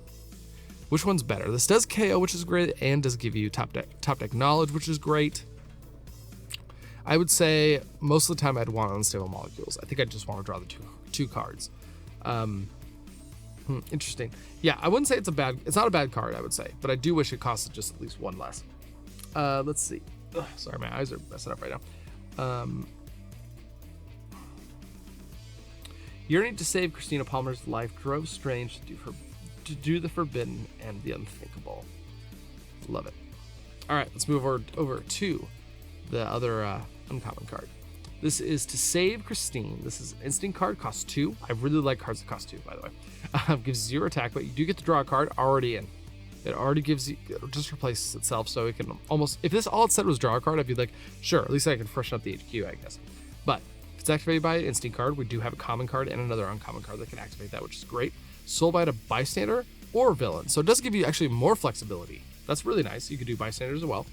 Which one's better? This does KO, which is great, and does give you top deck knowledge, which is great. I would say most of the time I'd want Unstable Molecules. I think I just want to draw the two cards. Interesting. Yeah, I wouldn't say it's not a bad card, I would say, but I do wish it costed just at least 1 less. Let's see. Ugh, sorry, my eyes are messing up right now. Yearning to save Christina Palmer's life drove Strange to do the forbidden and the unthinkable. Love it. All right, let's move over to the other uncommon card. This is To Save Christine. This is instant card, costs 2. I really like cards that cost 2, by the way. Gives 0 attack, but you do get to draw a card already in. It already gives you, it just replaces itself, so it can almost, if this all it said was draw a card, I'd be like, sure, at least I can freshen up the HQ, I guess. But if it's activated by an instant card, we do have a common card and another uncommon card that can activate that, which is great. Soulbite a bystander or villain, so it does give you actually more flexibility. That's really nice. You could do bystanders as well.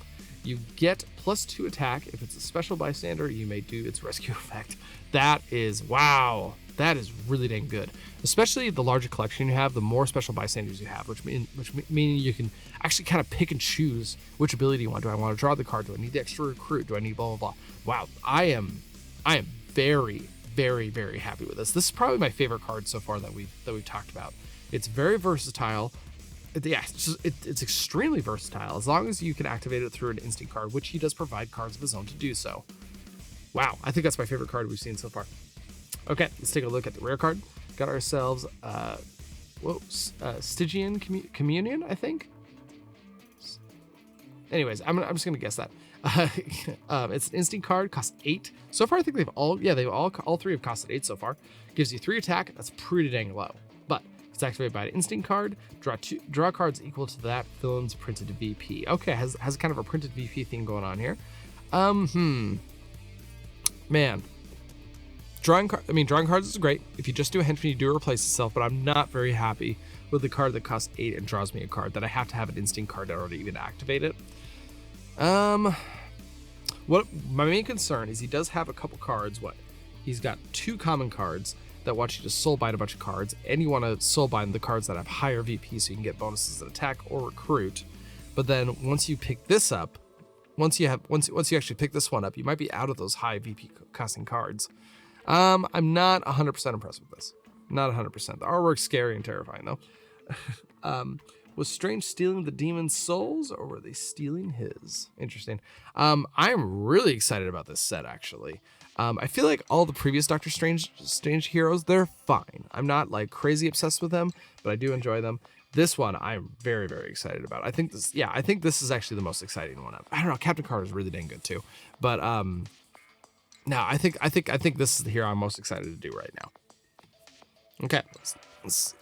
You get +2 attack. If it's a special bystander, you may do its rescue effect. That is, wow, that is really dang good. Especially the larger collection you have, the more special bystanders you have, which mean you can actually kind of pick and choose which ability you want. Do I want to draw the card? Do I need the extra recruit? Do I need blah, blah, blah? Wow, I am very, very, very happy with this. This is probably my favorite card so far that we've talked about. It's very versatile. Yeah, it's extremely versatile as long as you can activate it through an instant card, which he does provide cards of his own to do so. Wow, I think that's my favorite card we've seen so far. Okay, let's take a look at the rare card. Got ourselves, Stygian Communion, I think. Anyways, I'm just gonna guess that. It's an instant card, costs 8. So far, I think all three have costed 8 so far. Gives you 3 attack. That's pretty dang low. But it's activated by an instant card. Draw cards equal to that villain's printed VP. Okay, has kind of a printed VP thing going on here. Man. Drawing cards is great. If you just do a henchman, you do replace itself, but I'm not very happy with the card that costs 8 and draws me a card that I have to have an instant card to already even activate it. What my main concern is he does have a couple cards. He's got 2 common cards that want you to soulbind a bunch of cards, and you want to soulbind the cards that have higher VP so you can get bonuses in attack or recruit. But then once you pick this up, once you actually pick this one up, you might be out of those high VP costing cards. I'm not 100% impressed with this. Not 100%. The artwork's scary and terrifying though. Was Strange stealing the demon's souls, or were they stealing his? Interesting. I'm really excited about this set, actually. I feel like all the previous Doctor Strange heroes, they're fine. I'm not like crazy obsessed with them, but I do enjoy them. This one, I'm very, very excited about. I think this is actually the most exciting one. I don't know. Captain Carter's really dang good too, but no, I think this is the hero I'm most excited to do right now. Okay, let's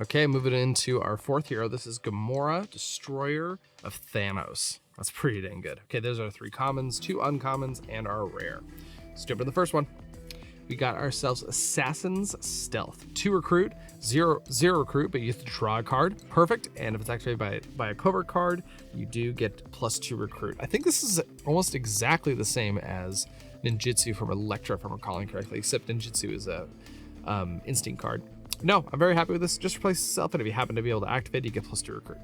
okay, moving into our 4th hero. This is Gamora, Destroyer of Thanos. That's pretty dang good. Okay, those are 3 commons, 2 uncommons, and our rare. Let's jump into the first one. We got ourselves Assassin's Stealth. 2 recruit, 0 recruit, but you have to draw a card. Perfect. And if it's activated by a covert card, you do get +2 recruit. I think this is almost exactly the same as Ninjutsu from Elektra, if I'm recalling correctly, except Ninjutsu is a instinct card. No, I'm very happy with this. Just replace itself, and if you happen to be able to activate, you get +2 recruit.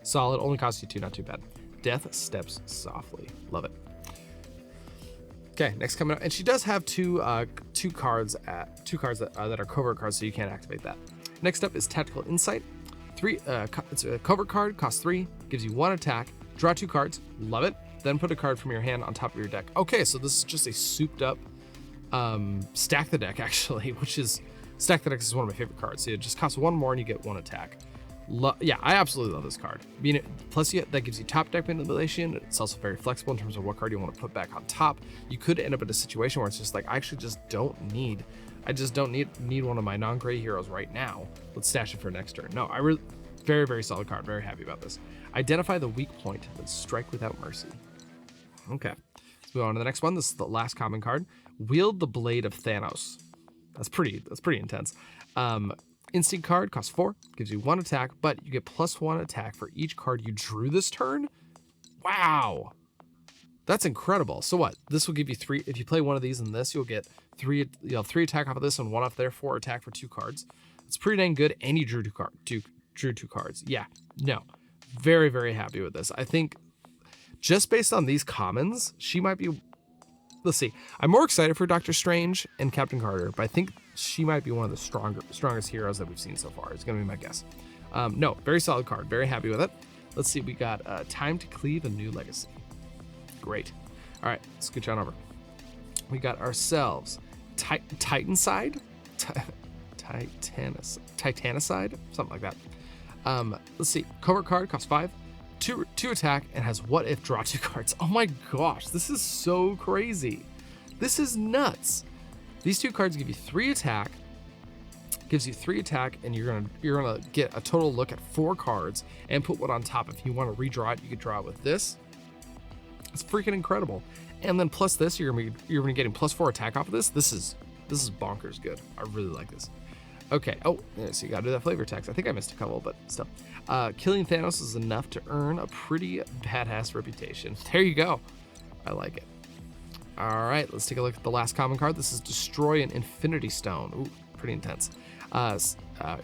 Solid, only costs you 2, not too bad. Death Steps Softly. Love it. Okay, next coming up, and she does have two cards that are covert cards, so you can't activate that. Next up is Tactical Insight. It's a covert card, costs 3, gives you 1 attack, draw 2 cards, love it. Then put a card from your hand on top of your deck. Okay, so this is just a souped up stack the deck actually, which is stack the deck is one of my favorite cards. So it just costs 1 more and you get 1 attack. Yeah, I absolutely love this card. Plus, that gives you top deck manipulation. It's also very flexible in terms of what card you want to put back on top. You could end up in a situation where it's just like, I don't need one of my non-gray heroes right now. Let's stash it for next turn. No, very, very solid card. Very happy about this. Identify the weak point, then strike without mercy. Okay, let's move on to the next one. This is the last common card. Wield the Blade of Thanos. That's pretty intense. Instinct card, costs 4, gives you 1 attack, but you get +1 attack for each card you drew this turn. Wow, that's incredible. So what? This will give you 3. If you play one of these and this, you'll get 3. You'll have 3 attack off of this and 1 off there, 4 attack for 2 cards. It's pretty dang good, and you drew 2 cards. Yeah, no, very, very happy with this. I think just based on these commons, she might be. Let's see. I'm more excited for Doctor Strange and Captain Carter, but I think she might be one of the strongest heroes that we've seen so far. It's going to be my guess. No, very solid card. Very happy with it. Let's see. We got Time to Cleave a New Legacy. Great. All right, let's scooch on over. We got ourselves Titanicide? Titanicide? Something like that. Let's see. Covert card costs 5. Two 2 attack, and has what if draw 2 cards. Oh my gosh, this is so crazy. This is nuts. These 2 cards give you 3 attack, and you're gonna get a total look at 4 cards and put one on top. If you want to redraw it, you could draw it with this. It's freaking incredible. And then plus this, you're gonna be getting +4 attack off of this. This is bonkers good. I really like this. Okay. Oh, yeah, so you gotta do that flavor text. I think I missed a couple, but still. Killing Thanos is enough to earn a pretty badass reputation. There you go. I like it. All right, let's take a look at the last common card. This is Destroy an Infinity Stone. Ooh, pretty intense.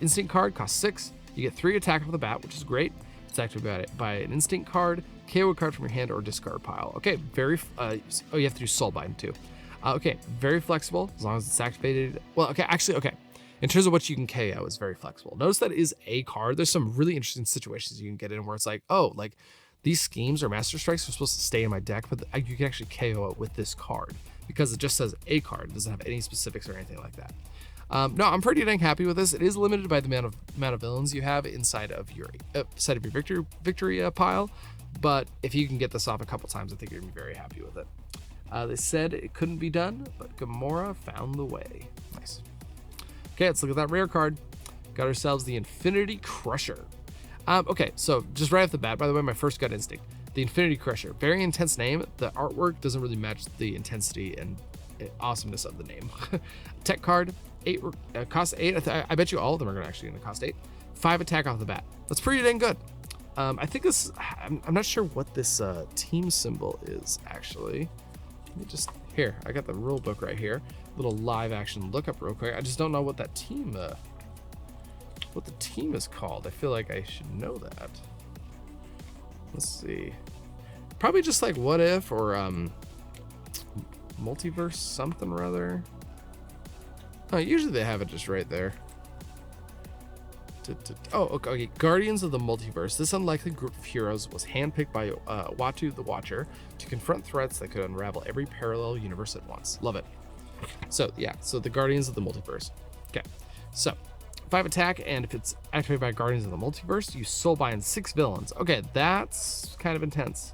Instinct card costs 6. You get 3 attack off the bat, which is great. It's activated by an instinct card, KO a card from your hand, or discard pile. Okay, you have to do Soulbind too. Okay, very flexible as long as it's activated. Well, okay, actually, okay. In terms of what you can KO, it's very flexible. Notice that is a card. There's some really interesting situations you can get in where it's like, oh, like these schemes or master strikes are supposed to stay in my deck, but you can actually KO it with this card because it just says a card. It doesn't have any specifics or anything like that. No, I'm pretty dang happy with this. It is limited by the amount of villains you have inside of your victory pile, but if you can get this off a couple times, I think you're gonna be very happy with it. They said it couldn't be done, but Gamora found the way. Nice. Okay, let's look at that rare card. Got ourselves the Infinity Crusher. Okay, so just right off the bat, by the way, my first gut instinct, the Infinity Crusher. Very intense name. The artwork doesn't really match the intensity and awesomeness of the name. Tech card, 8, cost 8. I bet you all of them are actually gonna cost 8. 5 attack off the bat. That's pretty dang good. I think this, I'm not sure what this team symbol is actually. Let me just, here, I got the rule book right here. Little live action lookup real quick. I just don't know what that team, what the team is called. I feel like I should know that. Let's see. Probably just like what if or multiverse something or other. Oh, usually they have it just right there. Oh, okay. Guardians of the Multiverse. This unlikely group of heroes was handpicked by Watu the Watcher to confront threats that could unravel every parallel universe at once. Love it. So yeah, so the Guardians of the Multiverse. Okay, so 5 attack, and if it's activated by Guardians of the Multiverse, you soulbind 6 villains. Okay, that's kind of intense.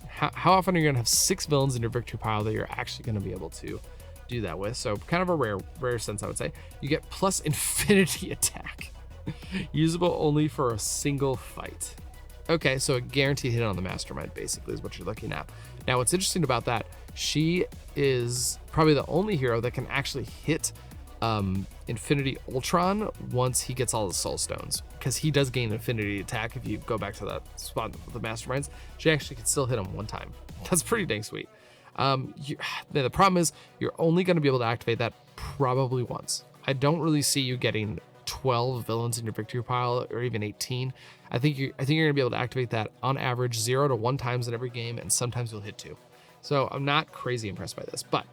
How often are you gonna have 6 villains in your victory pile that you're actually gonna be able to do that with? So kind of a rare sense, I would say. You get plus infinity attack. Usable only for a single fight. Okay, so a guaranteed hit on the Mastermind basically is what you're looking at. Now what's interesting about that, she is probably the only hero that can actually hit Infinity Ultron once he gets all the soul stones, because he does gain infinity attack. If you go back to that spot with the Masterminds, she actually can still hit him one time. That's pretty dang sweet. The problem is you're only going to be able to activate that probably once. I don't really see you getting 12 villains in your victory pile, or even 18. I think you're gonna be able to activate that on average 0 to 1 times in every game, and sometimes you'll hit 2. So I'm not crazy impressed by this, but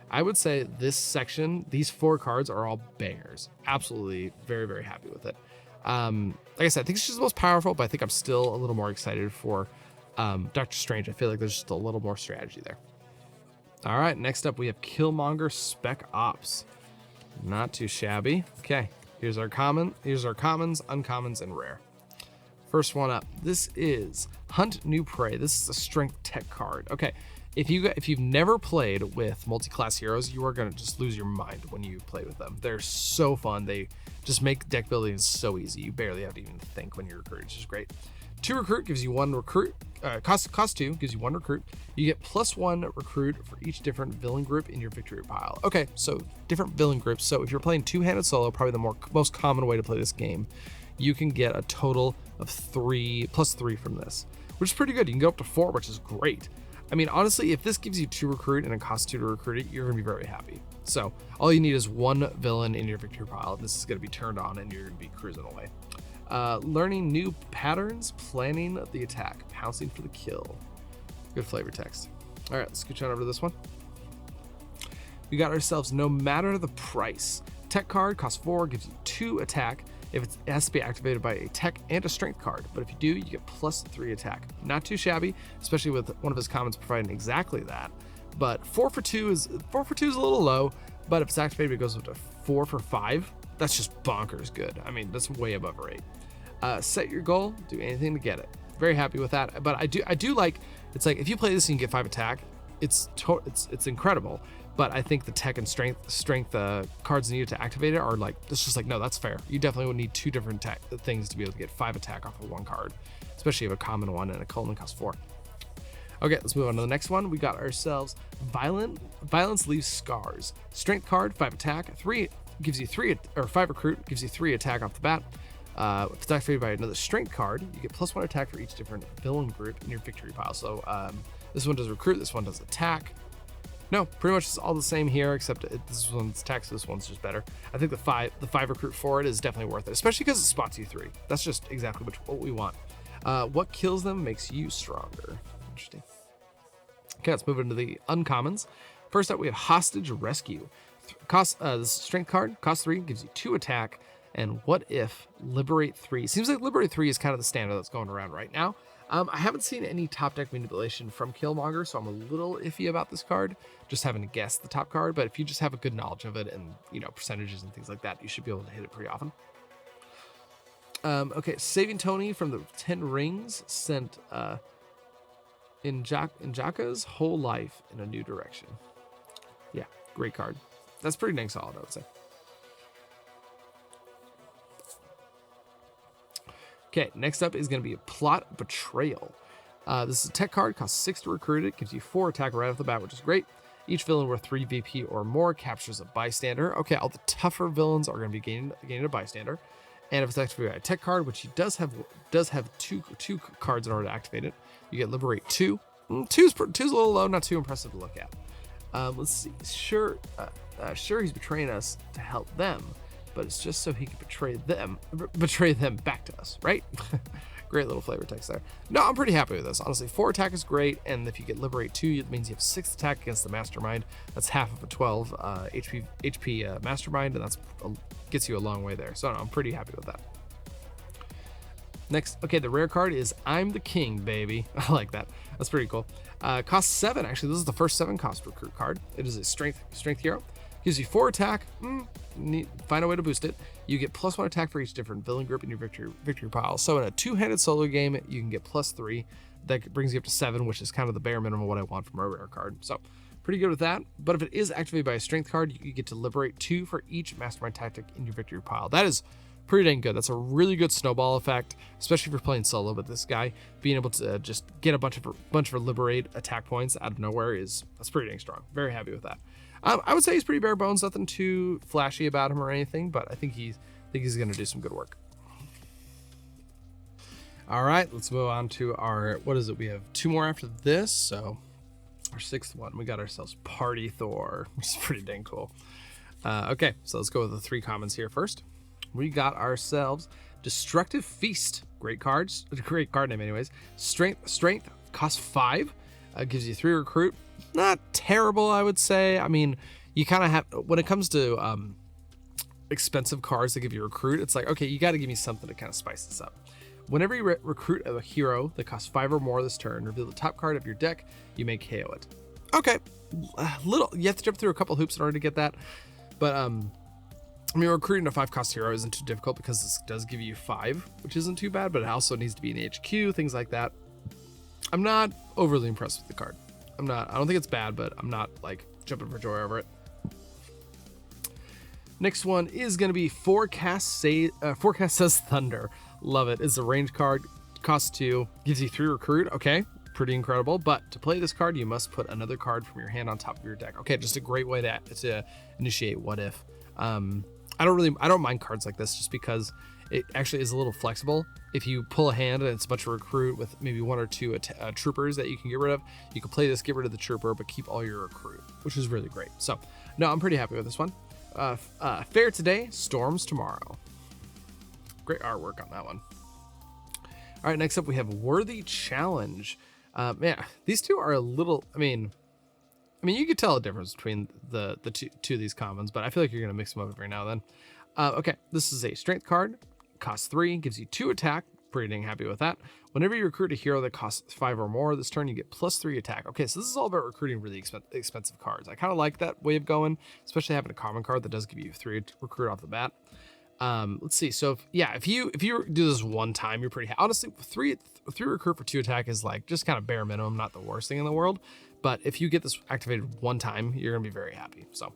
I would say this section, these 4 cards are all bangers. Absolutely, very, very happy with it. Like I said, I think she's the most powerful, but I think I'm still a little more excited for Doctor Strange. I feel like there's just a little more strategy there. All right, next up we have Killmonger Spec Ops. Not too shabby. Okay. Here's our commons, uncommons, and rare. First one up, this is Hunt New Prey. This is a strength tech card. Okay, if you've never played with multi-class heroes, you are gonna just lose your mind when you play with them. They're so fun. They just make deck building so easy. You barely have to even think when you're recruiting, which is great. 2 recruit gives you 1 recruit. Cost 2 gives you 1 recruit. You get +1 recruit for each different villain group in your victory pile. Okay, so different villain groups. So if you're playing 2-handed solo, probably the most common way to play this game, you can get a total of +3 from this, which is pretty good. You can go up to 4, which is great. I mean, honestly, if this gives you 2 recruit and it costs 2 to recruit it, you're gonna be very happy. So all you need is 1 villain in your victory pile. This is gonna be turned on and you're gonna be cruising away. Learning new patterns, planning the attack, pouncing for the kill. Good flavor text. All right, let's scooch on over to this one. We got ourselves No Matter the Price. Tech card costs 4, gives you 2 attack. If it has to be activated by a tech and a strength card, but if you do, you get +3 attack. Not too shabby, especially with one of his commons providing exactly that. But 4 for 2 is a little low, but if it's activated, it goes up to 4 for 5. That's just bonkers good. I mean, that's way above a rate. Set your goal, do anything to get it. very happy with that. But I do like, it's like if you play this and you get 5 attack, it's incredible. But I think the tech and strength cards needed to activate it are like, it's just like, no, that's fair. You definitely would need 2 different things to be able to get 5 attack off of 1 card, especially if a common one and a common costs 4. Okay, let's move on to the next one. We got ourselves Violence Leaves Scars. Strength card, 5 attack, 3 gives you 3, or 5 recruit, gives you 3 attack off the bat. If it's activated by another strength card, you get +1 attack for each different villain group in your victory pile. So this one does recruit, this one does attack. No, pretty much it's all the same here, except this one's attack, so this one's just better. I think the 5 recruit for it is definitely worth it, especially because it spots you 3. That's just exactly what we want. What kills them makes you stronger. Interesting. Okay, let's move into the uncommons. First up, we have Hostage Rescue. This strength card, cost 3, gives you 2 attack, and what if Liberate 3? Seems like Liberate 3 is kind of the standard that's going around right now. I haven't seen any top deck manipulation from Killmonger, so I'm a little iffy about this card, just having to guess the top card, but if you just have a good knowledge of it and, you know, percentages and things like that, you should be able to hit it pretty often. Okay, Saving Tony from the 10 Rings sent Njaka's whole life in a new direction. Yeah, great card. That's pretty dang solid, I would say. Okay, next up is going to be a Plot Betrayal. This is a tech card, costs 6 to recruit it, gives you 4 attack right off the bat, which is great. Each villain worth 3 VP or more captures a bystander. Okay, all the tougher villains are going to be gaining a bystander. And if it's activated by a tech card, which he does have two cards in order to activate it, you get Liberate 2. Two's a little low, not too impressive to look at. Let's see. Sure, he's betraying us to help them, but it's just so he can betray them back to us, right? Great little flavor text there. No, I'm pretty happy with this. Honestly, 4 attack is great, and if you get Liberate 2, it means you have 6 attack against the Mastermind. That's half of a 12 HP Mastermind, and that's gets you a long way there. So I'm pretty happy with that. Next, okay, the rare card is I'm the King, baby. I like that. That's pretty cool. Costs 7, actually. This is the first 7 cost recruit card. It is a strength hero. Gives you 4 attack. Find a way to boost it. You get +1 attack for each different villain group in your victory pile. So in a 2-handed solo game, you can get +3. That brings you up to 7, which is kind of the bare minimum of what I want from a rare card. So pretty good with that. But if it is activated by a strength card, you get to Liberate 2 for each Mastermind tactic in your victory pile. That is pretty dang good. That's a really good snowball effect, especially if you're playing solo. But this guy being able to just get a bunch of Liberate attack points out of nowhere that's pretty dang strong. Very happy with that. I would say he's pretty bare bones, nothing too flashy about him or anything, but I think he's going to do some good work. All right, let's move on to our, what is it? We have 2 more after this, so our 6th one. We got ourselves Party Thor, which is pretty dang cool. Okay, so let's go with the 3 commons here first. We got ourselves Destructive Feast. Great card name anyways. Strength, costs 5, gives you 3 recruit. Not terrible, I would say. I mean, you kind of have, when it comes to expensive cards that give you recruit, it's like, okay, you got to give me something to kind of spice this up. Whenever you recruit a hero that costs 5 or more this turn, reveal the top card of your deck, you may KO it. Okay, you have to jump through a couple hoops in order to get that, but I mean, recruiting a 5-cost hero isn't too difficult because this does give you 5, which isn't too bad, but it also needs to be in the HQ, things like that. I'm not overly impressed with the card. I don't think it's bad, but I'm not like jumping for joy over it. Next one is going to be Forecast Says Thunder. Love it. It's a range card, costs 2, gives you 3 recruit. Okay, pretty incredible. But to play this card, you must put another card from your hand on top of your deck. Okay, just a great way to initiate What If. I don't mind cards like this just because it actually is a little flexible. If you pull a hand and it's a bunch of recruit with maybe 1 or 2 troopers that you can get rid of, you can play this, get rid of the trooper, but keep all your recruit, which is really great. So, no, I'm pretty happy with this one. Fair today, storms tomorrow. Great artwork on that one. All right, next up we have Worthy Challenge. Man, these 2 are a little, I mean, you could tell a difference between the two of these commons, but I feel like you're going to mix them up every now and then. Okay, this is a strength card, costs 3, gives you 2 attack. Pretty dang happy with that. Whenever you recruit a hero that costs 5 or more this turn, you get +3 attack. Okay, so this is all about recruiting really expensive cards. I kind of like that way of going, especially having a common card that does give you 3 recruit off the bat. Let's see. So if you do this one time, you're pretty honestly three recruit for 2 attack is like just kind of bare minimum, not the worst thing in the world. But if you get this activated one time, you're gonna be very happy. So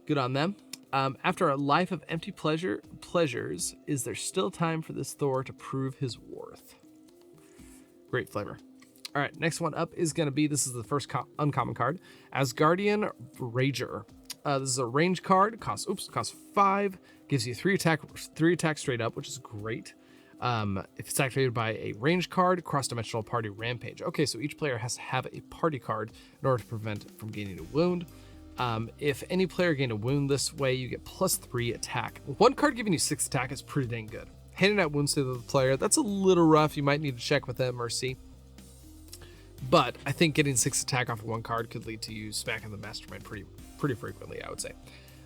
good on them. After a life of empty pleasures, is there still time for this Thor to prove his worth? Great flavor. All right, next one up is gonna be, this is the first uncommon card, Asgardian Rager. This is a range card, costs 5, gives you 3 attack straight up, which is great. If it's activated by a range card, cross-dimensional party rampage. Okay, so each player has to have a party card in order to prevent it from gaining a wound. If any player gained a wound this way, you get +3 attack. One card giving you 6 attack is pretty dang good. Handing out wounds to the player, that's a little rough. You might need to check with them or see. But I think getting 6 attack off of one card could lead to you smacking the Mastermind pretty frequently, I would say.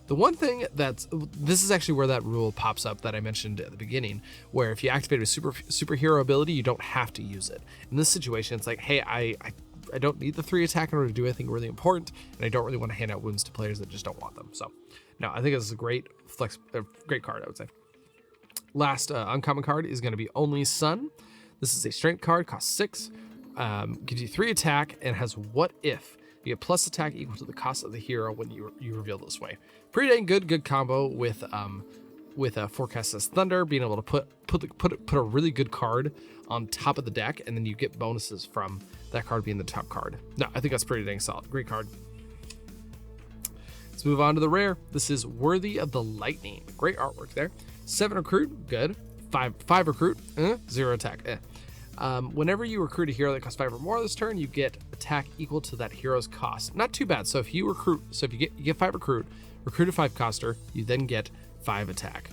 The one thing this is actually where that rule pops up that I mentioned at the beginning, where if you activate a superhero ability, you don't have to use it. In this situation, it's like, hey, I don't need the 3 attack in order to do anything really important, and I don't really want to hand out wounds to players that just don't want them. So, no, I think this is a great card, I would say. Last uncommon card is going to be Only Sun. This is a strength card, costs 6, gives you 3 attack, and has What If. You get plus attack equal to the cost of the hero when you reveal this way. Pretty dang good combo with Forecast as Thunder, being able to put a really good card on top of the deck, and then you get bonuses from that card being the top card. No, I think that's pretty dang solid. Great card. Let's move on to the rare. This is Worthy of the Lightning. Great artwork there. 7 recruit, good. 5 recruit, 0 attack. Whenever you recruit a hero that costs 5 or more this turn, you get attack equal to that hero's cost. Not too bad. So if you get 5 recruit a 5 coster, you then get 5 attack.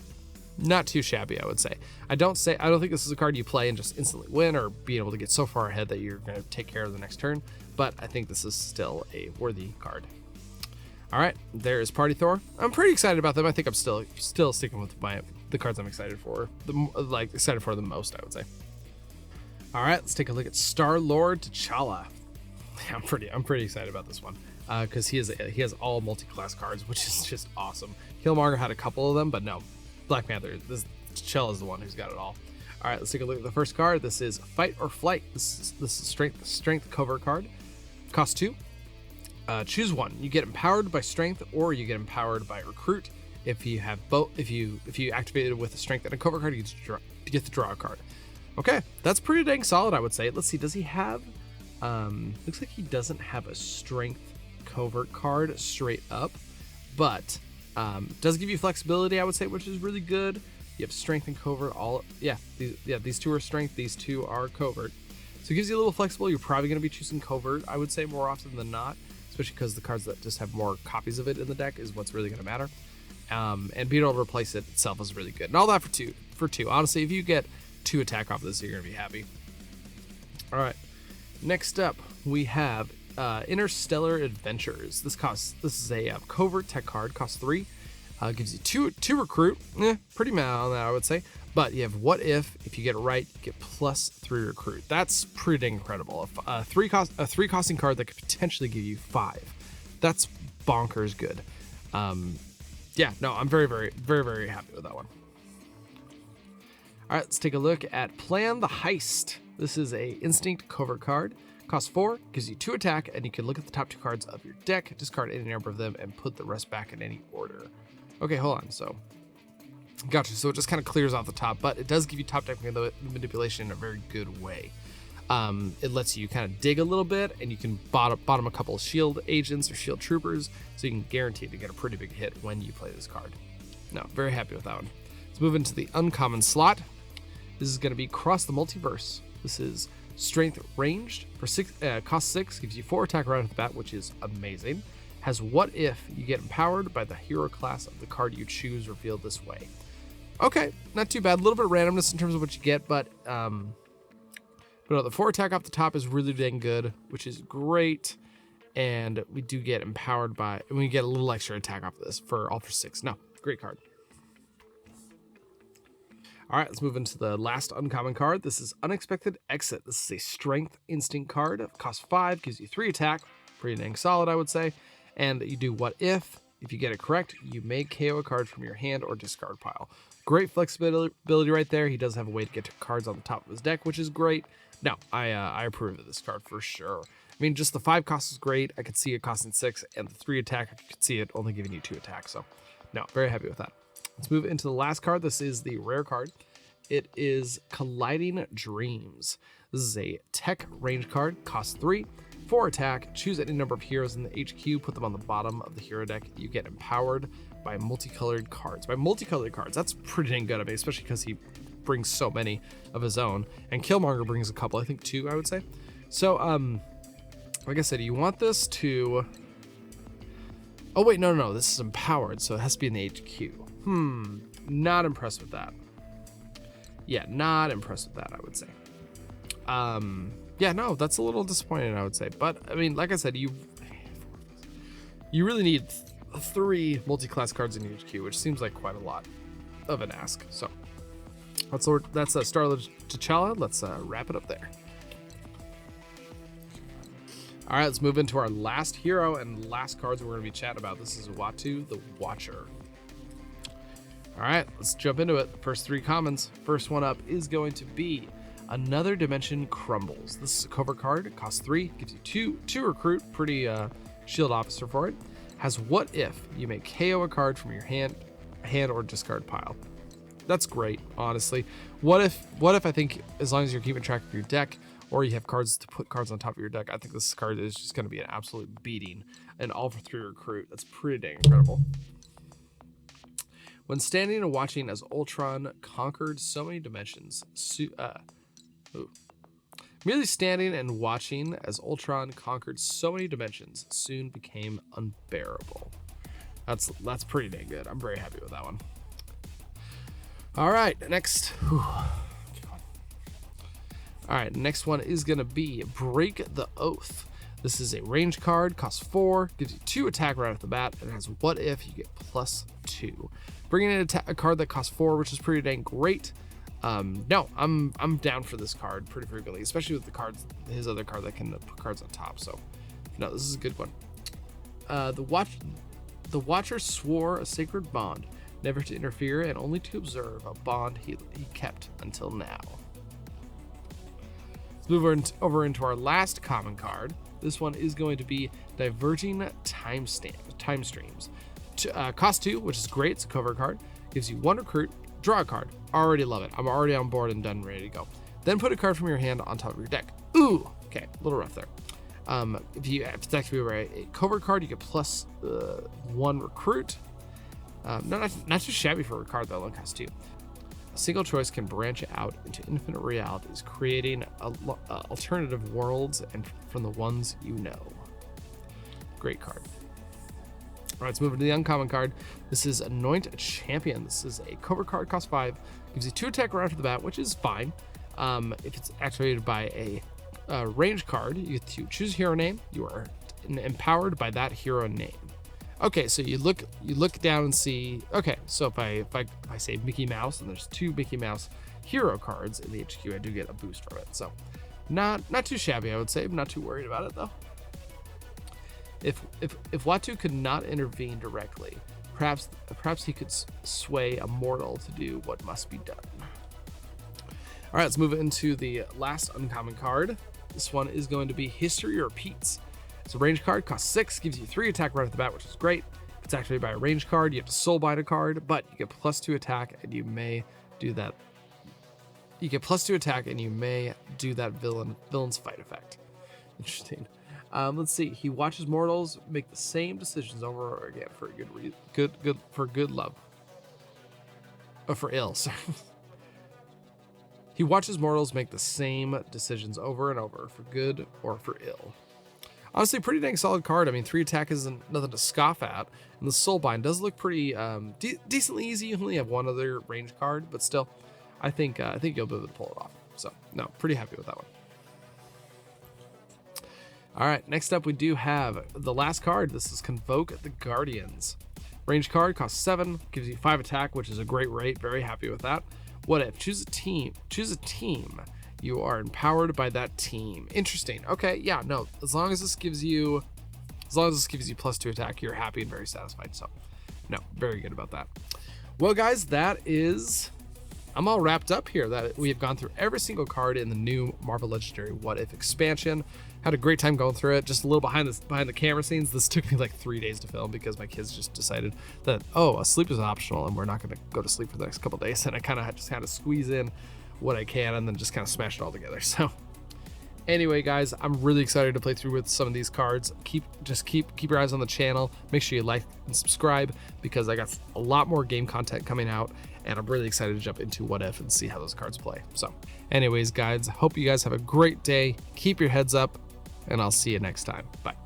Not too shabby, I would say. I don't think this is a card you play and just instantly win or be able to get so far ahead that you're going to take care of the next turn, but I think this is still a worthy card. All right, there is Party Thor. I'm pretty excited about them. I think I'm still sticking with the cards I'm excited for. Excited for the most, I would say. All right, let's take a look at Star-Lord T'Challa. I'm pretty excited about this one because he has all multi-class cards, which is just awesome. Killmonger had a couple of them, but no, Black Panther. T'Challa is the one who's got it all. All right, let's take a look at the first card. This is Fight or Flight. This is strength cover card. Costs 2. Choose one. You get empowered by strength, or you get empowered by recruit. If you have both, if you activate it with a strength and a cover card, you get to draw a card. Okay, that's pretty dang solid, I would say. Let's see, does he have, looks like he doesn't have a strength covert card straight up, but does give you flexibility, I would say, which is really good. You have strength and covert, these 2 are strength, these 2 are covert. So it gives you a little flexible. You're probably going to be choosing covert, I would say, more often than not, especially because the cards that just have more copies of it in the deck is what's really going to matter. And being able to replace it itself is really good. And all that for two. Honestly, if you get 2 attack off of this, you're going to be happy. All right. Next up, we have Interstellar Adventures. This is a covert tech card, costs 3. Gives you 2 recruit. Pretty mad on that, I would say. But you have What If you get it right, you get +3 recruit. That's pretty dang incredible. A 3 costing card that could potentially give you 5. That's bonkers good. I'm very, very, very, very happy with that one. All right, let's take a look at Plan the Heist. This is a instinct covert card. Costs 4, gives you 2 attack, and you can look at the top 2 cards of your deck, discard any number of them, and put the rest back in any order. Okay, hold on. So, gotcha. So it just kind of clears off the top, but it does give you top deck manipulation in a very good way. It lets you kind of dig a little bit, and you can bottom a couple of shield agents or shield troopers, so you can guarantee to get a pretty big hit when you play this card. No, very happy with that one. Let's move into the uncommon slot. This is going to be Cross the Multiverse. This is strength ranged for 6, cost 6, gives you 4 attack right off the bat, which is amazing. Has What If you get empowered by the hero class of the card you choose revealed this way. Okay, not too bad. A little bit of randomness in terms of what you get, but the 4 attack off the top is really dang good, which is great. And we do get empowered by, and we get a little extra attack off of this for 6. No, great card. All right, let's move into the last uncommon card. This is Unexpected Exit. This is a strength instinct card. It costs 5, gives you 3 attack. Pretty dang solid, I would say. And you do What If. If you get it correct, you may KO a card from your hand or discard pile. Great flexibility right there. He does have a way to get to cards on the top of his deck, which is great. No, I approve of this card for sure. I mean, just the 5 cost is great. I could see it costing 6, and the 3 attack, I could see it only giving you 2 attack. So, no, very happy with that. Let's move into the last card. This is the rare card. It is Colliding Dreams. This is a tech range card, costs 3, 4 attack. Choose any number of heroes in the HQ, put them on the bottom of the hero deck. You get empowered by multicolored cards. By multicolored cards, that's pretty dang good. I mean, especially because he brings so many of his own, and Killmonger brings a couple. I think 2, I would say. So, like I said, you want this to. Oh wait, no, this is empowered, so it has to be in the HQ. Not impressed with that. Yeah, not impressed with that, I would say. Yeah, no, that's a little disappointing, I would say. But I mean, like I said, you really need 3 multi-class cards in HQ, which seems like quite a lot of an ask. So that's Star-Lord T'Challa. Let's wrap it up there. All right, let's move into our last hero and last cards we're going to be chatting about. This is Uatu the Watcher. All right, let's jump into it. First 3 commons. First one up is going to be Another Dimension Crumbles. This is a cover card. It costs 3, gives you 2 recruit. Pretty shield officer for it. Has What If. You may KO a card from your hand or discard pile. That's great, honestly. What if I think as long as you're keeping track of your deck, or you have cards to put cards on top of your deck, I think this card is just going to be an absolute beating. And all for 3 recruit. That's pretty dang incredible. When standing and watching as Ultron conquered so many dimensions, merely standing and watching as Ultron conquered so many dimensions soon became unbearable. That's pretty dang good. I'm very happy with that one. All right, next. All right, next one is gonna be Break the Oath. This is a range card, costs 4, gives you 2 attack right off the bat, and has What If. You get +2. Bringing in a card that costs 4, which is pretty dang great. No, I'm down for this card pretty frequently, especially with the cards, his other card that can put cards on top. So, no, this is a good one. The Watcher swore a sacred bond, never to interfere and only to observe, a bond he kept until now. Let's move over into our last common card. This one is going to be Diverging Time Streams. Cost 2, which is great. It's a cover card. Gives you 1 recruit. Draw a card. Already love it. I'm already on board and done, ready to go. Then put a card from your hand on top of your deck. Ooh, okay, a little rough there. If it's actually a cover card, you get +1 recruit. Not too shabby for a card though. Only costs 2. A single choice can branch out into infinite realities, creating alternative worlds and from the ones you know. Great card. All right, let's move into the uncommon card. This is Anoint a Champion. This is a cover card, costs 5, gives you 2 attack right off the bat, which is fine. If it's activated by a range card, you get to choose hero name. You are empowered by that hero name. Okay, so you look down and see. Okay, so if I say Mickey Mouse and there's 2 Mickey Mouse hero cards in the HQ, I do get a boost from it. So not too shabby, I would say. I'm not too worried about it though. If Uatu could not intervene directly, perhaps he could sway a mortal to do what must be done. All right, let's move into the last uncommon card. This one is going to be History Repeats. It's a range card, costs 6, gives you 3 attack right off the bat, which is great. If it's activated by a range card, you have to soulbind a card, but you get +2 attack, and you may do that. You get +2 attack, and you may do that villain's fight effect. Interesting. Let's see. He watches mortals make the same decisions over and over again for a good love. Oh, for ill. Sorry. He watches mortals make the same decisions over and over for good or for ill. Honestly, pretty dang solid card. I mean, 3 attack isn't nothing to scoff at, and the soulbind does look pretty decently easy. You only have 1 other range card, but still, I think you'll be able to pull it off. So, no, pretty happy with that one. All right, next up we do have the last card. This is Convoke the Guardians. Range card, costs 7, gives you 5 attack, which is a great rate. Very happy with that. What if? Choose a team. You are empowered by that team. Interesting. Okay, yeah, no. As long as this gives you +2 attack, you're happy and very satisfied. So, no, very good about that. Well, guys, I'm all wrapped up here. That we have gone through every single card in the new Marvel Legendary What If expansion. Had a great time going through it. Just a little behind the camera scenes. This took me like 3 days to film because my kids just decided that, a sleep is optional and we're not going to go to sleep for the next couple days. And I kind of just had to squeeze in what I can and then just kind of smash it all together. So anyway, guys, I'm really excited to play through with some of these cards. Keep your eyes on the channel. Make sure you like and subscribe because I got a lot more game content coming out, and I'm really excited to jump into What If and see how those cards play. So anyways, guys, hope you guys have a great day. Keep your heads up, and I'll see you next time. Bye.